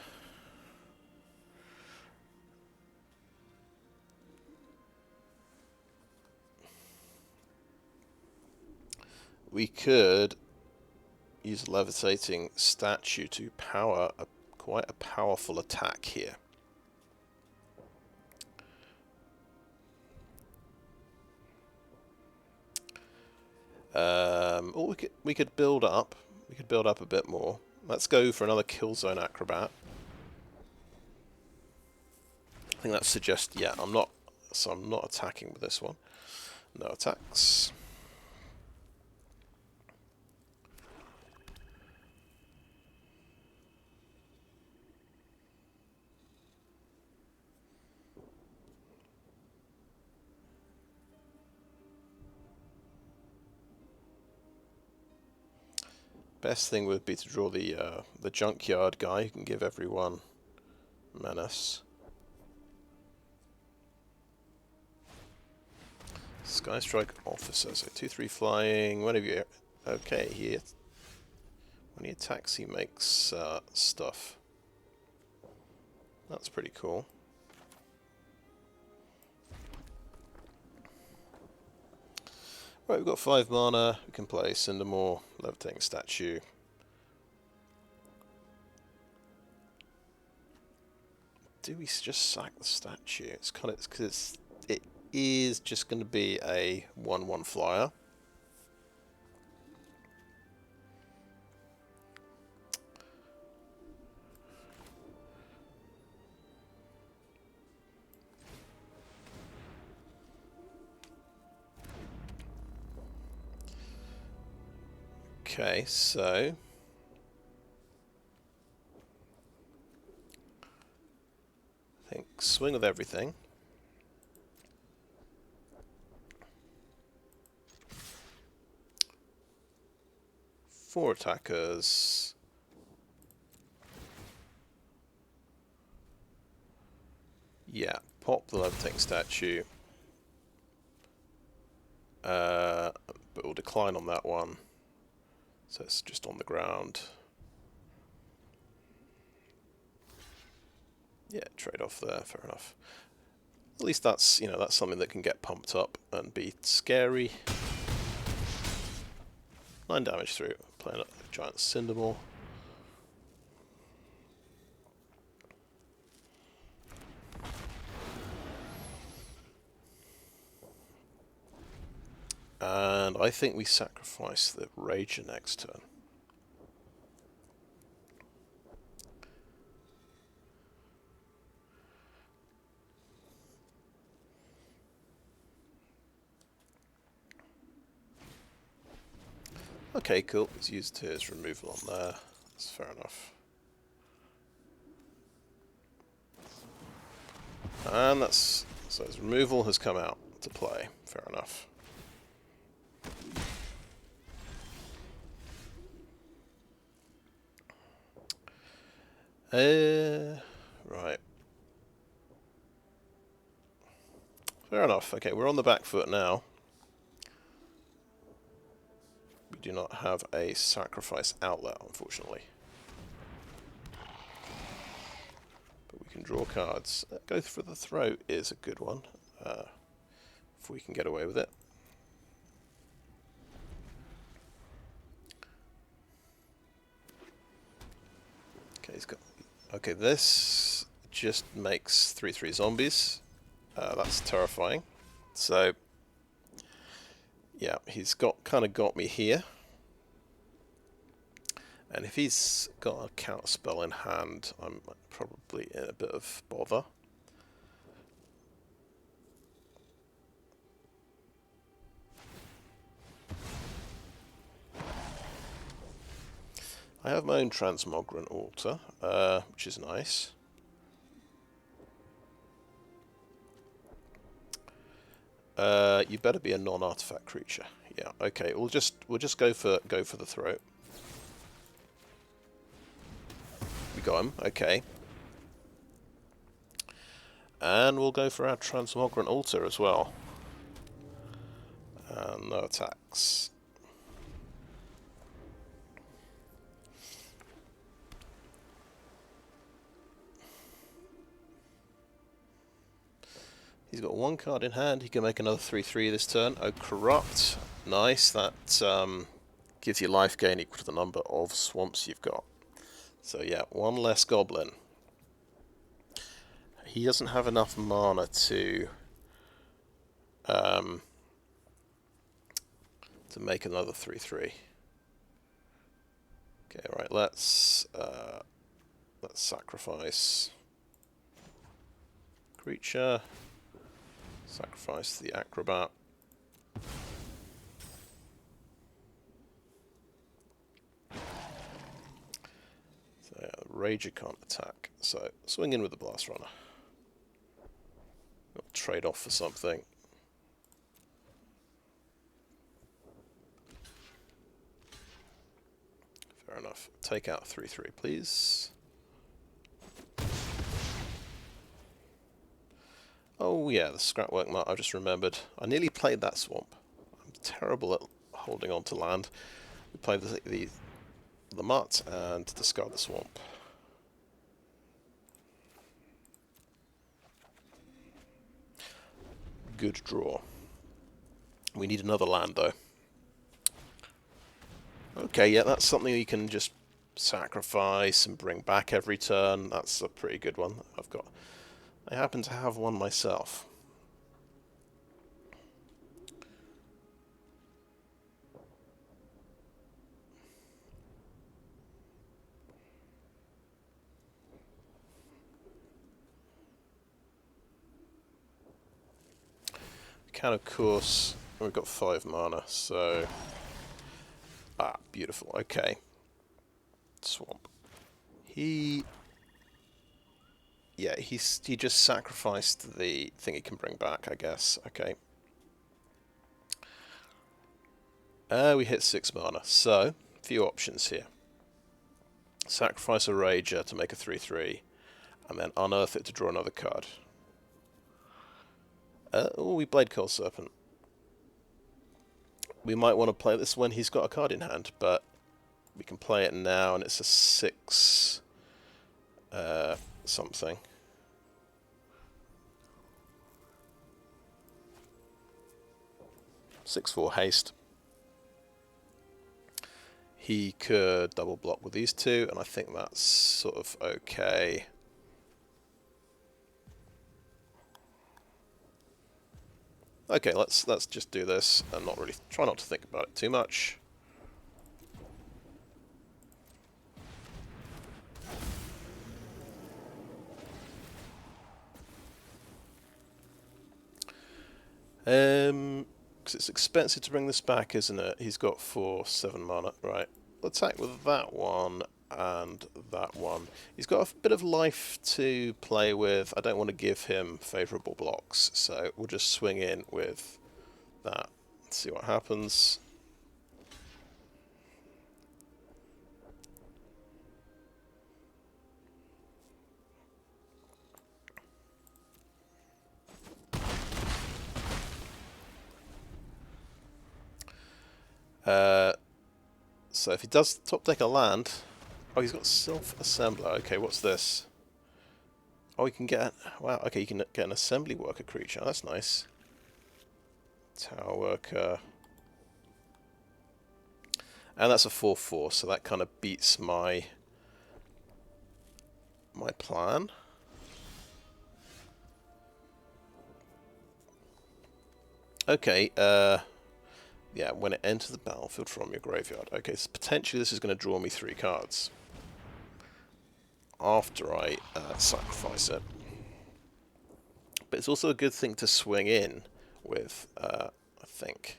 We could use Levitating Statue to power quite a powerful attack here. Or we could build up. We could build up a bit more. Let's go for another Kill-Zone Acrobat. I think that suggests, yeah, I'm not attacking with this one. No attacks. Best thing would be to draw the Junkyard guy who can give everyone menace. Sky Strike Officer, so 2/3 flying. Whenever you okay, when he attacks, he makes stuff. That's pretty cool. Right, we've got 5 mana. We can play Cindermaw, Levitating Statue. Do we just sack the statue? It's kind of because it is just going to be a 1/1 flyer. Okay, so I think swing with everything. Four attackers. Yeah, pop the Levitating Statue. But we'll decline on that one. So it's just on the ground. Yeah, trade off there, fair enough. At least that's, that's something that can get pumped up and be scary. 9 damage through, playing a Giant Cindermaw. And I think we sacrifice the Rager next turn. Okay, cool. He's used his removal on there. That's fair enough. And so his removal has come out to play. Fair enough. Right. Fair enough. Okay, we're on the back foot now. We do not have a sacrifice outlet, unfortunately. But we can draw cards. Go for the throat is a good one, if we can get away with it. Okay, he's got... Okay, this just makes 3/3 zombies. That's terrifying. So, yeah, he's kind of got me here. And if he's got a counter spell in hand, I'm probably in a bit of bother. I have my own Transmogrant Altar, which is nice. You better be a non-artifact creature. Yeah, okay. We'll just go for the throat. We got him. Okay. And we'll go for our Transmogrant Altar as well. And no attacks. He's got one card in hand. He can make another 3/3 this turn. Oh, Corrupt. Nice. That gives you life gain equal to the number of swamps you've got. So yeah, one less goblin. He doesn't have enough mana to make another 3/3. Okay, right. Let's sacrifice creature. Sacrifice the acrobat. So yeah, the Rager can't attack. So swing in with the Blast-Runner. We'll trade off for something. Fair enough. Take out 3/3, please. Oh yeah, the Scrapwork Mutt, I just remembered. I nearly played that swamp. I'm terrible at holding on to land. We played the Mutt and discard the swamp. Good draw. We need another land though. Okay, yeah, that's something you can just sacrifice and bring back every turn. That's a pretty good one. I happen to have one myself. We can, of course, we've got 5 mana, so... Ah, beautiful. Okay. Swamp. Yeah, he just sacrificed the thing he can bring back, I guess. Okay. We hit 6 mana, so a few options here. Sacrifice a Rager to make a 3/3, and then unearth it to draw another card. Oh, we Bladecoil Serpent. We might want to play this when he's got a card in hand, but we can play it now, and it's a 6 something. (6/4) haste. He could double block with these two, and I think that's sort of okay. Okay, let's just do this and try not to think about it too much. Because it's expensive to bring this back, isn't it? He's got 7 mana. Right. Let's attack with that one and that one. He's got a bit of life to play with. I don't want to give him favourable blocks, so we'll just swing in with that. Let's see what happens. So if he does top deck a land... Oh, he's got self-assembler. Okay, what's this? Oh, he can get... Wow, okay, you can get an assembly worker creature. That's nice. Tower worker. And that's a 4/4, so that kind of beats my plan. Okay, yeah, when it enters the battlefield from your graveyard. Okay, so potentially this is going to draw me 3 cards. After I sacrifice it. But it's also a good thing to swing in with, I think.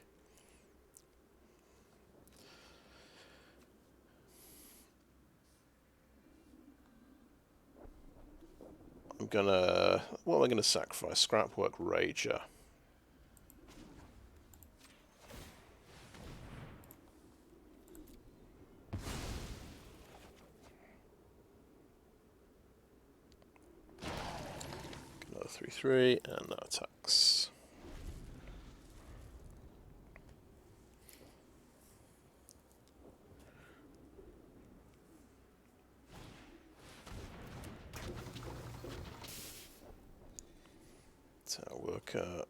I'm gonna... What am I gonna sacrifice? Scrapwork Rager. Another 3/3 and no attacks. Tower worker.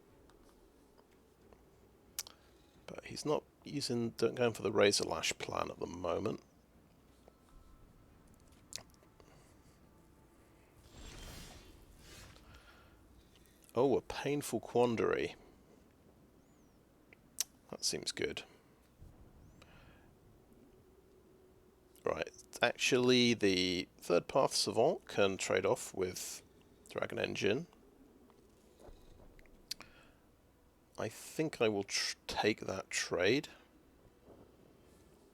But he's not going for the Razorlash plan at the moment. Oh, a Painful Quandary. That seems good. Right, actually the third path Savant can trade off with Dragon Engine. I think I will take that trade.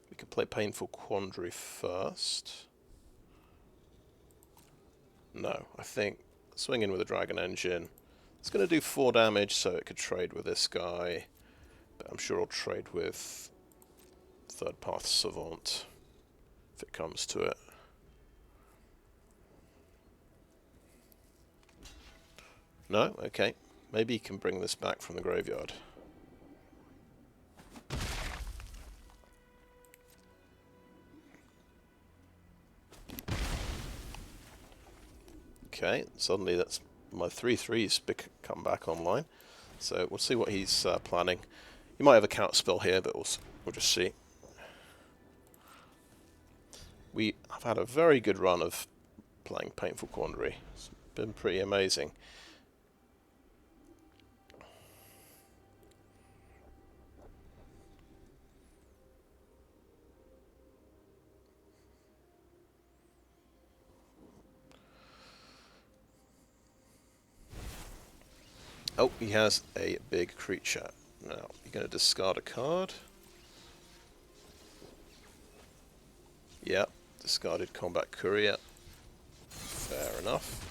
We could play Painful Quandary first. No, I think swing in with a Dragon Engine. It's going to do 4 damage, so it could trade with this guy. But I'm sure I'll trade with Third Path Savant if it comes to it. No? Okay. Maybe he can bring this back from the graveyard. Okay, suddenly that's my 3/3's come back online. So we'll see what he's planning. He might have a counter spell here, but we'll just see. We have had a very good run of playing Painful Quandary. It's been pretty amazing. Oh, he has a big creature. Now, you're going to discard a card. Yep, discarded Combat Courier. Fair enough.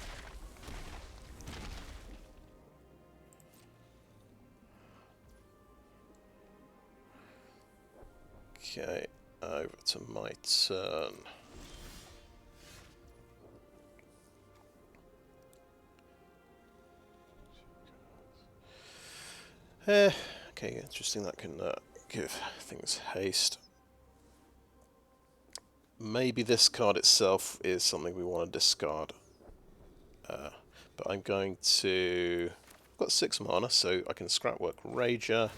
Okay, over to my turn. Okay, interesting, that can give things haste. Maybe this card itself is something we want to discard. But I'm going to... I've got 6 mana, so I can Scrapwork Rager.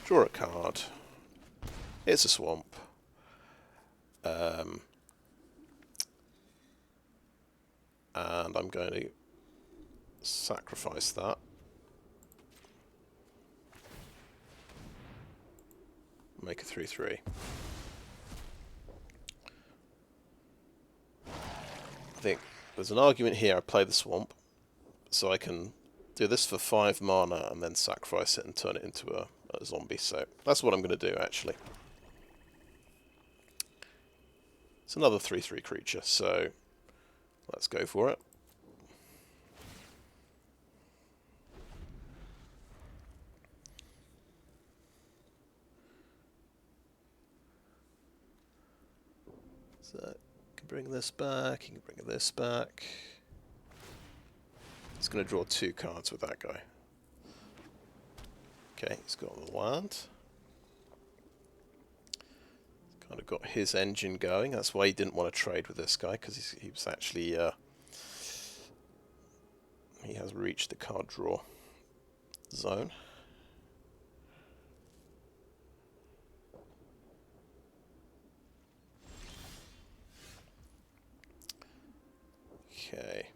Draw a card. It's a swamp. And I'm going to sacrifice that. Make a 3/3. I think there's an argument here I play the swamp, so I can do this for 5 mana and then sacrifice it and turn it into a zombie, so that's what I'm going to do actually. It's another 3/3 creature, so let's go for it. So, you can bring this back, you can bring this back. It's going to draw 2 cards with that guy. Okay, he's got the land. Kind of got his engine going. That's why he didn't want to trade with this guy, because he was actually he has reached the card draw zone. Okay.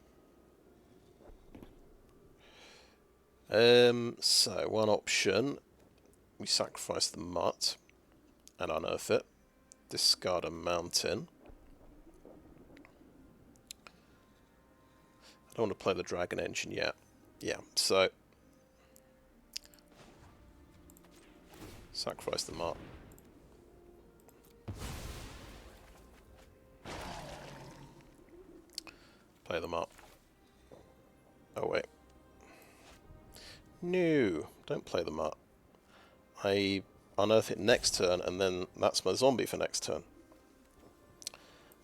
So one option, we sacrifice the Mutt and unearth it. Discard a mountain. I don't want to play the Dragon Engine yet. Yeah, so sacrifice the Mutt. Play them up. Oh wait. No, don't play them up. I unearth it next turn, and then that's my zombie for next turn.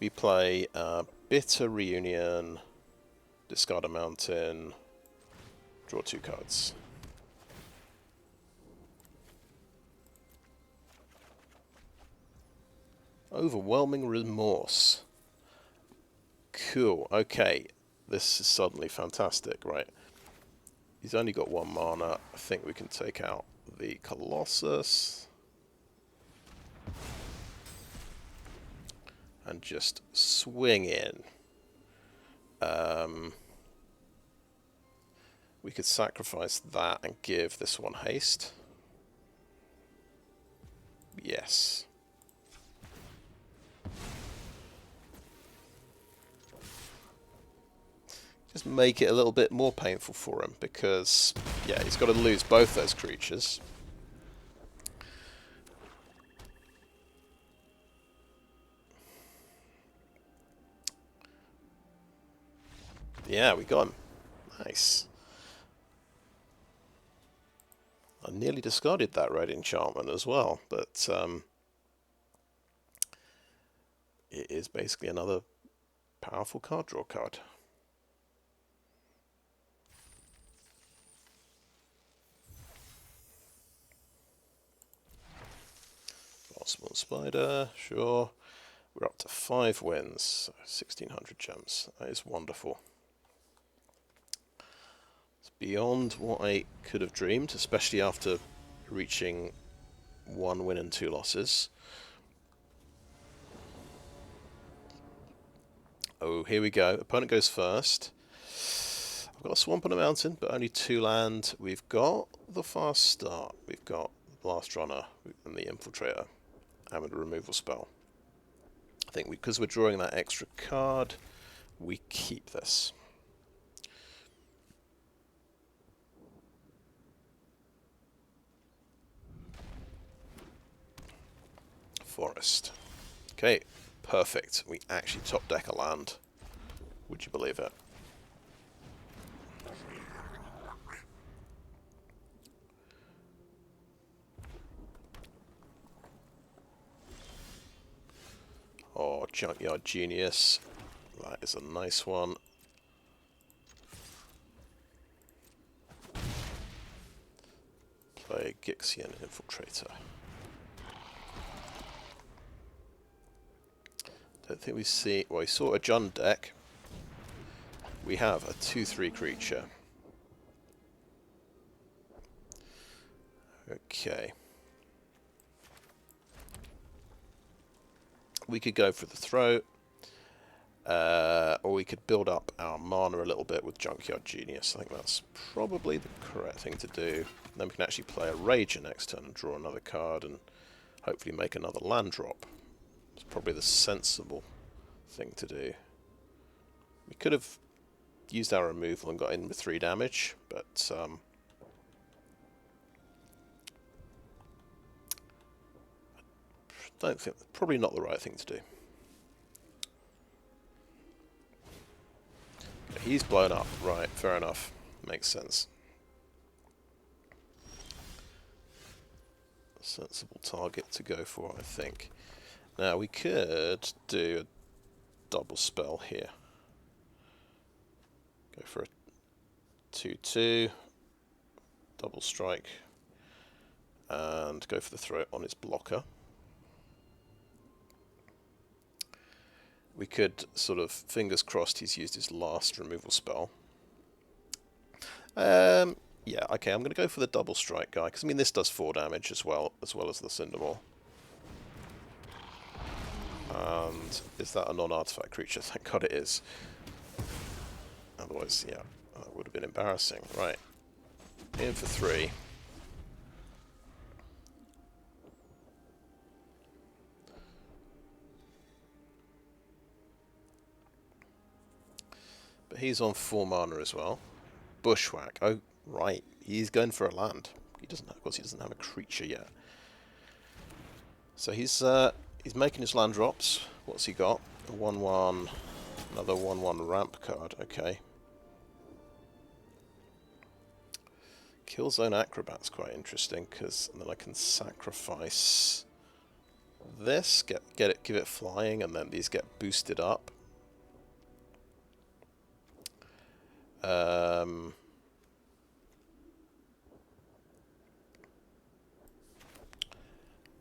We play Bitter Reunion, discard a mountain, draw 2 cards. Overwhelming Remorse. Cool, okay. This is suddenly fantastic, right? He's only got 1 mana. I think we can take out the Colossus. And just swing in. We could sacrifice that and give this one haste. Yes. Just make it a little bit more painful for him, because, yeah, he's got to lose both those creatures. Yeah, we got him. Nice. I nearly discarded that red enchantment as well, but it is basically another powerful card draw card. Possible Spider, sure. We're up to 5 wins, 1,600 gems. That is wonderful. It's beyond what I could have dreamed, especially after reaching 1 win and 2 losses. Oh, here we go. Opponent goes first. I've got a Swamp and a Mountain, but only 2 land. We've got the Fast Start. We've got the Blast-Runner and the Infiltrator. And a removal spell. I think because we're drawing that extra card, we keep this. Forest. Okay, perfect. We actually top deck a land. Would you believe it? Oh, Junkyard Genius. That is a nice one. Play Gixian Infiltrator. Don't think we see... Well, we saw a Jund deck. We have a 2/3 creature. Okay. We could go for the throat, or we could build up our mana a little bit with Junkyard Genius. I think that's probably the correct thing to do. Then we can actually play a Rager next turn and draw another card and hopefully make another land drop. It's probably the sensible thing to do. We could have used our removal and got in with 3 damage, but don't think, probably not the right thing to do. He's blown up, right, fair enough. Makes sense. Sensible target to go for, I think. Now, we could do a double spell here. Go for a 2/2, double strike. and go for the throw on its blocker. We could sort of, fingers crossed, he's used his last removal spell. Yeah, okay, I'm going to go for the double strike guy, because I mean this does 4 damage as well as the Cindermaw. And is that a non-artifact creature? Thank God it is. Otherwise, yeah, that would have been embarrassing. Right, in for 3. But he's on 4 mana as well. Bushwhack. Oh, right. He's going for a land. He doesn't. Of course, he doesn't have a creature yet. So he's making his land drops. What's he got? A 1/1, another 1/1 ramp card. Okay. Kill-Zone Acrobat's quite interesting because then I can sacrifice this, give it flying, and then these get boosted up.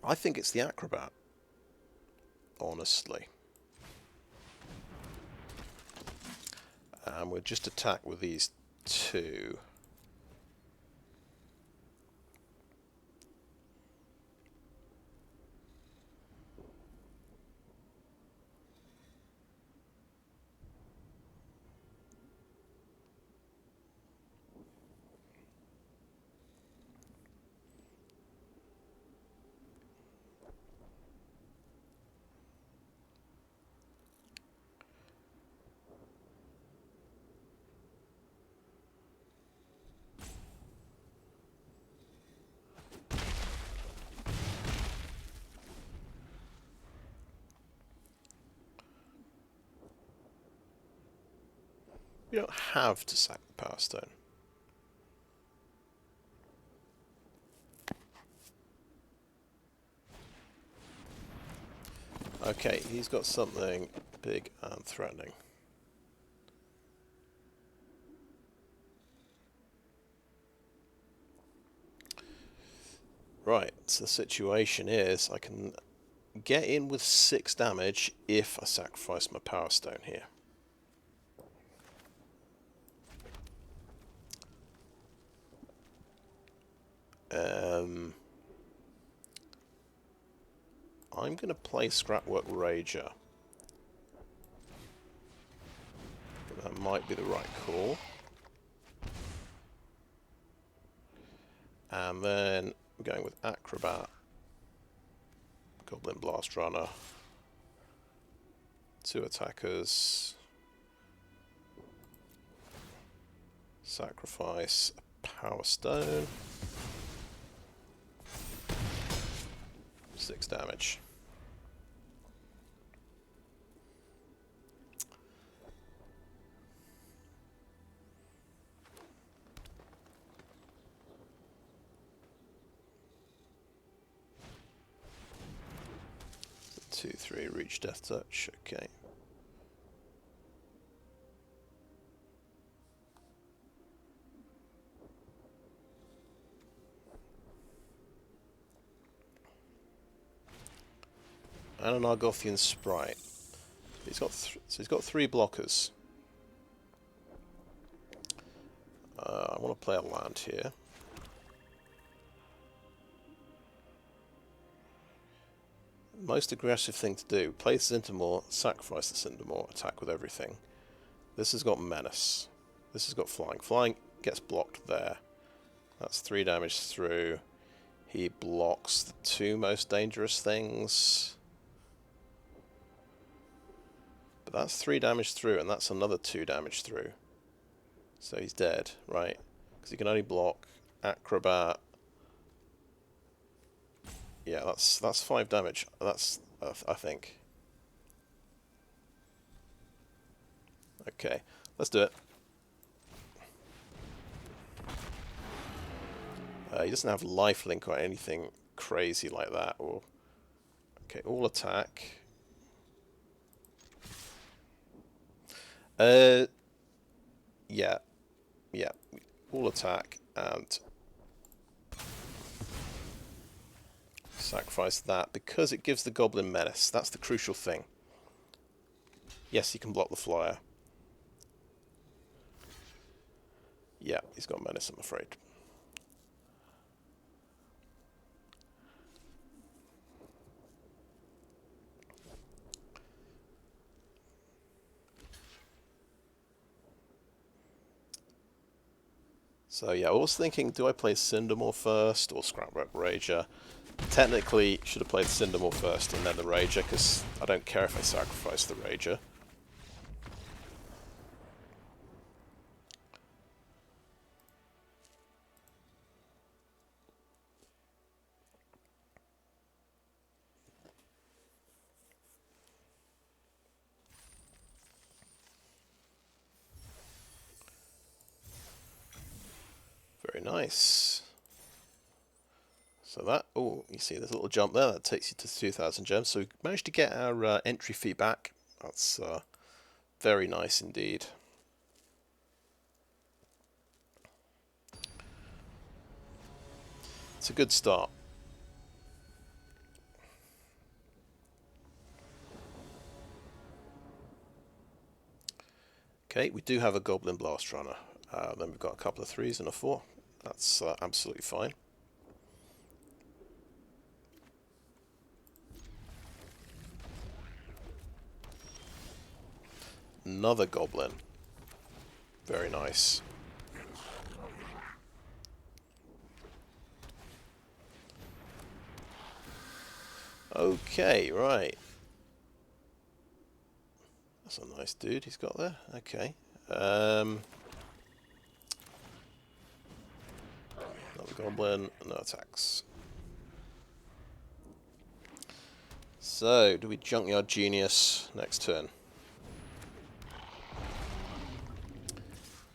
I think it's the Acrobat, honestly. And we'll just attack with these 2. You don't have to sack the Powerstone. Okay, he's got something big and threatening. Right, so the situation is I can get in with 6 damage if I sacrifice my Powerstone here. I'm going to play Scrapwork Rager. That might be the right call. And then we're going with Acrobat, Goblin Blast-Runner, 2 attackers, sacrifice a Powerstone, 6 damage. Two, 3, reach death touch, okay. And an Argothian Sprite. So he's got 3 blockers. I want to play a land here. Most aggressive thing to do, play Cindermaw, sacrifice the Cindermaw, attack with everything. This has got Menace. This has got Flying. Flying gets blocked there. That's 3 damage through. He blocks the 2 most dangerous things. But that's 3 damage through, and that's another 2 damage through. So he's dead, right? Because he can only block Acrobat. Yeah, that's 5 damage. That's I think. Okay, let's do it. He doesn't have lifelink or anything crazy like that. Or okay, all attack. Yeah, all attack and Sacrifice that because it gives the Goblin Menace. That's the crucial thing. Yes, he can block the flyer. Yeah, he's got Menace, I'm afraid. So yeah, I was thinking, do I play Cindermaw first or Scrapwork Rager? Technically, should have played Cindermaw first and then the Rager, because I don't care if I sacrifice the Rager. Very nice. So that, oh, you see there's a little jump there, that takes you to 2,000 gems. So we managed to get our entry fee back. That's very nice indeed. It's a good start. Okay, we do have a Goblin Blast-Runner. Then we've got a couple of 3s and a 4. That's absolutely fine. Another Goblin. Very nice. Okay, right. That's a nice dude he's got there. Okay. Another Goblin, no attacks. So, do we Junkyard Genius next turn?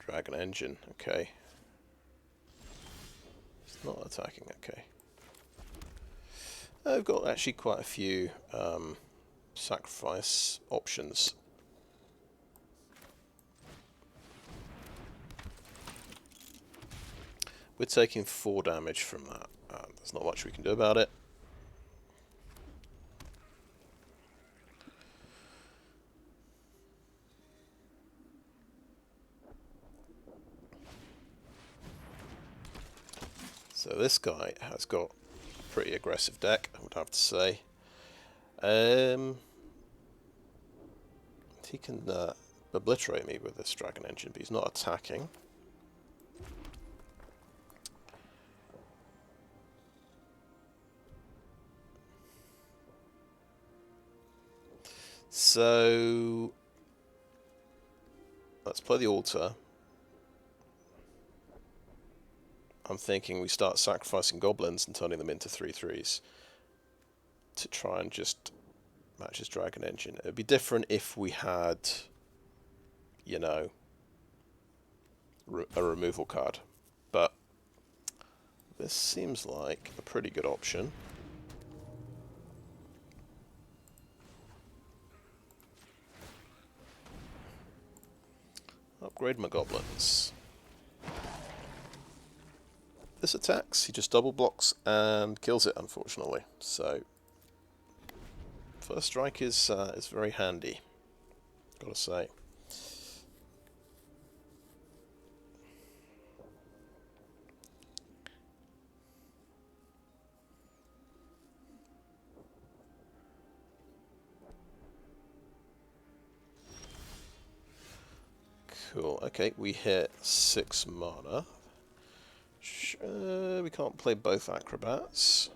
Dragon Engine, okay. It's not attacking, okay. I've got actually quite a few sacrifice options. We're taking 4 damage from that. There's not much we can do about it. So this guy has got a pretty aggressive deck, I would have to say. He can obliterate me with this Dragon Engine, but he's not attacking. So let's play the altar. I'm thinking we start sacrificing goblins and turning them into 3/3s to try and just match his Dragon Engine. It would be different if we had, you know, a removal card, but this seems like a pretty good option. Upgrade my goblins. This attacks, he just double blocks and kills it, unfortunately. So first strike is very handy, gotta say. Cool. Okay, we hit 6 mana. We can't play both acrobats.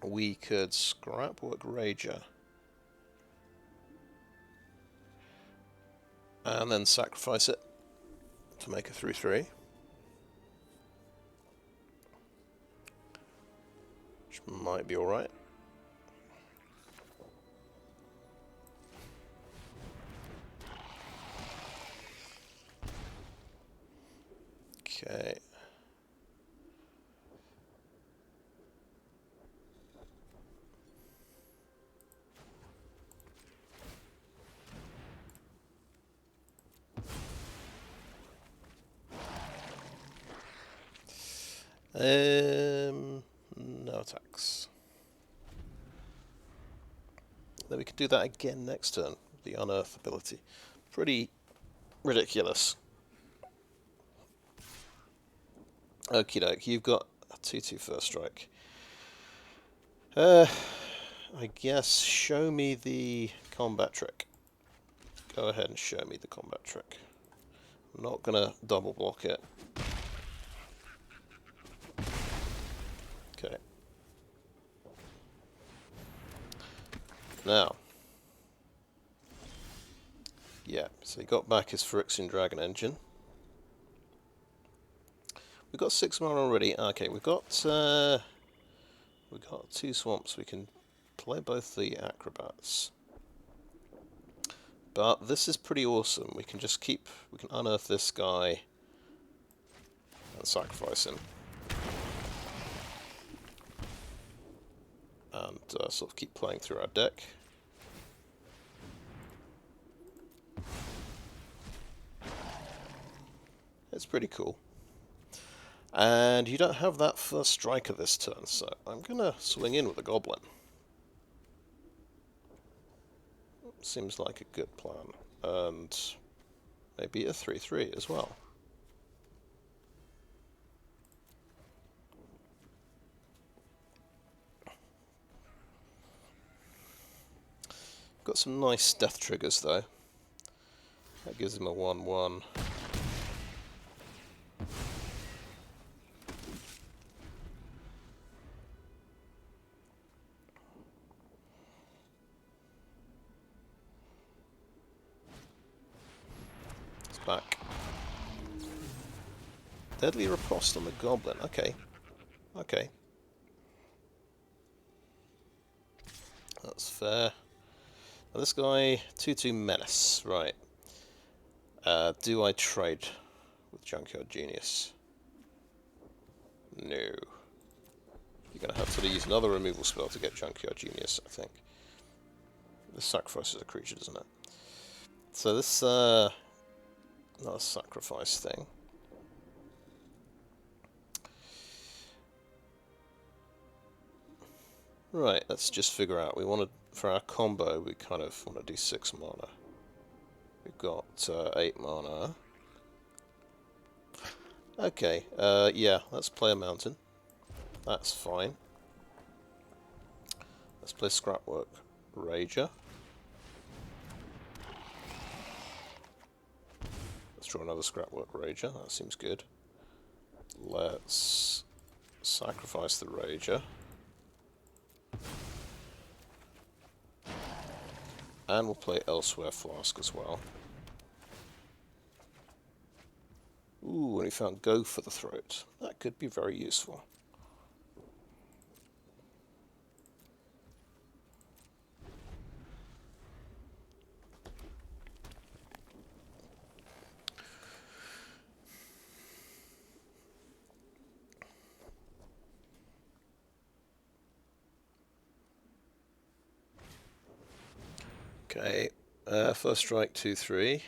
We could Scrapwork Rager. And then sacrifice it to make a 3/3. Which might be alright. Okay. No attacks. Then we can do that again next turn, the Unearth ability. Pretty ridiculous. Okie doke, you've got a 2/2 first strike. I guess show me the combat trick. Go ahead and show me the combat trick. I'm not gonna double block it. Okay. Now. Yeah, so he got back his Phyrexian Dragon Engine. We've got 6 mana already. Okay, we've got 2 swamps. We can play both the acrobats. But this is pretty awesome. We can just we can unearth this guy and sacrifice him. And sort of keep playing through our deck. It's pretty cool. And you don't have that first striker this turn, so I'm going to swing in with a Goblin. Seems like a good plan. And maybe a 3/3 as well. Got some nice death triggers though. That gives him a 1/1. Back. Deadly Riposte on the Goblin. Okay. Okay. That's fair. Now this guy, 2/2 Menace. Right. Do I trade with Junkyard Genius? No. You're going to have to use another removal spell to get Junkyard Genius, I think. This sacrifices a creature, doesn't it? So this, not a sacrifice thing. Right, let's just figure out. We want to, for our combo, we kind of want to do 6 mana. We've got 8 mana. Okay, yeah, let's play a mountain. That's fine. Let's play Scrapwork Rager. Let's draw another Scrapwork Rager, that seems good. Let's sacrifice the Rager. And we'll play Elsewhere Flask as well. Ooh, and we found Go for the Throat. That could be very useful. Okay, first strike 2/3.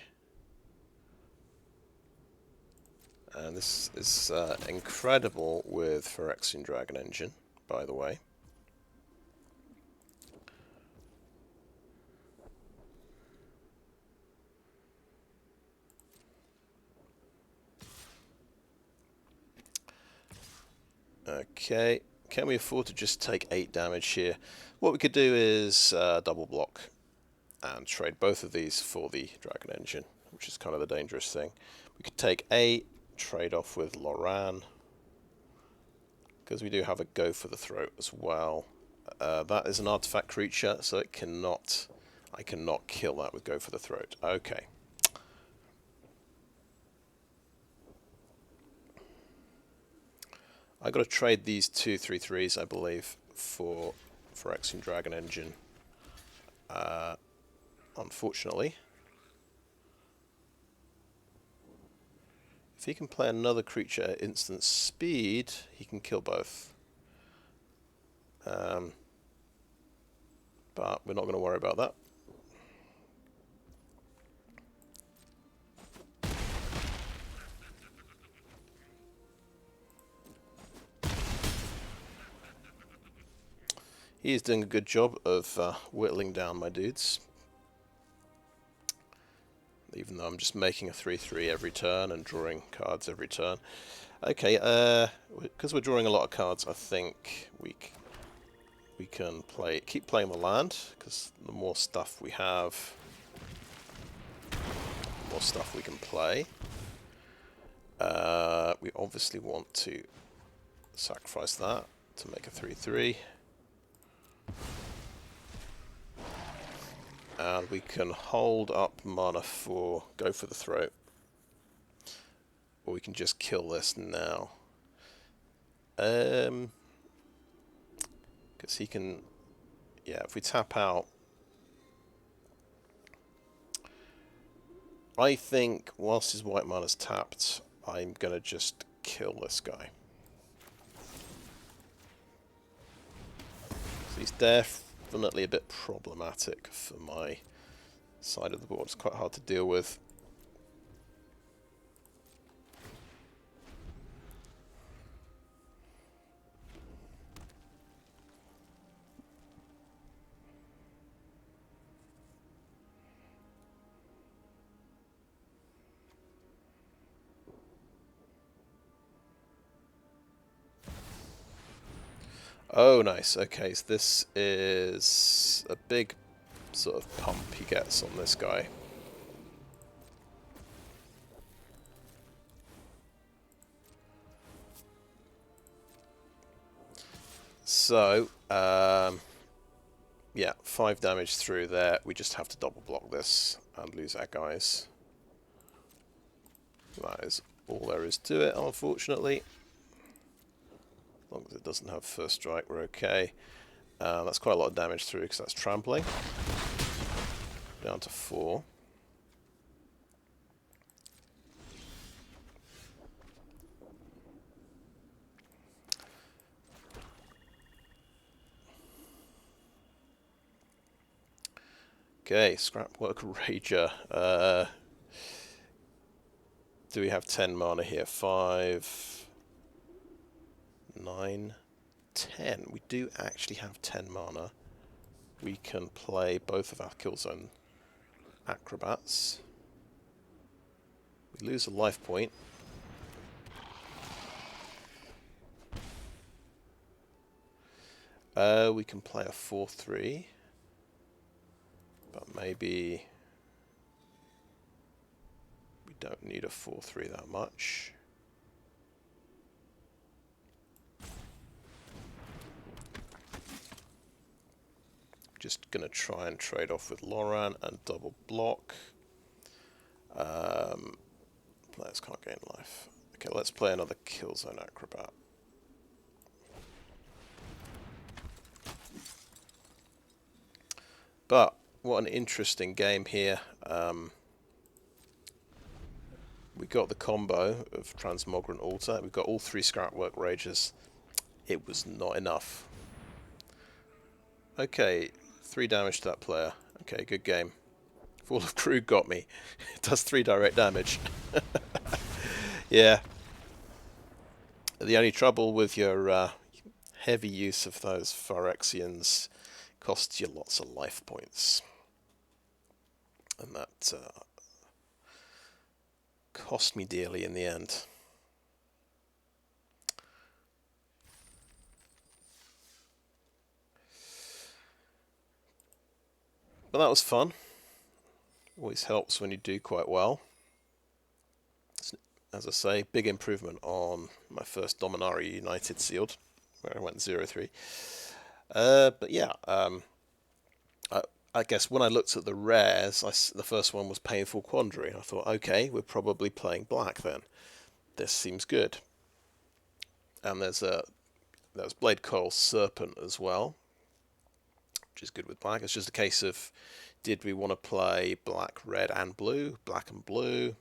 And this is incredible with Phyrexian Dragon Engine, by the way. Okay, can we afford to just take 8 damage here? What we could do is double block and trade both of these for the Dragon Engine, which is kind of the dangerous thing. We could take 8, trade off with Loran, because we do have a Go for the Throat as well. That is an artifact creature, so it cannot. I cannot kill that with Go for the Throat. Okay. I got to trade these 2 3/3s, I believe, for Phyrexian Dragon Engine. Unfortunately. If he can play another creature at instant speed, he can kill both. But we're not going to worry about that. He's doing a good job of whittling down my dudes. Even though I'm just making a 3/3 every turn and drawing cards every turn. Okay, because we're drawing a lot of cards, I think we can keep playing the land, because the more stuff we have, the more stuff we can play. We obviously want to sacrifice that to make a 3/3. And we can hold up mana for go for the throat. Or we can just kill this now. Because he can... Yeah, if we tap out... I think, whilst his white mana's tapped, I'm going to just kill this guy. So he's definitely a bit problematic for my side of the board. It's quite hard to deal with. Oh, nice. Okay, so this is a big sort of pump he gets on this guy. So, yeah, 5 damage through there. We just have to double block this and lose our guys. That is all there is to it, unfortunately. As long as it doesn't have first strike, we're okay. That's quite a lot of damage through because that's trampling. Down to 4. Okay, Scrapwork Rager. Do we have 10 mana here? 5, 9, 10. We do actually have 10 mana. We can play both of our Kill-Zone Acrobats. We lose a life point. We can play a 4/3. But maybe we don't need a 4/3 that much. Just going to try and trade off with Loran and double block. Players can't gain life. Okay, let's play another Kill-Zone Acrobat. But what an interesting game here. We got the combo of Transmogrant Altar. We've got all 3 Scrapwork Ragers. It was not enough. Okay, 3 damage to that player. Okay, good game. Fall of Crew got me. It does 3 direct damage. Yeah. The only trouble with your heavy use of those Phyrexians costs you lots of life points. And that cost me dearly in the end. But that was fun. Always helps when you do quite well. As I say, big improvement on my first Dominaria United sealed, where I went 0/3. But yeah, I guess when I looked at the rares, the first one was Painful Quandary. I thought, okay, we're probably playing black then. This seems good. And there's Bladecoil Serpent as well, which is good with black. It's just a case of, did we want to play black, red and blue, black and blue?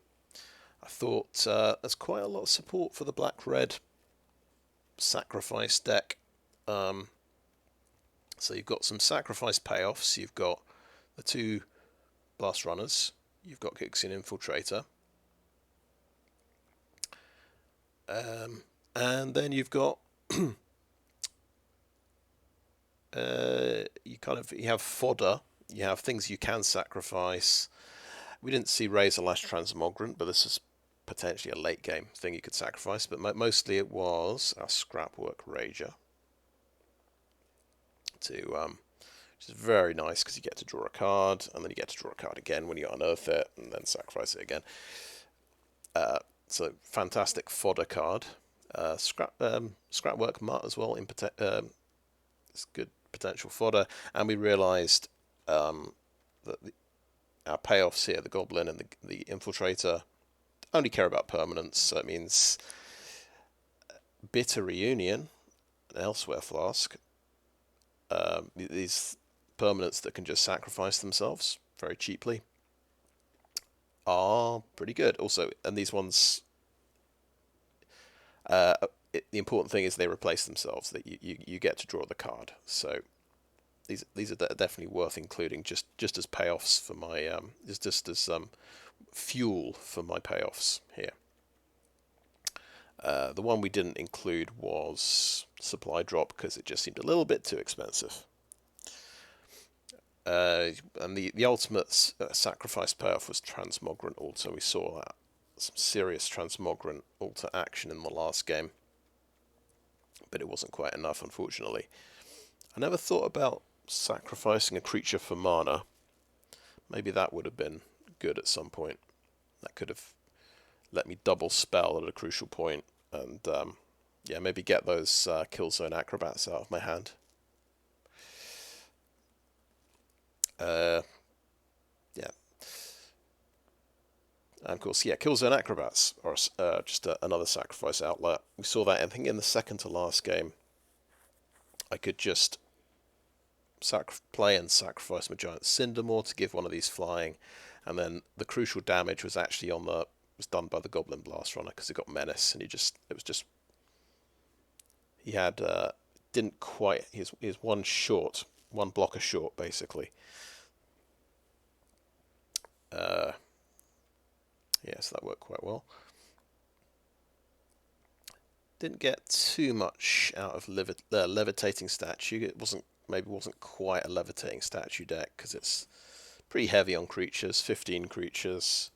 I thought there's quite a lot of support for the black-red sacrifice deck. So you've got some sacrifice payoffs. You've got the 2 Blast-Runners. You've got Gixian Infiltrator. And then you've got You have fodder, you have things you can sacrifice. We didn't see Razorlash Transmogrant, but this is potentially a late game thing you could sacrifice. But mostly it was our Scrapwork Rager, which is very nice because you get to draw a card, and then you get to draw a card again when you unearth it, and then sacrifice it again. So fantastic fodder card. Scrapwork Mutt as well. It's good potential fodder, and we realised that our payoffs here, the Goblin and the Infiltrator, only care about permanence. So it means Bitter Reunion, an Elsewhere Flask. These permanents that can just sacrifice themselves very cheaply are pretty good. Also, and these ones, the important thing is they replace themselves. That you get to draw the card. So these are definitely worth including just as payoffs for my just as fuel for my payoffs here. The one we didn't include was Supply Drop because it just seemed a little bit too expensive. And the ultimate sacrifice payoff was Transmogrant Altar. We saw that some serious Transmogrant Altar action in the last game, but it wasn't quite enough, unfortunately. I never thought about sacrificing a creature for mana. Maybe that would have been good at some point. That could have let me double spell at a crucial point, and yeah, maybe get those Kill-Zone Acrobats out of my hand. Yeah. And of course, yeah, Kill-Zone Acrobats are just another sacrifice outlet. We saw that, I think, in the second to last game. I could just play and sacrifice my Giant Cindermaw to give one of these flying, and then the crucial damage was actually was done by the Goblin Blast-Runner because it got Menace, and he had didn't quite, he was one blocker short basically. Yeah, so that worked quite well. Didn't get too much out of Levitating Statue. It maybe wasn't quite a Levitating Statue deck because it's pretty heavy on creatures, 15 creatures.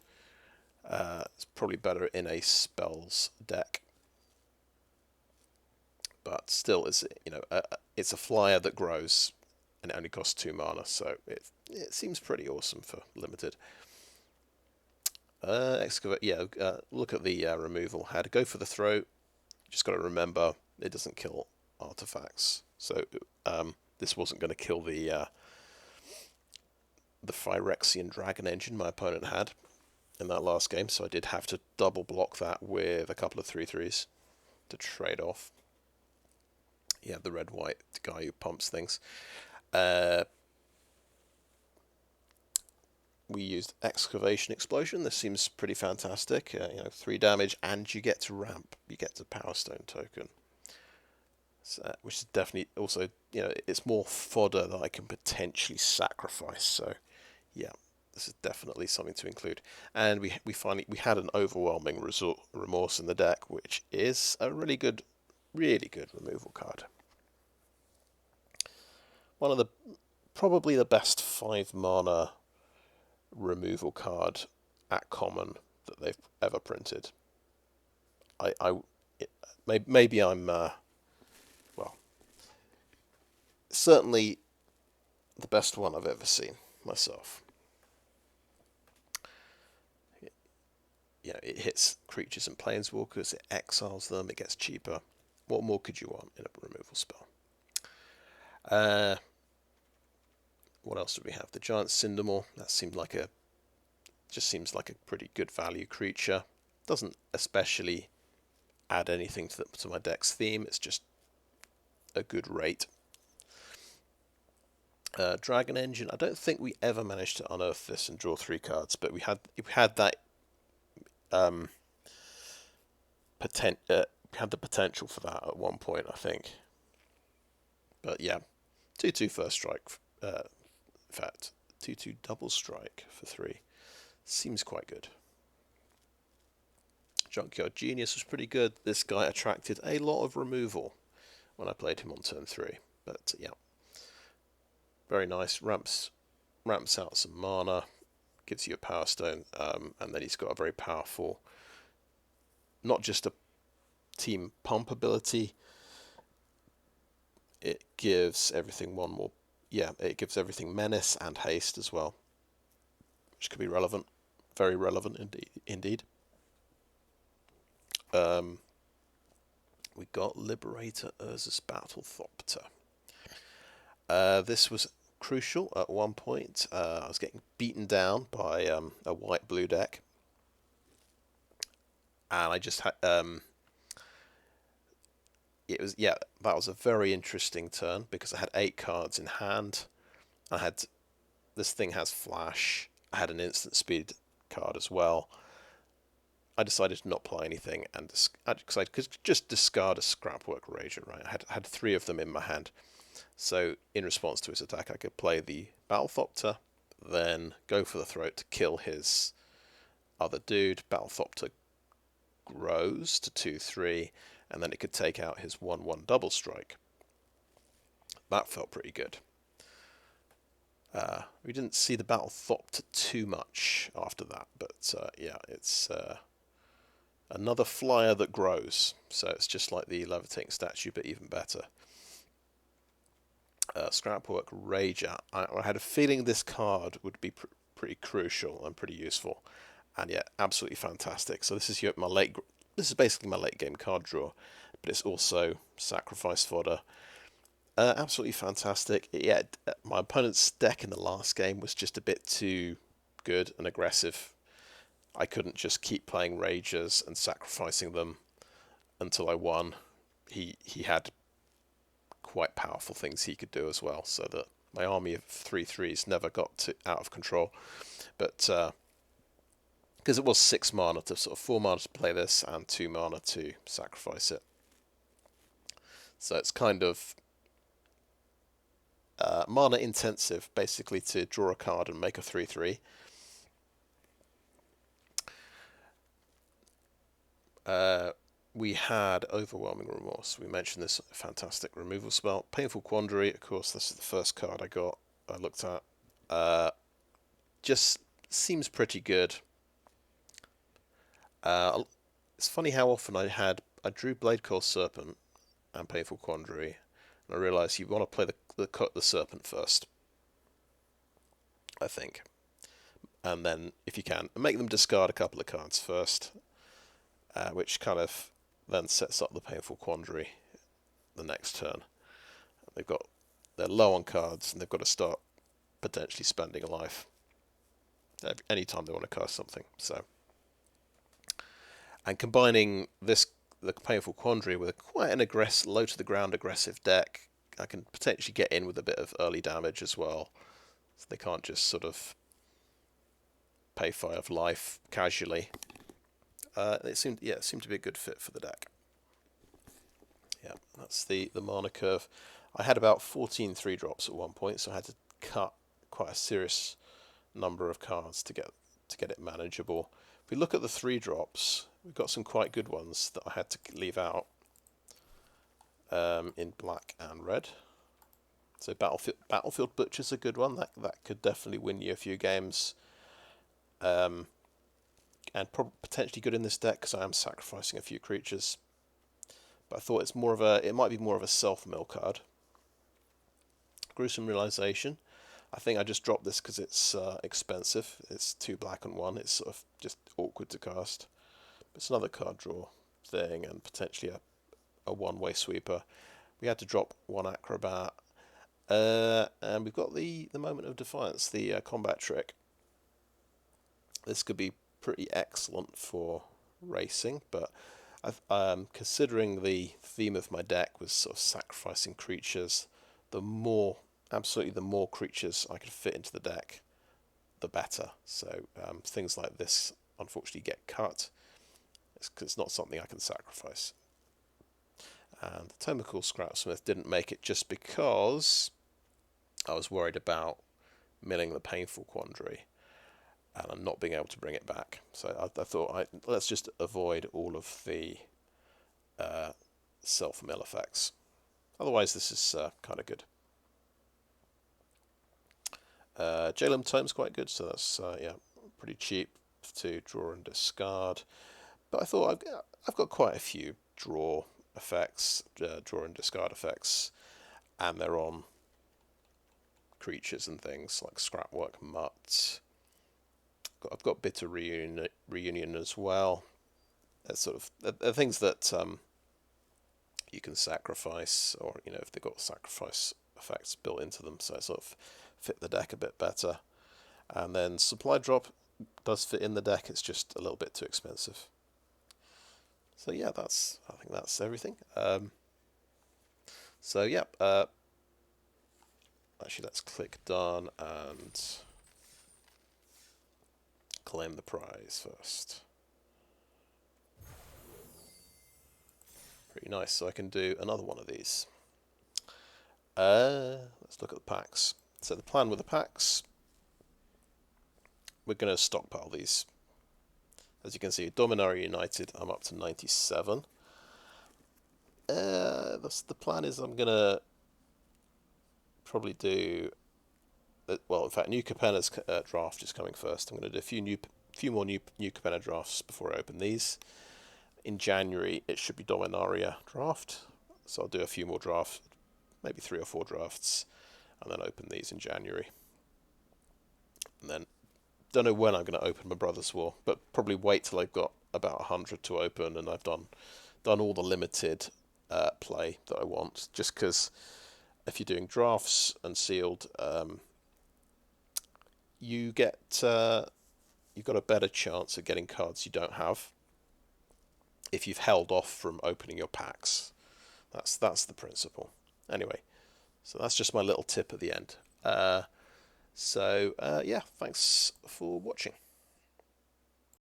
It's probably better in a spells deck, but still, it's a flyer that grows, and it only costs 2 mana, so it seems pretty awesome for limited. Excavate. Yeah, look at the removal. How to go for the throat. Just got to remember it doesn't kill artifacts. So this wasn't going to kill the Phyrexian Dragon Engine my opponent had in that last game, so I did have to double block that with a couple of 3/3s to trade off. Yeah, the red-white guy who pumps things. We used Excavation Explosion. This seems pretty fantastic. 3 damage, and you get to ramp. You get to Powerstone token, which is definitely also, it's more fodder that I can potentially sacrifice. So, yeah, this is definitely something to include. And we had an Overwhelming Remorse in the deck, which is a really good removal card. One of probably the best 5 mana removal card at common that they've ever printed. Maybe I'm well, certainly the best one I've ever seen myself. It hits creatures and planeswalkers, it exiles them, it gets cheaper. What more could you want in a removal spell? What else do we have? The Giant Cindermaw. That seems like a pretty good value creature. Doesn't especially add anything to my deck's theme. It's just a good rate. Dragon Engine. I don't think we ever managed to unearth this and draw 3 cards, but we had that had the potential for that at one point, I think. But yeah, 2/2 first strike. In fact, 2/2 double strike for 3 seems quite good. Junkyard Genius was pretty good. This guy attracted a lot of removal when I played him on turn 3. But yeah, Very nice. Ramps out some mana, gives you a Power Stone, and then he's got a very powerful, not just a team pump ability, it gives everything one more, it gives everything menace and haste as well, which could be relevant, very relevant indeed. We got Liberator, Urza's Battlethopter. This was crucial at one point. I was getting beaten down by a white-blue deck, and I just had that was a very interesting turn because I had 8 cards in hand. This thing has flash. I had an instant speed card as well. I decided to not play anything and I could just discard a Scrapwork Rager. Right, I had 3 of them in my hand. So in response to his attack, I could play the Battlethopter, then go for the throat to kill his other dude. Battlethopter grows to 2/3, and then it could take out his 1/1 double strike. That felt pretty good. We didn't see the Battlethopter too much after that, but it's another flyer that grows. So it's just like the Levitating Statue, but even better. Scrapwork Rager. I had a feeling this card would be pretty crucial and pretty useful, and yeah, absolutely fantastic. So this is basically my late game card draw, but it's also sacrifice fodder. Absolutely fantastic. Yeah, my opponent's deck in the last game was just a bit too good and aggressive. I couldn't just keep playing Ragers and sacrificing them until I won. He had quite powerful things he could do as well, so that my army of 3/3s never got out of control. But because it was 6 mana to 4 mana to play this and 2 mana to sacrifice it, so it's kind of mana intensive, basically, to draw a card and make a 3/3. We had Overwhelming Remorse. We mentioned this fantastic removal spell. Painful Quandary, of course, this is the first card I looked at. Just seems pretty good. It's funny how often I drew Bladecoil Serpent and Painful Quandary, and I realised you want to play the Serpent first, I think. And then, if you can, make them discard a couple of cards first, which kind of then sets up the Painful Quandary the next turn. They're low on cards, and they've got to start potentially spending a life anytime they want to cast something. So, and combining the Painful Quandary with quite an low to the ground aggressive deck, I can potentially get in with a bit of early damage as well. So they can't just sort of pay 5 life casually. It seemed to be a good fit for the deck. Yeah, that's the mana curve. I had about 14 3-drops at one point, so I had to cut quite a serious number of cards to get it manageable. If we look at the 3-drops, we've got some quite good ones that I had to leave out in black and red. So Battlefield Butcher's a good one. That could definitely win you a few games. And potentially good in this deck because I am sacrificing a few creatures. But I thought it might be more of a self-mill card. Gruesome Realization. I think I just dropped this because it's expensive. It's 2 black and 1. It's sort of just awkward to cast. It's another card draw thing and potentially a one-way sweeper. We had to drop 1 Acrobat. And we've got the Moment of Defiance, the combat trick. This could be pretty excellent for racing, but considering the theme of my deck was sort of sacrificing creatures, the more creatures I could fit into the deck, the better. So things like this unfortunately get cut. It's not something I can sacrifice. And the Tomacool Scrapsmith didn't make it just because I was worried about milling the Painful Quandary and I'm not being able to bring it back. So I thought, let's just avoid all of the self-mill effects. Otherwise, this is kind of good. Jalem Tome's quite good, so that's yeah, pretty cheap to draw and discard. But I thought I've got quite a few draw effects, draw and discard effects, and they're on creatures and things like Scrapwork Mutt. I've got Bitter Reunion as well. They're sort of they're things that you can sacrifice, or if they've got sacrifice effects built into them, so it sort of fit the deck a bit better. And then Supply Drop does fit in the deck, it's just a little bit too expensive. So yeah, I think that's everything. So yeah, actually let's click done and claim the prize first. Pretty nice, so I can do another one of these. Let's look at the packs. So the plan with the packs, we're going to stockpile these. As you can see, Dominaria United, I'm up to 97. The plan is I'm going to probably do... well, in fact, New Capenna's draft is coming first. I'm going to do a few more New Capenna drafts before I open these. In January, it should be Dominaria draft. So I'll do a few more drafts, maybe 3 or 4 drafts, and then open these in January. And then, don't know when I'm going to open my Brother's War, but probably wait till I've got about 100 to open and I've done all the limited play that I want. Just because if you're doing drafts and sealed, you've got a better chance of getting cards you don't have if you've held off from opening your packs. That's the principle. Anyway, so that's just my little tip at the end. Yeah, thanks for watching.